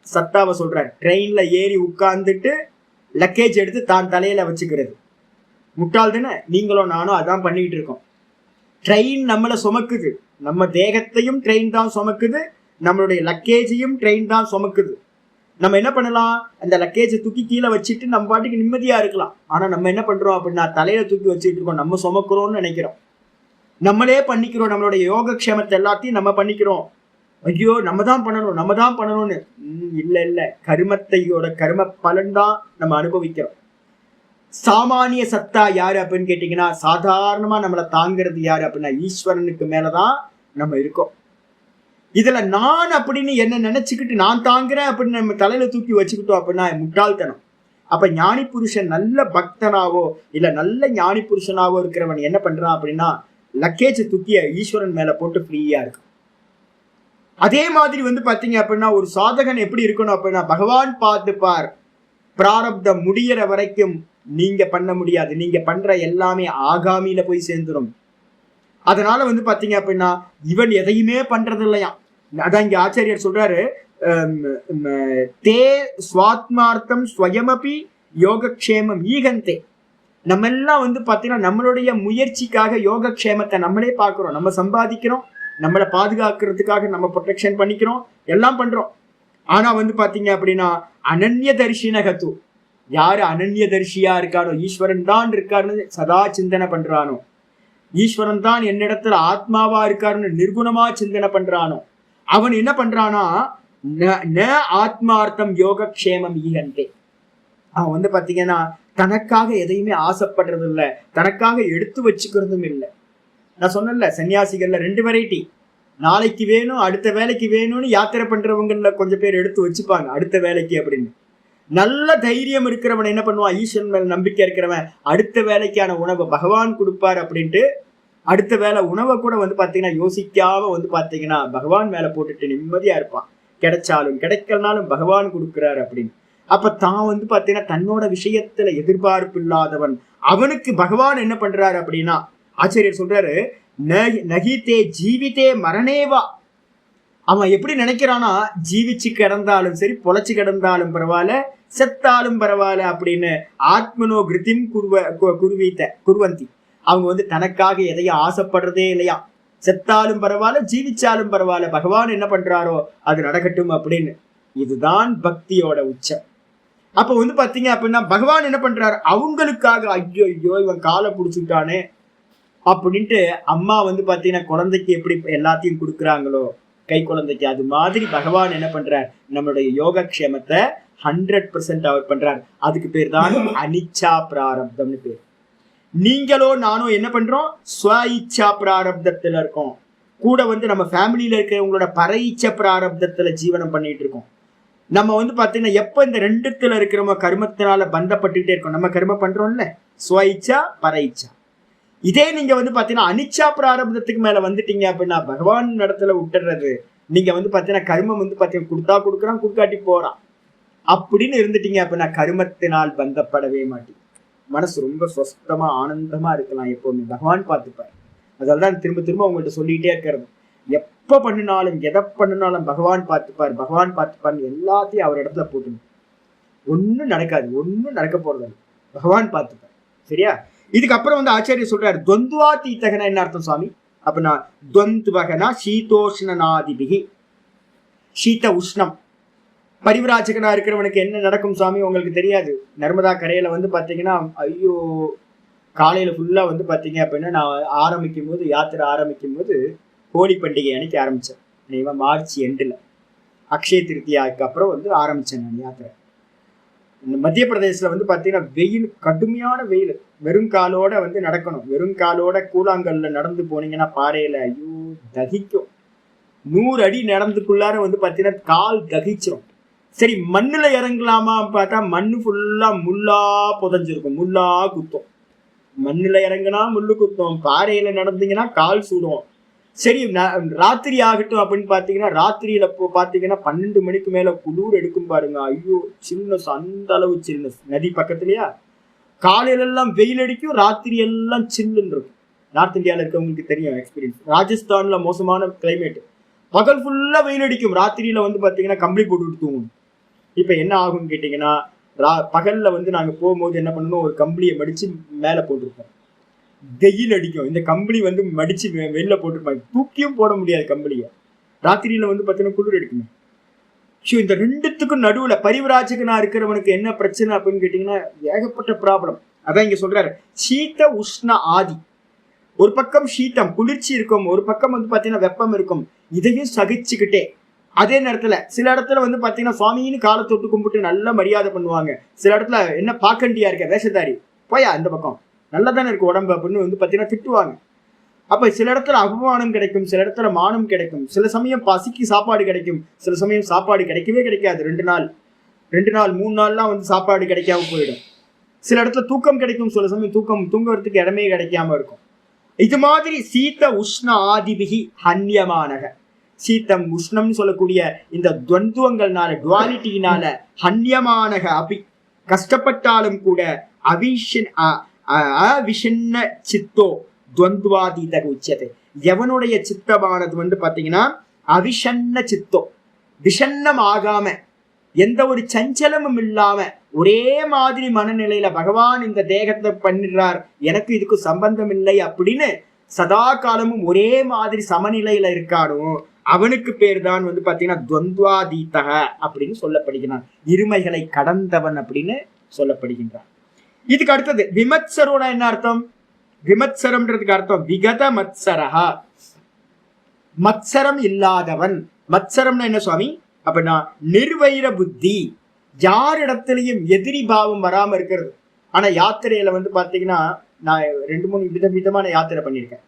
சத்தாவை சொல்றாரு, ட்ரெயின்ல ஏறி உட்கார்ந்துட்டு லக்கேஜ் எடுத்து தான் தலையில வச்சுக்கிறது. முட்டாள் தானே? நீங்களும் நானும் அதான் பண்ணிக்கிட்டு இருக்கோம். ட்ரெயின் நம்மளை சுமக்குது, நம்ம தேகத்தையும் ட்ரெயின் தான் சுமக்குது, நம்மளுடைய லக்கேஜையும் ட்ரெயின் தான் சுமக்குது. நம்ம என்ன பண்ணலாம், அந்த லக்கேஜை தூக்கி கீழே வச்சுட்டு நம்ம பாட்டுக்கு நிம்மதியா இருக்கலாம். ஆனா நம்ம என்ன பண்றோம் அப்படின்னா, தலையில தூக்கி வச்சுட்டு இருக்கோம், நம்ம சுமக்கிறோம்னு நினைக்கிறோம், நம்மளே பண்ணிக்கிறோம், நம்மளுடைய யோகக்ஷேமத்தை எல்லாத்தையும் நம்ம பண்ணிக்கிறோம். ஐயோ நம்ம தான் பண்ணணும்னு இல்ல, கர்மத்தையோட கர்ம பலன் தான் நம்ம அனுபவிக்கிறோம். சாமானிய சத்தா யாரு அப்படின்னு கேட்டீங்கன்னா, சாதாரணமா நம்மளை தாங்கிறது யாரு அப்படின்னா ஈஸ்வரனுக்கு மேலதான் நம்ம இருக்கோம். இதுல நான் அப்படின்னு என்ன நினைச்சுக்கிட்டு நான் தாங்குறேன் அப்படின்னு நம்ம தலையில தூக்கி வச்சுக்கிட்டோம் அப்படின்னா முட்டாள்தனம். அப்ப ஞானி புருஷன் நல்ல பக்தனாவோ இல்ல நல்ல ஞானி புருஷனாவோ இருக்கிறவன் என்ன பண்றான் அப்படின்னா, லக்கேஜ் தூக்கிய ஈஸ்வரன் மேல போட்டு ஃப்ரீயா இருக்கு. அதே மாதிரி வந்து பாத்தீங்க அப்படின்னா, ஒரு சாதகன் எப்படி இருக்கணும் அப்படின்னா, பகவான் பார்த்துப்பார், பிராரப்தம் முடியற வரைக்கும் நீங்க பண்ண முடியாது, நீங்க பண்ற எல்லாமே ஆகாமியில போய் சேர்ந்துடும். அதனால வந்து பாத்தீங்க அப்படின்னா இவன் எதையுமே பண்றது இல்லையா. அதான் இங்க ஆச்சாரியர் சொல்றாரு, தே ஸ்வாத்மார்த்தம் ஸ்வயமபி யோகக்ஷேமம் ஈகந்தே. நம்ம எல்லாம் வந்து பாத்தீங்கன்னா நம்மளுடைய முயற்சிக்காக யோகக்ஷேமத்தை நம்மளே பார்க்கிறோம், நம்ம சம்பாதிக்கிறோம், நம்மளை பாதுகாக்கிறதுக்காக நம்ம ப்ரொடெக்ஷன் பண்ணிக்கிறோம், எல்லாம் பண்றோம். ஆனா வந்து பாத்தீங்க அப்படின்னா அனன்ய தரிசினகத்து, யாரு அனன்ய தரிசியா இருக்கானோ, ஈஸ்வரன் தான் இருக்காருன்னு சதா சிந்தனை பண்றானோ, ஈஸ்வரன் தான் என்னிடத்துல ஆத்மாவா இருக்காருன்னு நிர்குணமா சிந்தனை பண்றானோ, அவன் என்ன பண்றானா, ந ஆத்மார்த்தம் யோகக்ஷேமம் ஈகந்தே. அவன் வந்து பாத்தீங்கன்னா தனக்காக எதையுமே ஆசைப்படுறது இல்லை, தனக்காக எடுத்து வச்சுக்கிறதும் இல்லை. நான் சொன்னல சன்னியாசிகள்ல 2 வெரைட்டி, நாளைக்கு வேணும் அடுத்த வேலைக்கு வேணும்னு யாத்திரை பண்றவங்கல கொஞ்சம் பேர் எடுத்து வச்சுப்பாங்க அடுத்த வேலைக்கு அப்படின்னு. நல்ல தைரியம் இருக்கிறவன் என்ன பண்ணுவான், ஈஸ்வரன் மேல நம்பிக்கை இருக்கிறவன் அடுத்த வேலைக்கான உணவை பகவான் கொடுப்பார் அப்படின்ட்டு அடுத்த வேலை உணவை கூட வந்து பாத்தீங்கன்னா யோசிக்காம வந்து பாத்தீங்கன்னா பகவான் மேல போட்டுட்டு நிம்மதியா இருப்பான். கிடைச்சாலும் கிடைக்கலனாலும் பகவான் கொடுக்குறாரு அப்படின்னு. அப்ப தான் வந்து பாத்தீங்கன்னா தன்னோட விஷயத்துல எதிர்பார்ப்பு இல்லாதவன், அவனுக்கு பகவான் என்ன பண்றாரு அப்படின்னா, ஆச்சாரியர் சொல்றாரு, நகிதே ஜீவிதே மரணேவா. அவன் எப்படி நினைக்கிறானா, ஜீவிச்சு கிடந்தாலும் சரி, பொழைச்சு கிடந்தாலும் பரவாயில்ல, செத்தாலும் பரவாயில்ல அப்படின்னு ஆத்மனோ கிருத்திம் குருவந்தி. அவங்க வந்து தனக்காக எதையும் ஆசைப்படுறதே இல்லையா. செத்தாலும் பரவாயில்ல, ஜீவிச்சாலும் பரவாயில்ல, பகவான் என்ன பண்றாரோ அது நடக்கட்டும் அப்படின்னு. இதுதான் பக்தியோட உச்சம். அப்ப வந்து பாத்தீங்க அப்படின்னா பகவான் என்ன பண்றாரு, அவங்களுக்காக ஐயோ ஐயோ இவன் காலை பிடிச்சுட்டானே அப்படின்ட்டு அம்மா வந்து பாத்தீங்கன்னா குழந்தைக்கு எப்படி எல்லாத்தையும் கொடுக்குறாங்களோ கை குழந்தைக்கு, அது மாதிரி பகவான் என்ன பண்றார், நம்மளுடைய யோகக்ஷேமத்தை 100% அவர் பண்றார். அதுக்கு பேர் தான் அனிச்சா பிராரப்தம்னு பேர். நீங்களோ நானும் என்ன பண்றோம், ஸ்வ இச்சா பிராரப்தத்துல இருக்கோம். கூட வந்து நம்ம ஃபேமிலியில இருக்கிறவங்களோட பர இச்ச பிராரப்தத்துல ஜீவனம் பண்ணிட்டு இருக்கோம். நம்ம வந்து பாத்தீங்கன்னா எப்ப இந்த 2த்துல இருக்கிறவங்க கர்மத்தினால பந்தப்பட்டுட்டே இருக்கோம். நம்ம கர்மம் பண்றோம்ல, ஸ்வ இச்சா பர இச்சா. இதே நீங்க வந்து பாத்தீங்கன்னா அனிச்சா பிராரப்தத்துக்கு மேல வந்துட்டீங்க அப்படின்னா பகவான் இடத்துல விட்டுறது. நீங்க வந்து பாத்தீங்கன்னா கர்மம் வந்து பாத்தீங்கன்னா கொடுத்தா கொடுக்குறான், கொடுக்காட்டி போறான் அப்படின்னு இருந்துட்டீங்க அப்படின்னா கர்மத்தினால் பந்தப்படவே மாட்டீங்க. மனசு ரொம்ப சொஸ்தமா ஆனந்தமா இருக்கலாம் எப்பவுமே, பகவான் பார்த்துப்பார். அதனால்தான் திரும்ப திரும்ப உங்கள்கிட்ட சொல்லிக்கிட்டே இருக்கிறது, எப்ப பண்ணினாலும் எதை பண்ணினாலும் பகவான் பார்த்துப்பார், பகவான் பார்த்துப்பார்னு எல்லாத்தையும் அவர் இடத்துல போட்டுங்க. ஒன்றும் நடக்காது, ஒன்றும் நடக்க போறது, பகவான் பார்த்துப்பார். சரியா? இதுக்கப்புறம் வந்து ஆச்சாரிய சொல்றாரு துவந்துவாதீதகனா என்ன அர்த்தம் சுவாமி அப்படின்னா, துவந்துவகனா சீதோஷ்ணநாதிபிகி, சீத உஷ்ணம். பரிவிராஜகனா இருக்கிறவனுக்கு என்ன நடக்கும் சுவாமி உங்களுக்கு தெரியாது. நர்மதா கரையில வந்து பாத்தீங்கன்னா, ஐயோ காலையில ஃபுல்லா வந்து பாத்தீங்க அப்படின்னா, நான் ஆரம்பிக்கும் போது யாத்திரை ஆரம்பிக்கும் போது ஹோலி பண்டிகை அன்னைக்கு ஆரம்பிச்சேன். மார்ச் எண்டில் அக்ஷய திருத்தியாவுக்கு அப்புறம் வந்து ஆரம்பிச்சேன் நான் யாத்திரை. இந்த மத்திய பிரதேசத்துல வந்து பாத்தீங்கன்னா வெயில், கடுமையான வெயில். வெறும் காலோட வந்து நடக்கணும். வெறும் காலோட கூழாங்கல்ல நடந்து போனீங்கன்னா பாறையில ஐயோ தகிக்கும். 100 அடி நடந்துக்குள்ளார வந்து பாத்தீங்கன்னா கால் தகிச்சிரும். சரி மண்ணுல இறங்கலாமா பார்த்தா மண்ணு ஃபுல்லா முள்ளா புதஞ்சிருக்கும், முள்ளா குத்தும். மண்ணுல இறங்குனா முள்ளு குத்தும், பாறையில நடந்தீங்கன்னா கால் சூடும். சரி ராத்திரி ஆகட்டும் அப்படின்னு பாத்தீங்கன்னா, ராத்திரியில பாத்தீங்கன்னா 12 மணிக்கு மேல குளிர் எடுக்கும் பாருங்க. ஐயோ சில்னஸ், அந்த அளவு சில்னஸ். நதி பக்கத்துலயா, காலையில எல்லாம் வெயில் அடிக்கும், ராத்திரி எல்லாம் சில்லுன்னு இருக்கும். நார்த் இந்தியாவில் இருக்கவங்களுக்கு தெரியும் எக்ஸ்பீரியன்ஸ். ராஜஸ்தான்ல மோசமான கிளைமேட். பகல் ஃபுல்லா வெயில் அடிக்கும், ராத்திரியில வந்து பாத்தீங்கன்னா கம்பளி போட்டு தூங்கணும். இப்ப என்ன ஆகும்னு கேட்டீங்கன்னா, பகல்ல வந்து நாங்க போகும்போது என்ன பண்ணணும், ஒரு கம்பளியை மடிச்சு மேல போட்டிருப்போம். வெயில் அடிக்கும், இந்த கம்பளி வந்து மடிச்சு வெளில போட்டிருப்பாங்க, தூக்கியும் போட முடியாது கம்பளியை. ராத்திரியில வந்து பாத்தீங்கன்னா குளிர் எடுக்குமே. ஸோ இந்த ரெண்டுத்துக்கும் நடுவுல பரிவிராஜகனா இருக்கிறவனுக்கு என்ன பிரச்சனை அப்படின்னு கேட்டீங்கன்னா, ஏகப்பட்ட ப்ராப்ளம். அதான் இங்க சொல்றாரு, சீத உஷ்ண ஆதி. ஒரு பக்கம் சீத்தம் குளிர்ச்சி இருக்கும், ஒரு பக்கம் வந்து பாத்தீங்கன்னா வெப்பம் இருக்கும். இதையும் சகிச்சுக்கிட்டே அதே நேரத்துல சில இடத்துல வந்து பாத்தீங்கன்னா சுவாமின்னு காலை தொட்டு கும்பிட்டு நல்ல மரியாதை பண்ணுவாங்க. சில இடத்துல என்ன பாக்கண்டியா இருக்க வேஷதாரி, போயா இந்த பக்கம் நல்லா தானே இருக்கு உடம்பு அப்படின்னு வந்து பாத்தீங்கன்னா திட்டுவாங்க. அப்ப சில இடத்துல அவமானம் கிடைக்கும், சில இடத்துல மானம் கிடைக்கும். சில சமயம் பசிக்கு சாப்பாடு கிடைக்கும், சில சமயம் சாப்பாடு கிடைக்கவே கிடைக்காது. 2 நாள் 3 நாள்லாம் வந்து சாப்பாடு கிடைக்காம போயிடும். சில இடத்துல தூக்கம் கிடைக்கும், சில சமயம் தூங்குறதுக்கு இடமே கிடைக்காம இருக்கும். இது மாதிரி சீத உஷ்ண ஆதிபிகி ஹன்யமானக. சீத்தம் உஷ்ணம் சொல்லக்கூடிய இந்த துவந்துவங்கள்னால, டுவாலிட்டியினால ஹன்யமானக அபி, கஷ்டப்பட்டாலும் கூட அவிஷன்ன சித்தோ துவந்துவாதீதக உச்சத்தை. எவனுடைய சித்தமானது வந்து பாத்தீங்கன்னா அவிஷன்ன சித்தோ, விஷன்னம் ஆகாம, எந்த ஒரு சஞ்சலமும் இல்லாம ஒரே மாதிரி மனநிலையில பகவான் இந்த தேகத்தை பண்ணிடுறார், எனக்கு இதுக்கு சம்பந்தம் இல்லை அப்படின்னு சதா காலமும் ஒரே மாதிரி சமநிலையில இருக்கானோ அவனுக்கு பேர் தான் வந்து பாத்தீங்கன்னா துவந்துவாதீதக அப்படின்னு சொல்லப்படுகிறான். இருமைகளை கடந்தவன் அப்படின்னு சொல்லப்படுகின்றான். இதுக்கு அடுத்தது விமத்சரோட என்ன அர்த்தம்? விமத்சரம்ன்றதுக்கு அர்த்தம் விகத மத்சரஹா, மத்சரம் இல்லாதவன். மத்சரம்னா என்ன சுவாமி அப்படின்னா நிர்வைர புத்தி, யாரிடத்திலையும் எதிரி பாவம் வராம இருக்கிறது. ஆனா யாத்திரையில வந்து பாத்தீங்கன்னா நான் 2-3 விதமான யாத்திரை பண்ணியிருக்கேன்.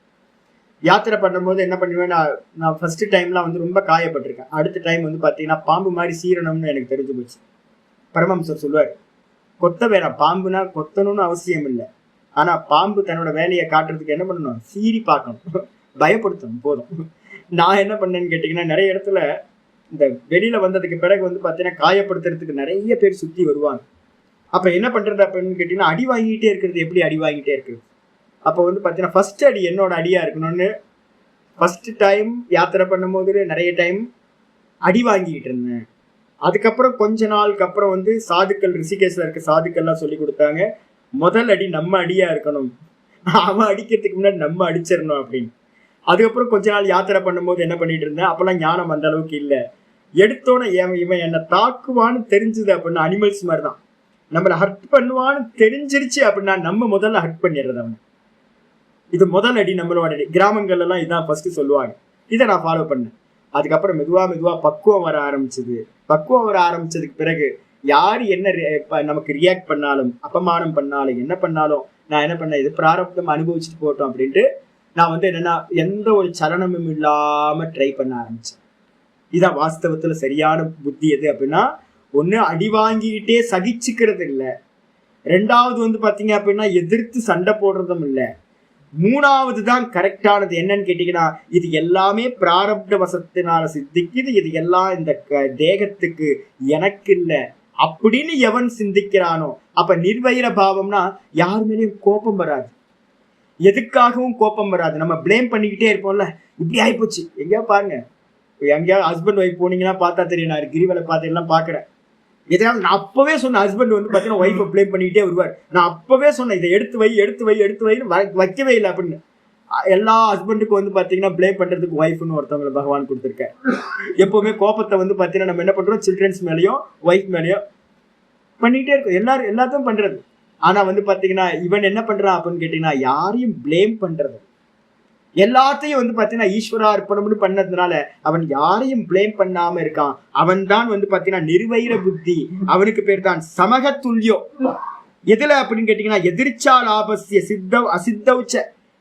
யாத்திரை பண்ணும்போது என்ன பண்ணுவேன், நான் ஃபர்ஸ்ட் டைம்லாம் வந்து ரொம்ப காயப்பட்டிருக்கேன். அடுத்த டைம் வந்து பாத்தீங்கன்னா பாம்பு மாதிரி சீரணும்னு எனக்கு தெரிஞ்சு போச்சு. பரமஹம்சர் சொல்லுவார், கொத்த வேணாம், பாம்புனா கொத்தணும்னு அவசியம் இல்லை. ஆனா பாம்பு தன்னோட வேலையை காட்டுறதுக்கு என்ன பண்ணணும், சீறி பார்க்கணும், பயப்படுத்தணும் போதும். நான் என்ன பண்ணேன்னு கேட்டீங்கன்னா, நிறைய இடத்துல இந்த வெளியில வந்ததுக்கு பிறகு வந்து பாத்தீங்கன்னா காயப்படுத்துறதுக்கு நிறைய பேர் சுத்தி வருவாங்க. அப்ப என்ன பண்றது அப்படின்னு கேட்டீங்கன்னா, அடி வாங்கிட்டே இருக்கிறது. எப்படி அடி வாங்கிட்டே இருக்கிறது? அப்போ வந்து பாத்தீங்கன்னா ஃபர்ஸ்ட் அடி என்னோட அடியா இருக்கணும்னு ஃபர்ஸ்ட் டைம் யாத்திரை பண்ணும் போது நிறைய டைம் அடி வாங்கிட்டு இருந்தேன். அதுக்கப்புறம் கொஞ்ச நாளுக்கு அப்புறம் வந்து சாதுக்கள், ரிஷிகேஷ்ல இருக்க சாதுக்கள்லாம் சொல்லி கொடுத்தாங்க, முதல் அடி நம்ம அடியா இருக்கணும், அவன் அடிக்கிறதுக்கு முன்னாடி நம்ம அடிச்சிடணும் அப்படின்னு. அதுக்கப்புறம் கொஞ்ச நாள் யாத்திரை பண்ணும்போது என்ன பண்ணிட்டு இருந்தேன், அப்பெல்லாம் ஞானம் அந்த அளவுக்கு இல்லை. எடுத்தோன்னே இவன் என்னை தாக்குவான்னு தெரிஞ்சுது அப்படின்னா, அனிமல்ஸ் மாதிரி தான், நம்மளை ஹர்ட் பண்ணுவான்னு தெரிஞ்சிருச்சு அப்படின்னா நம்ம முதல்ல ஹர்ட் பண்ணிடுறது அவன். இது முதல் அடி, நம்மளோட அடி. கிராமங்கள்ல எல்லாம் இதான் ஃபர்ஸ்ட் சொல்லுவாங்க. இதை நான் ஃபாலோ பண்ணேன். அதுக்கப்புறம் மெதுவா பக்குவம் வர ஆரம்பிச்சது. பக்குவம் வர ஆரம்பிச்சதுக்கு பிறகு யாரு என்ன நமக்கு ரியாக்ட் பண்ணாலும், அப்பமானம் பண்ணாலும், என்ன பண்ணாலும் நான் என்ன பண்ணேன், இது பிராரப்தம் அனுபவிச்சுட்டு போட்டோம் அப்படின்ட்டு நான் வந்து என்னன்னா எந்த ஒரு சலனமும் இல்லாம ட்ரை பண்ண ஆரம்பிச்சேன். இதான் வாஸ்தவத்துல சரியான புத்தி. எது அப்படின்னா, ஒண்ணு அடி வாங்கிக்கிட்டே சகிச்சுக்கிறது இல்லை, ரெண்டாவது வந்து பாத்தீங்க அப்படின்னா எதிர்த்து சண்டை போடுறதும் இல்லை, மூணாவது தான் கரெக்டானது. என்னன்னு கேட்டீங்கன்னா, இது எல்லாமே பிராரப்த வசத்தினால சித்திக்குது, இது எல்லாம் இந்த தேகத்துக்கு எனக்கு இல்லை அப்படின்னு எவன் சிந்திக்கிறானோ, அப்ப நிர்வைர பாவம்னா யார் மேலேயும் கோபம் வராது, எதுக்காகவும் கோபம் வராது. நம்ம பிளேம் பண்ணிக்கிட்டே இருப்போம்ல, இப்படி ஆயிப்போச்சு. எங்கேயா பாருங்க, எங்கேயாவது ஹஸ்பண்ட் ஒய்ஃப் போனீங்கன்னா பார்த்தா தெரியும். நான் கிரிவலை பார்த்து எல்லாம் பாக்குறேன். எதையாவது நான் அப்பவே சொன்ன ஹஸ்பண்ட் வந்து பாத்தீங்கன்னா ஒய்ஃபை பிளேம் பண்ணிக்கிட்டே வருவார். நான் அப்பவே சொன்னேன் இதை எடுத்து வைன்னு வைக்கவே இல்லை அப்படின்னு. எல்லா ஹஸ்பண்டுக்கும் வந்து பாத்தீங்கன்னா பிளேம் பண்றதுக்கு ஒய்ஃப்னு ஒருத்தவங்களை பகவான் கொடுத்துருக்காரு. எப்பவுமே கோபத்தை வந்து பாத்தீங்கன்னா நம்ம என்ன பண்றோம், சில்ட்ரன்ஸ் மேலேயும் ஒய்ஃப் மேலேயும் பண்ணிக்கிட்டே இருக்கும். எல்லாத்தையும் பண்றது. ஆனா வந்து பாத்தீங்கன்னா இவன் என்ன பண்றான் அப்படின்னு கேட்டீங்கன்னா யாரையும் பிளேம் பண்றது, எல்லாத்தையும் வந்து பாத்தீங்கன்னா ஈஸ்வரா அர்ப்பணம்னு பண்ணதுனால அவன் யாரையும் பிளேம் பண்ணாம இருக்கான். அவன் தான் வந்து பாத்தீங்கன்னா நிர்வைர புத்தி. அவனுக்கு பேர் தான் சமகத்துல்யோ. எதுல அப்படின்னு கேட்டீங்கன்னா எதிர்ச்சா லாபஸ்ய அசித்தௌச்ச.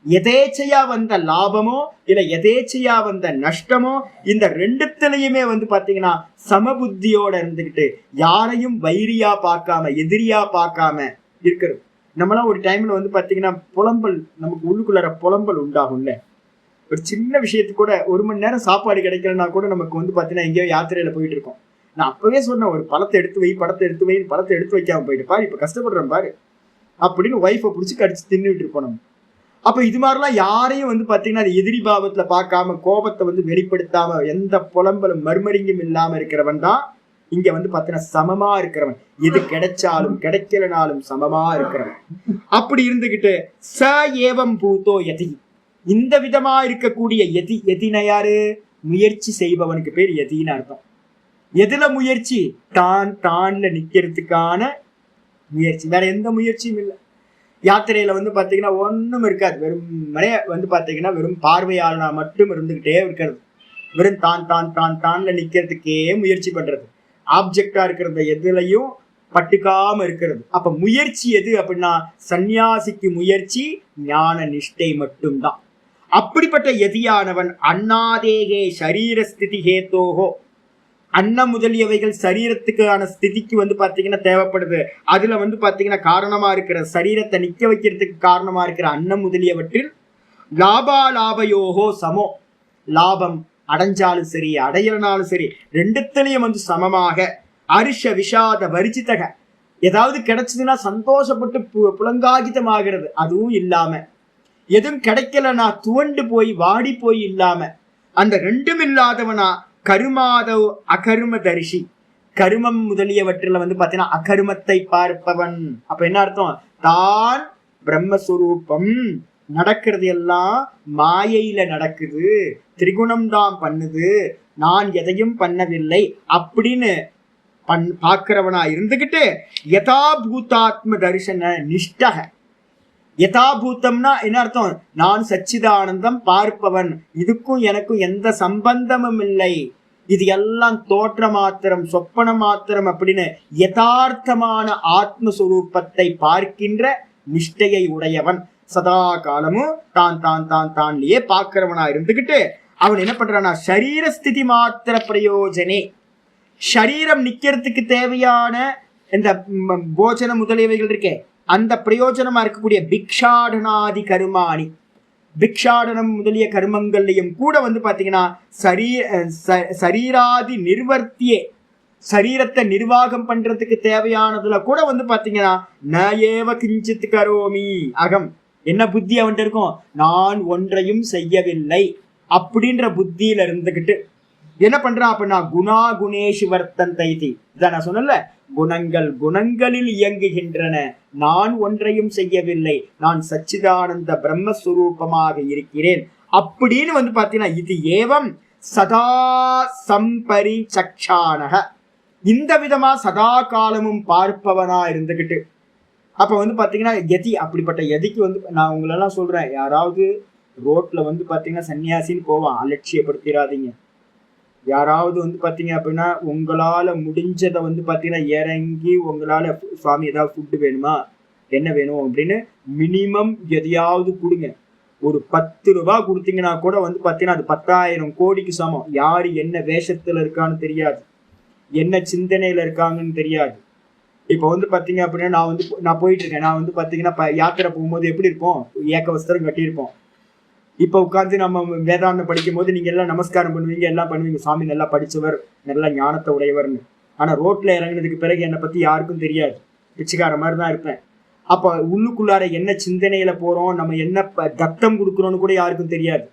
எதேச்சையா வந்த லாபமோ இல்ல எதேச்சையா வந்த நஷ்டமோ இந்த ரெண்டுத்திலையுமே வந்து பாத்தீங்கன்னா சமபுத்தியோட இருந்துகிட்டு யாரையும் வைரியா பார்க்காம எதிரியா பார்க்காம இருக்கிறது. நம்மளாம் ஒரு டைம்ல வந்து பாத்தீங்கன்னா புலம்பல், நமக்கு உள்ளுக்குள்ளார புலம்பல் உண்டாகும்ல. ஒரு சின்ன விஷயத்துக்கு கூட 1 மணி நேரம் சாப்பாடு கிடைக்கலன்னா கூட நமக்கு வந்து பாத்தீங்கன்னா எங்கேயோ யாத்திரையில போயிட்டு இருக்கோம். நான் அப்பவே சொன்னேன், ஒரு பழத்தை எடுத்து வைக்காம போயிட்டு பாரு இப்ப கஷ்டப்படுறேன் பாரு அப்படின்னு ஒய்ஃபை பிடிச்சி கடிச்சு தின்னுட்டு இருப்போம் நம்ம. அப்ப இது மாதிரிலாம் யாரையும் வந்து பாத்தீங்கன்னா எதிரி பாவத்துல பார்க்காம கோபத்தை வந்து வெளிப்படுத்தாம எந்த புலம்பலும் மர்மரிங்கும் இல்லாம இருக்கிறவன் தான் இங்க வந்து பாத்தீங்கன்னா சமமா இருக்கிறவன். எது கிடைச்சாலும் கிடைக்கலனாலும் சமமா இருக்கிறவன். அப்படி இருந்துகிட்டு ச ஏவம் பூத்தோ யதி, இந்த விதமா இருக்கக்கூடிய எதின யாரு, முயற்சி செய்பவனுக்கு பேர் எதின்னு அர்த்தம். எதுல முயற்சி, தான்ல நிக்கிறதுக்கான முயற்சி, வேற எந்த முயற்சியும் இல்லை. யாத்திரையில வந்து பாத்தீங்கன்னா ஒண்ணும் இருக்காது, வெறும் வந்து பாத்தீங்கன்னா வெறும் பார்வையாளனா மட்டும் இருந்துகிட்டே இருக்கிறது. வெறும் தான்ல நிக்கிறதுக்கே முயற்சி பண்றது, ஆப்ஜெக்டா இருக்கிறத எதுலையும் பட்டுக்காம இருக்கிறது. அப்ப முயற்சி எது அப்படின்னா சந்நியாசிக்கு முயற்சி ஞான நிஷ்டை மட்டும்தான். அப்படிப்பட்ட எதியானவன் அண்ணாதேகே சரீர ஸ்திதி ஹேத்தோகோ, அன்னம் முதலியவைகள் சரீரத்துக்கான ஸ்திதிக்கு வந்து பாத்தீங்கன்னா தேவைப்படுது. அதுல வந்து பாத்தீங்கன்னா காரணமா இருக்கிற சரீரத்தை நிக்க வைக்கிறதுக்கு காரணமா இருக்கிற அன்னம் முதலியவற்றில் லாபாலாபயோகோ சமோ, லாபம் அடைஞ்சாலும் சரி அடையலனாலும் சரி ரெண்டுத்திலையும் வந்து சமமாக அரிஷ விஷாத வரிச்சித்தக, ஏதாவது கிடைச்சதுன்னா சந்தோஷப்பட்டு புலங்காகிதமாகிறது, அதுவும் இல்லாம எதுவும் கிடைக்கலனா துவண்டு போய் வாடி போய் இல்லாம அந்த ரெண்டும் இல்லாதவனா கருமாதவ் அகரும தரிசி, கருமம் முதலியவற்றில் வந்து பாத்தீங்கன்னா அகருமத்தை பார்ப்பவன். அப்ப என்ன அர்த்தம், தான் பிரம்மஸ்வரூபம், நடக்கிறது எல்லாம் மாயையில நடக்குது, திரிகுணம் தான் பண்ணுது, நான் எதையும் பண்ணவில்லை அப்படின்னு பார்க்கிறவனா இருந்துகிட்டு யதாபூதாத்ம தரிசன நிஷ்டக. யதாபூத்தம்னா என்ன அர்த்தம், நான் சச்சிதானந்தம் பார்ப்பவன், இதுக்கும் எனக்கும் எந்த சம்பந்தமும் இல்லை, இது எல்லாம் தோற்ற மாத்திரம் சொப்பன மாத்திரம் அப்படின்னு யதார்த்தமான ஆத்மஸ்வரூபத்தை பார்க்கின்ற நிஷ்டையை உடையவன். சதா காலமும் தான்லயே பார்க்கிறவனா இருந்துகிட்டு அவன் என்ன பண்றானா சரீரஸ்திதி மாத்திர பிரயோஜனே, சரீரம் நிக்கிறதுக்கு தேவையான இந்த போஜன முதலியவைகள் இருக்கே அந்த பிரயோஜனமா இருக்கக்கூடிய பிக்ஷாடனாதி கருமானி, பிக்ஷாடனம் முதலிய கர்மங்கள்லையும் கூட வந்து பாத்தீங்கன்னா சரீராதி நிர்வர்த்தியே, சரீரத்தை நிர்வாகம் பண்றதுக்கு தேவையானதுல கூட வந்து பாத்தீங்கன்னா நயேவ கிஞ்சித் கரோமி அகம், என்ன புத்தி அவன்கிட்ட இருக்கும், நான் ஒன்றையும் செய்யவில்லை அப்படின்ற புத்தியில இருந்துகிட்டு என்ன பண்றான் அப்படின்னா குணா குணேஷு வர்த்தந்தைதி, இதான் நான் சொன்னல, குணங்களில் இயங்குகின்றன, நான் ஒன்றையும் செய்யவில்லை, நான் சச்சிதானந்த பிரம்மஸ்வரூபமாக இருக்கிறேன் அப்படின்னு வந்து பாத்தீங்கன்னா இது ஏவம் சதா சம்பரி சக்ஷானக, இந்த விதமா சதா காலமும் பார்ப்பவனா இருந்துகிட்டு. அப்ப வந்து பாத்தீங்கன்னா எதி, அப்படிப்பட்ட எதிக்கு வந்து நான் உங்களெல்லாம் சொல்றேன், யாராவது ரோட்ல வந்து பாத்தீங்கன்னா சன்னியாசின்னு போவான், அலட்சியப்படுத்திடாதீங்க. யாராவது வந்து பாத்தீங்க அப்படின்னா உங்களால முடிஞ்சதை வந்து பாத்தீங்கன்னா இறங்கி உங்களால சுவாமி ஏதாவது ஃபுட்டு வேணுமா, என்ன வேணும் அப்படின்னு மினிமம் எதையாவது கொடுங்க. ஒரு 10 ரூபாய் கொடுத்தீங்கன்னா கூட வந்து பாத்தீங்கன்னா அது 10,000 கோடிக்கு சமம். யாரு என்ன வேஷத்துல இருக்கான்னு தெரியாது, என்ன சிந்தனையில இருக்காங்கன்னு தெரியாது. இப்ப வந்து பாத்தீங்க அப்படின்னா நான் போயிட்டு இருக்கேன், நான் வந்து பாத்தீங்கன்னா யாத்திரை போகும்போது எப்படி இருப்போம், ஏக்க வஸ்திரம் கட்டியிருப்போம். இப்ப உட்காந்து நம்ம வேதாந்தம் படிக்கும் போது நீங்க எல்லாம் நமஸ்காரம் பண்ணுவீங்க, எல்லாம் பண்ணுவீங்க, சாமி நல்லா படிச்சவர், நல்லா ஞானத்தை உடையவர்னு. ஆனா ரோட்ல இறங்கினதுக்கு பிறகு என்னை பத்தி யாருக்கும் தெரியாது, பிச்சைக்கார மாதிரி தான் இருப்பேன். அப்ப உள்ளுக்குள்ளார என்ன சிந்தனையில போறோம், நம்ம என்ன தத்தம் கொடுக்குறோம்னு கூட யாருக்கும் தெரியாது.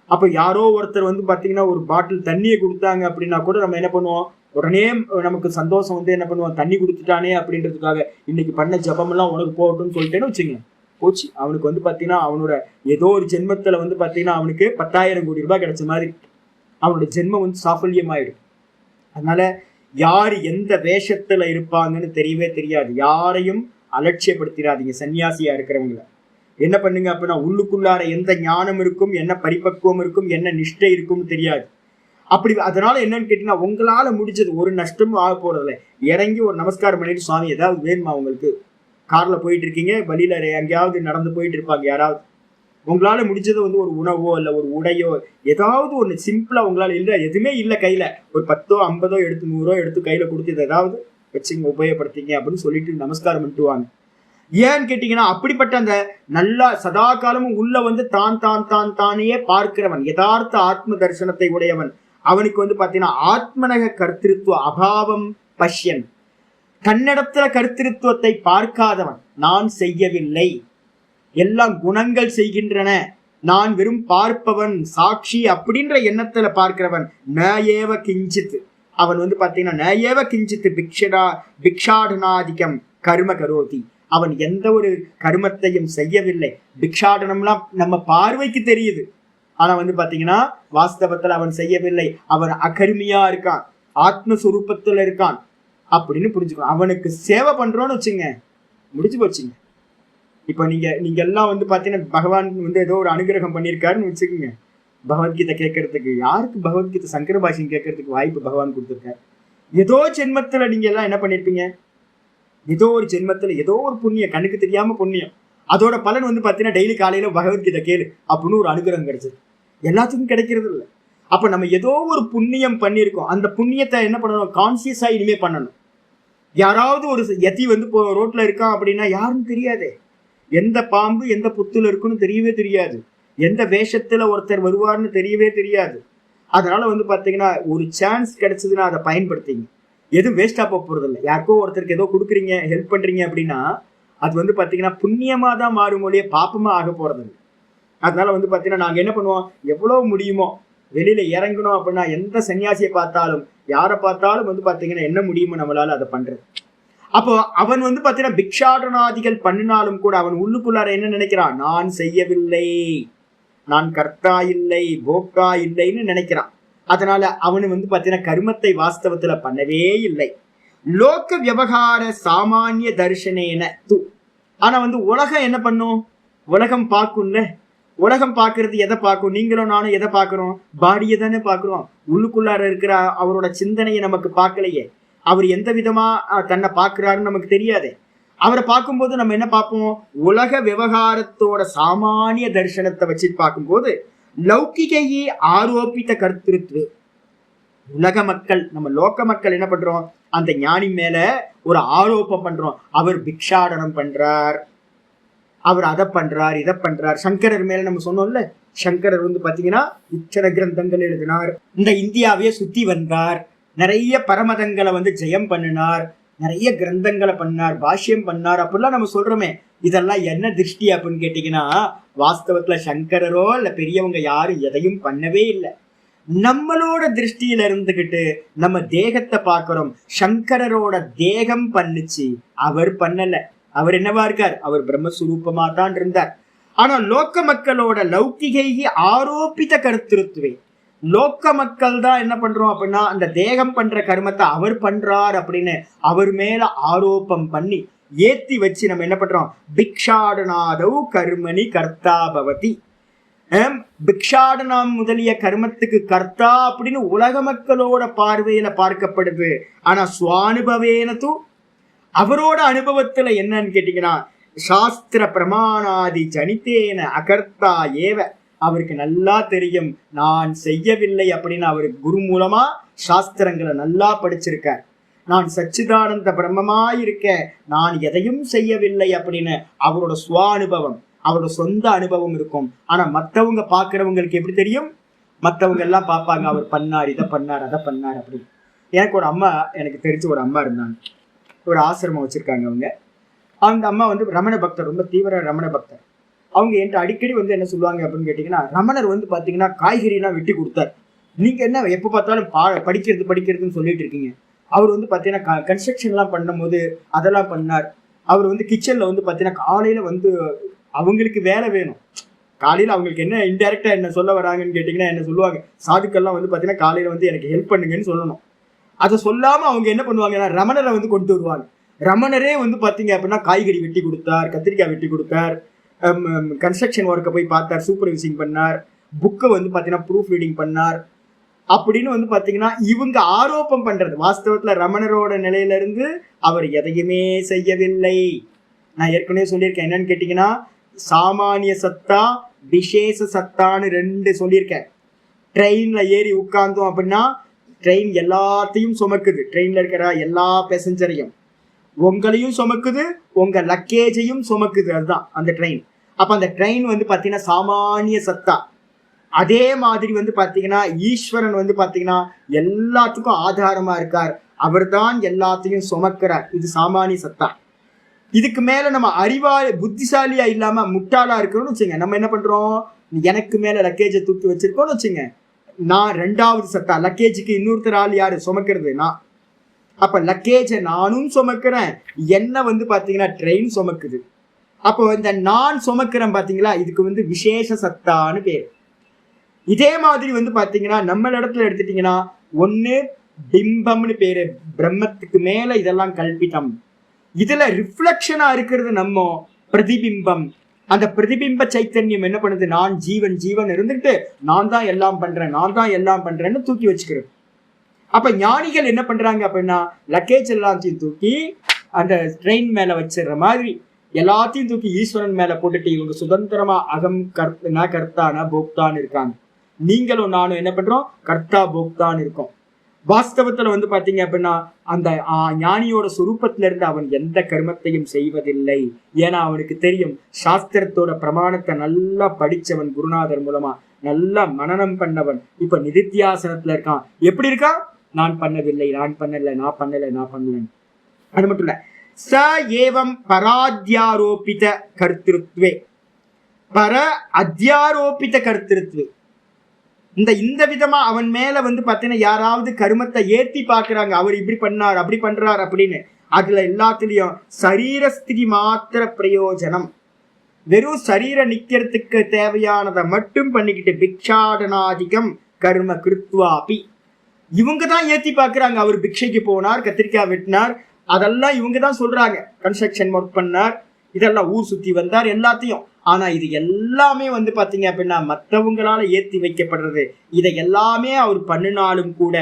அப்ப யாரோ ஒருத்தர் வந்து பாத்தீங்கன்னா ஒரு பாட்டில் தண்ணியை கொடுத்தாங்க அப்படின்னா கூட நம்ம என்ன பண்ணுவோம், உடனே நமக்கு சந்தோஷம் வந்து என்ன பண்ணுவான், தண்ணி கொடுத்துட்டானே அப்படின்றதுக்காக இன்னைக்கு பண்ண ஜபமெல்லாம் உனக்கு போகட்டும்னு சொல்லிட்டேன்னு வச்சுங்க, போச்சு. அவனுக்கு வந்து பாத்தீங்கன்னா அவனோட ஏதோ ஒரு ஜென்மத்துல வந்து பாத்தீங்கன்னா அவனுக்கு 10,000 கோடி ரூபாய் கிடைச்ச மாதிரி அவனோட ஜென்மம் வந்து சாஃபல்யமாயிடும். அதனால யாரு எந்த வேஷத்துல இருப்பாங்கன்னு தெரியவே தெரியாது. யாரையும் அலட்சியப்படுத்திடாதீங்க. சன்னியாசியா இருக்கிறவங்கள என்ன பண்ணுங்க அப்படின்னா, உள்ளுக்குள்ளார எந்த ஞானம் இருக்கும், என்ன பரிபக்குவம் இருக்கும், என்ன நிஷ்டை இருக்கும்னு தெரியாது. அப்படி அதனால என்னன்னு கேட்டீங்கன்னா, உங்களால முடிஞ்சது ஒரு நஷ்டமும் ஆக போறதில்ல. இறங்கி ஒரு நமஸ்காரம் பண்ணிட்டு, சுவாமி ஏதாவது வேணுமா உங்களுக்கு, கார்ல போயிட்டு இருக்கீங்க, வழியில எங்கேயாவது நடந்து போயிட்டு இருப்பாங்க யாராவது, உங்களால முடிஞ்சது வந்து ஒரு உணவோ இல்ல ஒரு உடையோ ஏதாவது ஒண்ணு சிம்பிளா உங்களால இல்ல, எதுவுமே இல்ல கையில, ஒரு 10ஓ 50ஓ எடுத்து 100ஓ எடுத்து கையில கொடுத்து ஏதாவது வச்சுங்க உபயோகப்படுத்திங்க அப்படின்னு சொல்லிட்டு நமஸ்காரம் பண்ணிட்டு வாங்க. ஏன்னு கேட்டீங்கன்னா, அப்படிப்பட்ட அந்த நல்லா சதா காலமும் உள்ள வந்து தானே பார்க்கிறவன், யதார்த்த ஆத்ம தரிசனத்தை உடையவன், அவனுக்கு வந்து பாத்தீங்கன்னா ஆத்மனக கர்த்திருத்துவ அபாவம் பஷ்யன், தன்னிடத்துல கர்த்திருத்துவத்தை பார்க்காதவன், நான் செய்யவில்லை, எல்லாம் குணங்கள் செய்கின்றன, நான் வெறும் பார்ப்பவன் சாட்சி அப்படின்ற எண்ணத்துல பார்க்கிறவன், நஏவ கிஞ்சித், அவன் வந்து பாத்தீங்கன்னா நஏவ கிஞ்சித் பிக்ஷாடனாதிக்கம் கர்ம கரோதி, அவன் எந்த ஒரு கர்மத்தையும் செய்யவில்லை. பிக்ஷாடனம்லாம் நம்ம பார்வைக்கு தெரியுது, ஆனா வந்து பாத்தீங்கன்னா வாஸ்தவத்துல அவன் செய்யவில்லை. அவன் அகர்மியா இருக்கான், ஆத்மஸ்வரூபத்துல இருக்கான் அப்படின்னு புரிஞ்சுக்கணும். அவனுக்கு சேவை பண்றோம்னு வச்சுங்க, முடிச்சு போச்சுங்க. இப்ப நீங்க எல்லாம் வந்து பாத்தீங்கன்னா பகவான் வந்து ஏதோ ஒரு அனுகிரகம் பண்ணியிருக்காருன்னு வச்சுக்கோங்க, பகவத்கீதை கேட்கறதுக்கு யாருக்கு பகவத்கீதை சங்கர பாஷ்யம் கேட்கறதுக்கு வாய்ப்பு பகவான் கொடுத்துருக்காரு. ஏதோ ஜென்மத்துல நீங்க எல்லாம் என்ன பண்ணிருப்பீங்க, ஏதோ ஒரு ஜென்மத்துல ஏதோ ஒரு புண்ணியம், கண்ணுக்கு தெரியாம புண்ணியம், அதோட பலன் வந்து பாத்தீங்கன்னா டெய்லி காலையில பகவத்கீதை கேளு அப்படின்னு ஒரு அனுகிரகம் கிடைச்சது. எல்லாத்துக்கும் கிடைக்கிறது இல்லை. அப்ப நம்ம ஏதோ ஒரு புண்ணியம் பண்ணியிருக்கோம், அந்த புண்ணியத்தை என்ன பண்ணணும், கான்சியஸா இனிமே பண்ணணும். யாராவது ஒரு எத்தி வந்து ரோட்ல இருக்கான் அப்படின்னா யாருன்னு தெரியாது, எந்த பாம்பு எந்த புத்துல இருக்குன்னு தெரியவே தெரியாது, எந்த வேஷத்துல ஒருத்தர் வருவார்னு தெரியவே தெரியாது. அதனால வந்து பாத்தீங்கன்னா ஒரு சான்ஸ் கிடைச்சதுன்னா அதை பயன்படுத்திங்க, எதுவும் வேஸ்டா போறது இல்லை. யாருக்கோ ஒருத்தருக்கு ஏதோ கொடுக்குறீங்க, ஹெல்ப் பண்றீங்க அப்படின்னா அது வந்து பாத்தீங்கன்னா புண்ணியமா தான் மாறும் மொழியே பாப்பமா ஆக போறது இல்லை. அதனால வந்து பாத்தீங்கன்னா நாங்க என்ன பண்ணுவோம், எவ்வளவு முடியுமோ வெளியில இறங்கணும் அப்படின்னா எந்த சன்னியாசியை பார்த்தாலும் யாரை பார்த்தாலும் வந்து பாத்தீங்கன்னா என்ன முடியுமோ நம்மளால அதை பண்றது. அப்போ அவன் வந்து பாத்தீங்கன்னா பிக்ஷாடனாதிகள் பண்ணினாலும் கூட அவன் உள்ளுக்குள்ளார என்ன நினைக்கிறான், நான் செய்யவில்லை, நான் கர்த்தா இல்லை, போக்கா இல்லைன்னு நினைக்கிறான். அதனால அவனு வந்து பாத்தீங்கன்னா கர்மத்தை வாஸ்தவத்துல பண்ணவே இல்லை. லோக விவகார சாமானிய தர்ஷனேன து, ஆனா வந்து உலகம் என்ன பண்ணும், உலகம் பார்க்கும்ல, உலகம் பார்க்கறது எதை பார்க்கும், நீங்களும் நானும் எதை பார்க்கிறோம், பாடியை தானே பார்க்கிறோம். உள்ளுக்குள்ளார இருக்கிற அவரோட சிந்தனையை நமக்கு பார்க்கலையே, அவர் எந்த விதமா தன்னை பார்க்கிறாருன்னு நமக்கு தெரியாது. அவரை பார்க்கும்போது நம்ம என்ன பார்ப்போம், உலக விவகாரத்தோட சாமானிய தரிசனத்தை வச்சு பார்க்கும்போது லௌகிகையே ஆரோபித்த கர்த்திருத்வே, உலக மக்கள் நம்ம லோக மக்கள் என்ன பண்றோம், அந்த ஞானி மேல ஒரு ஆரோப்பம் பண்றோம், அவர் பிக்ஷாடனம் பண்றார், அவர் அதை பண்றார் இதை பண்றார். சங்கரர் மேல நம்ம சொன்னோம்ல, சங்கரர் வந்து பாத்தீங்கன்னா இத்தனை கிரந்தங்கள் எழுதினார், இந்த இந்தியாவையே சுத்தி வந்தார், நிறைய பரமதங்களை வந்து ஜெயம் பண்ணினார், நிறைய கிரந்தங்களை பண்ணார், பாஷ்யம் பண்ணார் அப்படிலாம் நம்ம சொல்றோமே. இதெல்லாம் என்ன திருஷ்டி அப்படின்னு கேட்டீங்கன்னா, வாஸ்தவத்துல சங்கரரோ இல்ல பெரியவங்க யாரும் எதையும் பண்ணவே இல்லை. நம்மளோட திருஷ்டியில இருந்துகிட்டு நம்ம தேகத்தை பார்க்கிறோம். சங்கரரோட தேகம் பண்ணுச்சு, அவர் பண்ணல. அவர் என்னவா இருக்கார், அவர் பிரம்மஸ்வரூபமா தான் இருந்தார். ஆனா லோக்க மக்களோட லௌகிகை ஆரோபித்த கர்த்திருத்துவே, லோக்க மக்கள் தான் என்ன பண்றோம் அப்படின்னா அந்த தேகம் பண்ற கர்மத்தை அவர் பண்றார் அப்படின்னு அவர் மேல ஆரோப்பம் பண்ணி ஏத்தி வச்சு நம்ம என்ன பண்றோம், பிக்ஷாடனாதவ் கர்மணி கர்த்தா பவதி, பிக்ஷாடனம் முதலிய கர்மத்துக்கு கர்த்தா அப்படின்னு உலக மக்களோட பார்வையில பார்க்கப்படுது. ஆனா சுவானுபவேனது, அவரோட அனுபவத்துல என்னன்னு கேட்டீங்கன்னா, சாஸ்திர பிரமாணாதி ஜனித்தேன அகர்த்தா ஏவ, அவருக்கு நல்லா தெரியும் நான் செய்யவில்லை அப்படின்னு. அவருக்கு குரு மூலமா சாஸ்திரங்களை நல்லா படிச்சிருக்கார். நான் சச்சிதானந்த பிரம்மமாயிருக்கேன், நான் எதையும் செய்யவில்லை அப்படின்னு அவரோட சுவானுபவம், அவரோட சொந்த அனுபவம் இருக்கும். ஆனா மற்றவங்க பாக்குறவங்களுக்கு எப்படி தெரியும், மற்றவங்க எல்லாம் பார்ப்பாங்க அவர் பண்ணார் இதை பண்ணார் அதை பண்ணார் அப்படின்னு. எனக்கு ஒரு அம்மா, எனக்கு தெரிஞ்ச ஒரு அம்மா இருந்தாங்க, ஒரு ஆசிரமம் வச்சிருக்காங்க அவங்க. அந்த அம்மா வந்து ரமண பக்தர், ரொம்ப தீவிர ரமண பக்தர். அவங்க என்கிட்ட அடிக்கடி வந்து என்ன சொல்லுவாங்க அப்படின்னு கேட்டீங்கன்னா, ரமணர் வந்து பாத்தீங்கன்னா காய்கறிலாம் வெட்டி கொடுத்தார், நீங்க என்ன எப்ப பார்த்தாலும் படிக்கிறதுன்னு சொல்லிட்டு இருக்கீங்க. அவர் வந்து பாத்தீங்கன்னா கன்ஸ்ட்ரக்ஷன் எல்லாம் பண்ணும் போது அதெல்லாம் பண்ணார். அவர் வந்து கிச்சன்ல வந்து பாத்தீங்கன்னா காலையில வந்து அவங்களுக்கு வேலை வேணும். காலையில அவங்களுக்கு என்ன இன்டைரக்டா என்ன சொல்ல வராங்கன்னு கேட்டீங்கன்னா என்ன சொல்லுவாங்க, சாதுக்கள்லாம் வந்து பாத்தீங்கன்னா காலையில வந்து எனக்கு ஹெல்ப் பண்ணுங்கன்னு சொல்லணும். அதை சொல்லாம அவங்க என்ன பண்ணுவாங்கன்னா ரமணரை வந்து கொண்டு வருவாங்க. ரமணரே வந்து பாத்தீங்க அப்படின்னா காய்கறி வெட்டி கொடுத்தார், கத்திரிக்காய் வெட்டி கொடுத்தார், கன்ஸ்ட்ரக்ஷன் ஒர்க்கை போய் பார்த்தார், சூப்பர்வைசிங் பண்ணார், புக்கை வந்து பாத்தீங்கன்னா ப்ரூஃப் ரீடிங் பண்ணார். அப்படின்னு வந்து பாத்தீங்கன்னா இவங்க ஆரோப்பம் பண்றது, வாஸ்தவத்துல ரமணரோட நிலையில இருந்து அவர் எதையுமே செய்யவில்லை. நான் ஏற்கனவே சொல்லியிருக்கேன். என்னன்னு கேட்டீங்கன்னா சாமானிய சத்தா விசேஷ சத்தான்னு 2 சொல்லியிருக்கேன். ட்ரெயின்ல ஏறி உட்கார்ந்தோம் அப்படின்னா ட்ரெயின் எல்லாத்தையும் சுமக்குது, ட்ரெயின்ல இருக்கிற எல்லா பேசஞ்சரையும், உங்களையும் சுமக்குது, உங்க லக்கேஜையும் சுமக்குது. அதுதான் அந்த ட்ரெயின். அப்ப அந்த ட்ரெயின் வந்து பாத்தீங்கன்னா சாமானிய சத்தா. அதே மாதிரி வந்து பாத்தீங்கன்னா ஈஸ்வரன் வந்து பாத்தீங்கன்னா எல்லாத்துக்கும் ஆதாரமா இருக்கார், அவர் தான் எல்லாத்தையும் சுமக்கிறார். இது சாமானிய சத்தா. இதுக்கு மேல நம்ம புத்திசாலியா இல்லாம முட்டாளா இருக்கணும்னு வச்சுங்க, நம்ம என்ன பண்றோம், எனக்கு மேல லக்கேஜை தூக்கி வச்சிருக்கோம்னு வச்சுங்க, நான் 2வது சத்தா. லக்கேஜுக்கு இன்னொருத்தர் ஆள் யாரு சுமக்கிறது? நான். அப்ப லக்கேஜை நானும் சுமக்கிறேன், என்ன வந்து பாத்தீங்கன்னா ட்ரெயின் சுமக்குது. அப்போ இந்த நான் சுமக்கிறேன் பாத்தீங்களா, இதுக்கு வந்து விசேஷ சத்தான்னு பேரு. இதே மாதிரி வந்து பாத்தீங்கன்னா நம்ம இடத்துல எடுத்துட்டீங்கன்னா ஒண்ணு பிம்பம்னு பேரு, பிரம்மத்துக்கு மேல இதெல்லாம் கல்பிதம். இதுல ரிஃப்ளெக்ஷனா இருக்கிறது நம்ம பிரதிபிம்பம். அந்த பிரதிபிம்ப சைத்தன்யம் என்ன பண்ணுது, நான் ஜீவன் இருந்துட்டு நான் தான் எல்லாம் பண்றேன்னு தூக்கி வச்சுக்கிறது. அப்ப ஞானிகள் என்ன பண்றாங்க அப்படின்னா லக்கேஜ் எல்லாத்தையும் தூக்கி அந்த ட்ரெயின் மேல வச்சிடுற மாதிரி எல்லாத்தையும் தூக்கி ஈஸ்வரன் மேல போட்டுட்டு இவங்க சுதந்திரமா கர்த்தானா போக்தான்னு இருக்காங்க. நீங்களும் நானும் என்ன பண்றோம், கர்த்தா போக்தான்னு இருக்கோம். வாஸ்தவத்துல வந்து பாத்தீங்க அப்படின்னா அந்த ஞானியோட சுரூபத்துல இருந்து அவன் எந்த கர்மத்தையும் செய்வதில்லை. ஏன்னா அவனுக்கு தெரியும், சாஸ்திரத்தோட பிரமாணத்தை நல்லா படிச்சவன், குருநாதர் மூலமா நல்லா மனனம் பண்ணவன். இப்ப நிதித்தியாசனத்துல இருக்கான். எப்படி இருக்கான், நான் பண்ணவில்லை, நான் பண்ணல. அது மட்டும் இல்ல, ச ஏவம் பராத்யாரோபித கர்த்திருத்வே, பர அத்தியாரோபித கர்த்திருத்வே. இந்த விதமா அவன் மேல வந்து பாத்தீங்கன்னா யாராவது கருமத்தை ஏத்தி பாக்குறாங்க, அவர் இப்படி பண்ணார் அப்படி பண்றார் அப்படின்னு, அதுல எல்லாத்துலயும் சரீரஸ்திதி மாத்திர பிரயோஜனம், வெறும் சரீர நிக்கிறதுக்கு தேவையானதை மட்டும் பண்ணிக்கிட்டு பிக்ஷாடனாதிகம் கர்ம கிருத்வாபி, இவங்க தான் ஏத்தி பாக்குறாங்க. அவர் பிக்ஷைக்கு போனார், கத்திரிக்காய் வெட்டினார், அதெல்லாம் இவங்க தான் சொல்றாங்க. கன்ஸ்ட்ரக்ஷன் ஒர்க் பண்ணார், இதெல்லாம் ஊர் சுத்தி வந்தார், எல்லாத்தையும். ஆனா இது எல்லாமே வந்து பாத்தீங்க அப்படின்னா மற்றவங்களால ஏத்தி வைக்கப்படுறது. இதை எல்லாமே அவர் பண்ணினாலும் கூட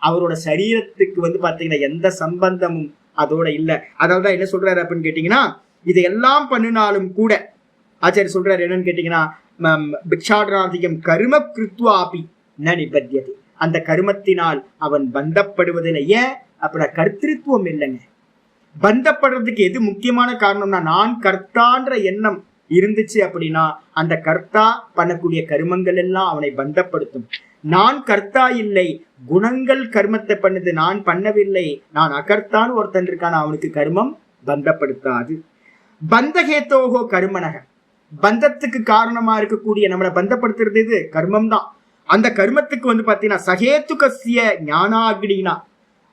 அவரோட சரீரத்துக்கு வந்து பாத்தீங்கன்னா எந்த சம்பந்தமும் அதோட இல்லை. அதாவது என்ன சொல்றாரு அப்படின்னு கேட்டீங்கன்னா, இதையெல்லாம் பண்ணினாலும் கூட ஆச்சாரிய சொல்றாரு என்னன்னு கேட்டீங்கன்னா பிக்ஷாடனாதிகம் கர்ம கிருத்வாபி ந நிபத்தியது, அந்த கருமத்தினால் அவன் பந்தப்படுவதில்லை. ஏன் அப்படின்னா கர்த்திருவம் இல்லைங்க. பந்தப்படுறதுக்கு எது முக்கியமான காரணம்னா, நான் கர்த்தான்ற எண்ணம் இருந்துச்சு அப்படின்னா அந்த கர்த்தா பண்ணக்கூடிய கர்மங்கள் எல்லாம் அவனை பந்தப்படுத்தும். நான் கர்த்தா இல்லை, குணங்கள் கர்மத்தை பண்ணுது, நான் பண்ணவில்லை, நான் அகர்த்தான்னு ஒருத்தன் இருக்கான, அவனுக்கு கர்மம் பந்தப்படுத்தாது. பந்தகேத்தோகோ கர்மனக, பந்தத்துக்கு காரணமா இருக்கக்கூடிய நம்மளை பந்தப்படுத்துறது இது கர்மம் தான். அந்த கர்மத்துக்கு வந்து பாத்தீங்கன்னா சகேத்துகசிய ஞானாகினா,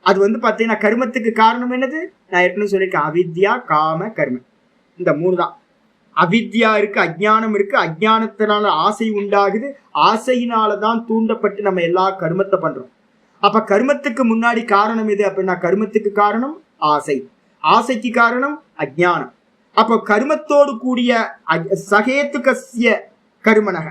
அது வந்து பாத்தீங்கன்னா கர்மத்துக்கு காரணம் என்னது, நான் ஏற்கனவே சொல்லியிருக்கேன், அவித்யா காம கர்ம, இந்த 3 தான். அவித்யா இருக்கு, அஜ்ஞானம் இருக்கு, அஜ்ஞானத்தினால ஆசை உண்டாகுது, ஆசையினாலதான் தூண்டப்பட்டு நம்ம எல்லா கர்மத்தை பண்றோம். அப்ப கர்மத்துக்கு முன்னாடி காரணம் எது அப்படின்னா, கர்மத்துக்கு காரணம் ஆசை, ஆசைக்கு காரணம் அஜ்ஞானம். அப்போ கர்மத்தோடு கூடிய சகேத்துகசிய கர்மனக,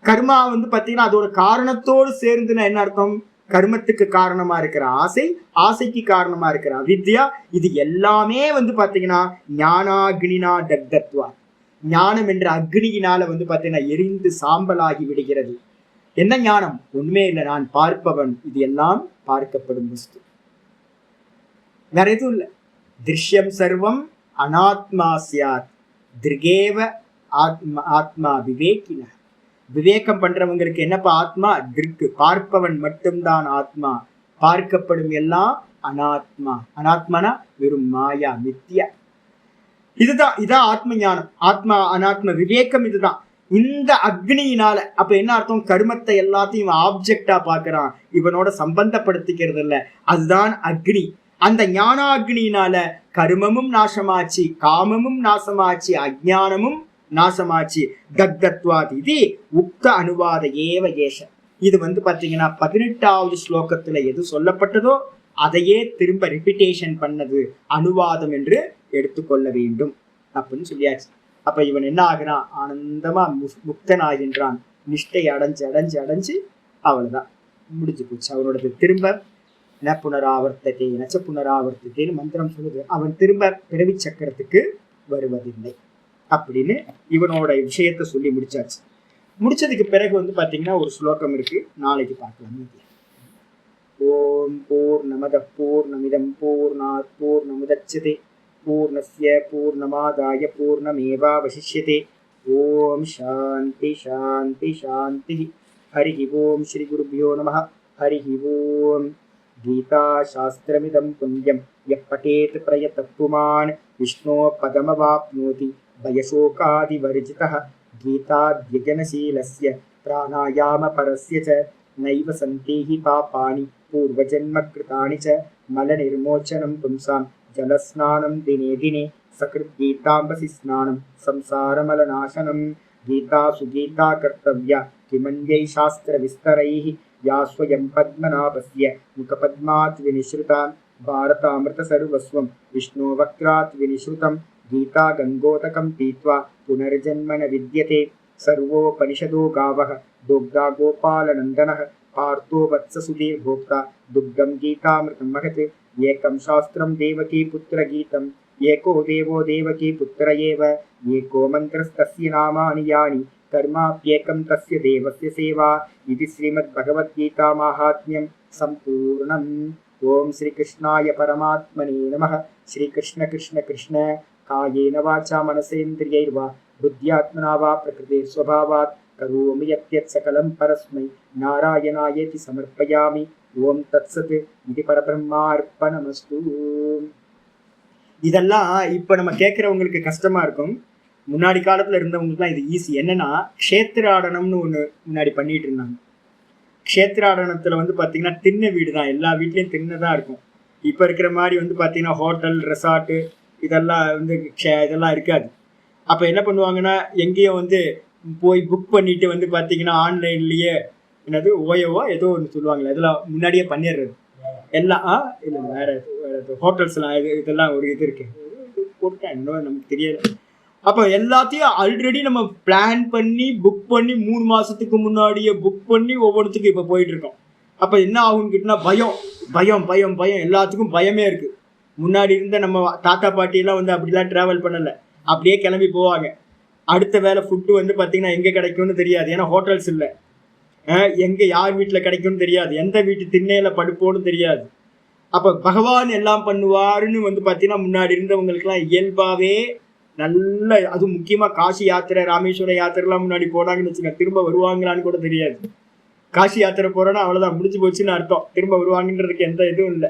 கர்மா வந்து பாத்தீங்கன்னா அதோட காரணத்தோடு சேர்ந்துன்னா என்ன அர்த்தம், கர்மத்துக்கு காரணமா இருக்கிற ஆசை, ஆசைக்கு காரணமா இருக்கிற அவித்யா, இது எல்லாமே வந்து பாத்தீங்கன்னா ஞானாக்னினா தக்தத்வா, ஞானம் என்ற அக்னியினால வந்து பாத்தீங்கன்னா எரிந்து சாம்பலாகி விடுகிறது. என்ன ஞானம், உண்மையே இல்லை, நான் பார்ப்பவன், இது எல்லாம் பார்க்கப்படும் வஸ்து, வேற எதுவும் இல்லை. திருஷ்யம் சர்வம் அனாத்மா சியாத் திருகேவ ஆத்மா விவேகின, விவேகம் பண்றவங்களுக்கு என்னப்பா ஆத்மா, திருக்கு, பார்ப்பவன் மட்டும்தான் ஆத்மா, பார்க்கப்படும் எல்லாம் அனாத்மா. அனாத்மானா வெறும் மாயா, மித்யா. இதான் ஆத்ம ஞானம், ஆத்மா அனாத்ம விவேகம். இதுதான். இந்த அக்னியினால அப்ப என்ன அர்த்தம்? கர்மத்தை எல்லாத்தையும் இவன் ஆப்ஜெக்டா பாக்குறான், இவனோட சம்பந்தப்படுத்திக்கிறது இல்ல. அதுதான் அக்னி. அந்த ஞானாக்னியினால கர்மமும் நாசமாச்சு, காமமும் நாசமாச்சு, அஜ்ஞானமும் நாசமாச்சு. தக்தத்வாத் இது உக்த அனுவாத ஏவ ஏஷ. இது பாத்தீங்கன்னா 18வது ஸ்லோகத்துல எது சொல்லப்பட்டதோ அதையே திரும்ப ரிப்பிட்டேஷன் பண்ணது அனுவாதம் என்று எடுத்துக்கொள்ள வேண்டும் அப்படின்னு சொல்லியாச்சு. அப்ப இவன் என்ன ஆகுறான்? ஆனந்தமா முக்தன் ஆகின்றான். நிஷ்டை அடைஞ்சு அடைஞ்சு அடைஞ்சு அவ்வளவுதான், முடிஞ்சு போச்சு அவனோடது. திரும்ப ந புனராவர்த்தத்தை நச்ச புனராவர்த்தத்தைன்னு மந்திரம் சொல்லுது. அவன் திரும்ப பிறவி சக்கரத்துக்கு வருவதில்லை அப்படின்னு இவனோட விஷயத்த சொல்லி முடிச்சாச்சு. முடிச்சதுக்கு பிறகு பாத்தீங்கன்னா ஒரு ஸ்லோகம் இருக்கு, நாளைக்கு பார்க்கலாம். ஓம் பூர்ணமத பூர்ணமிதம் பூர்ணாத் பூர்ணமுதச்யதே பூர்ணஸ்ய பூர்ணமாதாய பூர்ணமேவாவசிஷ்யதே. ஓம் சாந்தி சாந்தி சாந்தி. ஹரி ஓம் ஸ்ரீ குருभ्यो நமः. ஹரி ஓம். கீதா சாஸ்திரமிதம் புண்ணியம் யः படேத் பிரயதः புமான் விஷ்ணோ பதமவாப்னோதி பயசோகாதிவர்ஜிதः. கீதாத்யஜனசீலஸ்ய பிராணாயாம பரஸ்ய ச நைவ சந்தேஹி பாபானி பூர்வஜன்ம கிருதானி ச மலநிர்மோச்சனம் பும்சாம் ஜலஸ்நானம் தினே தினே சகிருத் கீதாம்பசி ஸ்நானம் சம்சாரமலநாசனம். கீதா சுகீதா கர்த்தவ்யா கிமன்யை சாஸ்திர விஸ்தரைः யா ஸ்வயம் பத்மநாபஸ்ய முகபத்மாத் விநிஸ்ருதா பாரதாமிருத சர்வஸ்வம் விஷ்ணோ வக்ராத் விநிஸ்ருதம். கீதா கங்கோதகம் பீத்வா புனர்ஜன்மன வித்யதே. சர்வோபனிஷதோ காவः துக்தா கோபாலநந்தனः பார்த்தோ வத்ச சுதீர் போக்தா துக்தம் கீதாமிருதம் மகத். ஏகம் சாஸ்திரம் தேவகீ புத்திர கீதம் ஏகோ தேவோ தேவகீ புத்திர ஏவ. ஏகோ மந்திரஸ்தஸ்ய நாமானி யானி கர்மாப்யேகம் தஸ்ய தேவஸ்ய சேவா. இது ஸ்ரீமத் பகவத்கீதா மாஹாத்மியம் சம்பூர்ணம். ஓம் ஸ்ரீ கிருஷ்ணாய பரமாத்மனே நமः. ஸ்ரீ கிருஷ்ண கிருஷ்ண கிருஷ்ண காயேன வாசா மனசேந்திரியைர்வா புத்யாத்மனா வா பிரகிருதே ஸ்வபாவாத் கரோமி யத்யத் சகலம் பரஸ்மை நாராயணாயேதி சமர்ப்பயாமி. ஓம் தத்சத். இது பரபிரம்மார்ப்பணமஸ்து. இதெல்லாம் இப்ப நம்ம கேட்கிறவங்களுக்கு கஷ்டமா இருக்கும். முன்னாடி காலத்துல இருந்தவங்களுக்குலாம் இது ஈஸி. என்னன்னா க்ஷேத்ராடனம்னு ஒண்ணு முன்னாடி பண்ணிட்டு இருந்தாங்க. க்ஷேத்ராடனத்துல பாத்தீங்கன்னா திண்ணை வீடு தான், எல்லா வீட்லயும் திண்ணை தான் இருக்கும். இப்ப இருக்கிற மாதிரி பாத்தீங்கன்னா ஹோட்டல் ரெசார்ட்டு இதெல்லாம் இதெல்லாம் இருக்காது. அப்ப என்ன பண்ணுவாங்கன்னா எங்கேயோ போய் புக் பண்ணிட்டு பாத்தீங்கன்னா ஆன்லைன்லயே என்னது ஓயோவோ ஏதோ ஒன்று சொல்லுவாங்களே, இதெல்லாம் முன்னாடியே பண்ணிடுறது எல்லாம். இல்லை வேற ஹோட்டல்ஸ்லாம் இதெல்லாம் ஒரு இது இருக்கு போட்டேன், இன்னும் நமக்கு தெரியல. அப்போ எல்லாத்தையும் ஆல்ரெடி நம்ம பிளான் பண்ணி புக் பண்ணி 3 மாசத்துக்கு முன்னாடியே புக் பண்ணி ஒவ்வொன்றுத்துக்கும் இப்போ போயிட்டு இருக்கோம். அப்போ என்ன ஆகும்னு கேட்டினா பயம் பயம் பயம் பயம், எல்லாத்துக்கும் பயமே இருக்கு. முன்னாடி இருந்த நம்ம தாத்தா பாட்டியெல்லாம் அப்படிலாம் ட்ராவல் பண்ணலை, அப்படியே கிளம்பி போவாங்க. அடுத்த வேலை ஃபுட்டு பார்த்தீங்கன்னா எங்கே கிடைக்கும்னு தெரியாது, ஏன்னா ஹோட்டல்ஸ் இல்லை. எங்கே யார் வீட்டில் கிடைக்கும்னு தெரியாது, எந்த வீட்டு திண்ணையில் படுப்போன்னு தெரியாது. அப்போ பகவான் எல்லாம் பண்ணுவாருன்னு பார்த்தீங்கன்னா முன்னாடி இருந்தவங்களுக்குலாம் இயல்பாகவே நல்ல, அதுவும் முக்கியமாக காசி யாத்திரை ராமேஸ்வர யாத்திரைலாம் முன்னாடி போனாங்கன்னு வச்சுக்கோங்க, திரும்ப வருவாங்களான்னு கூட தெரியாது. காசி யாத்திரை போகிறோன்னா அவ்வளோதான், முடிஞ்சு போச்சுன்னு அர்த்தம், திரும்ப வருவாங்கன்றதுக்கு எந்த இதுவும் இல்லை.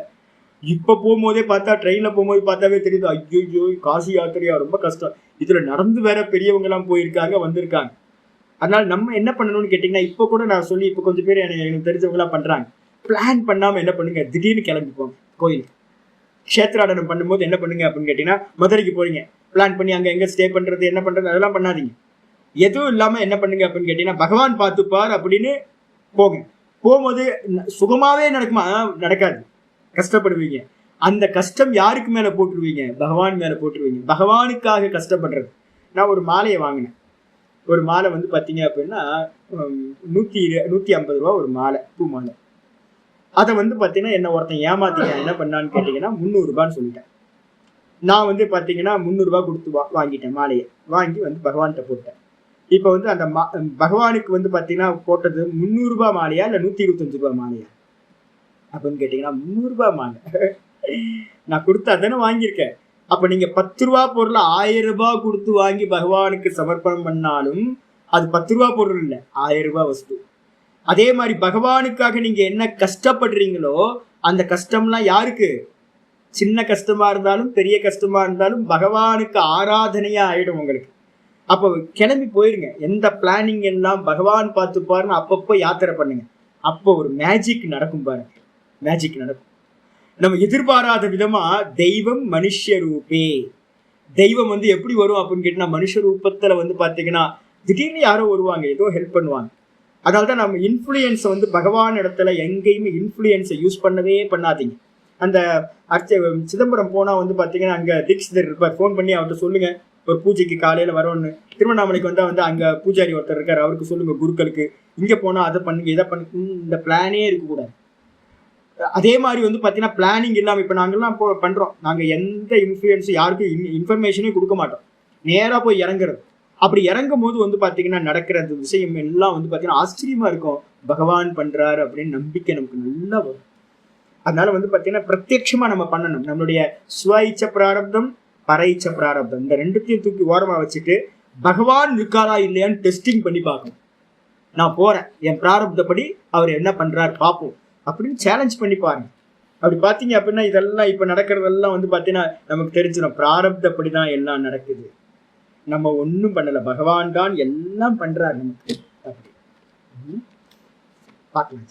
இப்போ போகும்போதே பார்த்தா ட்ரெயினில் போகும்போது பார்த்தாவே தெரியுது, ஐயோ காசி யாத்திரையா ரொம்ப கஷ்டம், இதில் நடந்து வேற பெரியவங்கலாம் போயிருக்காங்க வந்திருக்காங்க. அதனால நம்ம என்ன பண்ணணும்னு கேட்டிங்கன்னா, இப்போ கூட நான் சொல்லி இப்போ கொஞ்சம் பேர் எனக்கு தெரிஞ்சவங்களாம் பண்ணுறாங்க. பிளான் பண்ணாமல் என்ன பண்ணுங்க, திடீர்னு கிளம்பிப்போம் கோயிலுக்கு. க்ஷேத்ராடனம் பண்ணும்போது என்ன பண்ணுங்க அப்படின்னு கேட்டிங்கன்னா, மதுரைக்கு போறீங்க, பிளான் பண்ணி அங்கே எங்கே ஸ்டே பண்ணுறது என்ன பண்ணுறது அதெல்லாம் பண்ணாதீங்க. எதுவும் இல்லாமல் என்ன பண்ணுங்க அப்படின்னு கேட்டிங்கன்னா, பகவான் பார்த்துப்பார் அப்படின்னு போங்க. போகும்போது சுகமாகவே நடக்குமா? நடக்காது, கஷ்டப்படுவீங்க. அந்த கஷ்டம் யாருக்கு மேலே போட்டுருவீங்க? பகவான் மேலே போட்டுருவீங்க. பகவானுக்காக கஷ்டப்படுறது. நான் ஒரு மாலையை வாங்கினேன். ஒரு மாலை பார்த்தீங்க அப்படின்னா 150 ரூபா ஒரு மாலை, பூ மாலை. அதை பார்த்தீங்கன்னா என்ன ஒருத்தன் ஏமாத்திட்டேன். என்ன பண்ணான்னு கேட்டிங்கன்னா 300 ரூபான்னு சொல்லிட்டேன். நான் பார்த்தீங்கன்னா 300 ரூபா கொடுத்து வாங்கிட்டேன். மாலையை வாங்கி பகவான்கிட்ட போட்டேன். இப்போ அந்த பகவானுக்கு பார்த்தீங்கன்னா போட்டது 300 ரூபா மாலையா இல்லை 125 ரூபா மாலையா அப்படின்னு கேட்டிங்கன்னா 300 ரூபா மாலை. நான் கொடுத்து அதானே வாங்கியிருக்கேன். அப்போ நீங்கள் 10 ரூபா பொருளை 1000 ரூபாய் கொடுத்து வாங்கி பகவானுக்கு சமர்ப்பணம் பண்ணாலும் அது 10 ரூபா பொருள் இல்லை, 1000 ரூபாய் வஸ்து. அதே மாதிரி பகவானுக்காக நீங்கள் என்ன கஷ்டப்படுறீங்களோ அந்த கஷ்டம்லாம் யாருக்கு? சின்ன கஷ்டமா இருந்தாலும் பெரிய கஷ்டமா இருந்தாலும் பகவானுக்கு ஆராதனையா ஆயிடும் உங்களுக்கு. அப்போ கிளம்பி போயிருங்க. எந்த பிளானிங் எல்லாம் பகவான் பார்த்து பாருங்க. அப்பப்போ யாத்திரை பண்ணுங்க. அப்போ ஒரு மேஜிக் நடக்கும் பாருங்க. மேஜிக் நடக்கும். நம்ம எதிர்பாராத விதமா தெய்வம் மனுஷ ரூபே. தெய்வம் வந்து எப்படி வரும் அப்படின்னு கேட்டா, மனுஷ ரூபத்துல வந்து பாத்தீங்கன்னா திடீர்னு யாரோ வருவாங்க, ஏதோ ஹெல்ப் பண்ணுவாங்க. அதனால்தான் நம்ம இன்ஃப்ளூயன்ஸை வந்து பகவான் இடத்துல எங்கேயுமே இன்ஃப்ளூயன்ஸை யூஸ் பண்ணவே பண்ணாதீங்க. அந்த சிதம்பரம் போனா வந்து பாத்தீங்கன்னா அங்க தீட்சிதர் இருப்பார். ஃபோன் பண்ணி அவர்கிட்ட சொல்லுங்க ஒரு பூஜைக்கு காலையில வரோன்னு. திருவண்ணாமலைக்கு வந்தா வந்து அங்க பூஜாரி ஒருத்தர் இருக்காரு, அவருக்கு சொல்லுங்க குருக்களுக்கு. இங்க போனா அதை பண்ணுங்க, இதை பண்ணுங்க. இந்த பிளானே இருக்கக்கூடாது. அதே மாதிரி வந்து பாத்தீங்கன்னா பிளானிங் இல்லாம இப்ப நாங்கெல்லாம் பண்றோம். நாங்க எந்த இன்ஃப்ளூயன்ஸும் யாருக்கும் இன்ஃபர்மேஷனே கொடுக்க மாட்டோம். நேரா போய் இறங்குறது. அப்படி இறங்கும் போது வந்து பாத்தீங்கன்னா நடக்கிற அந்த விஷயம் எல்லாம் வந்து பாத்தீங்கன்னா ஆச்சரியமா இருக்கும். பகவான் பண்றாரு அப்படின்னு நம்பிக்கை நமக்கு நல்லா வரும். அதனால வந்து பாத்தீங்கன்னா பிரத்யட்சமா நம்ம பண்ணணும். நம்மளுடைய ஸ்வ இச்ச பிராரப்தம், பர இச்ச பிராரப்தம், இந்த ரெண்டுத்தையும் தூக்கி ஓரமா வச்சுட்டு பகவான் இருக்காரா இல்லையான்னு டெஸ்டிங் பண்ணி பார்க்கணும். நான் போறேன், என் பிராரப்தப்படி அவர் என்ன பண்றாரு பார்ப்போம் அப்படின்னு சேலஞ்ச் பண்ணி பாருங்க. அப்படி பாத்தீங்க அப்படின்னா இதெல்லாம் இப்ப நடக்கிறதெல்லாம் வந்து பாத்தீங்கன்னா நமக்கு தெரிஞ்சிடும். பிராரப்தப்படிதான் எல்லாம் நடக்குது. நம்ம ஒன்றும் பண்ணல, பகவான் தான் எல்லாம் பண்றாரு நமக்கு. அப்படி பார்க்கலாம்.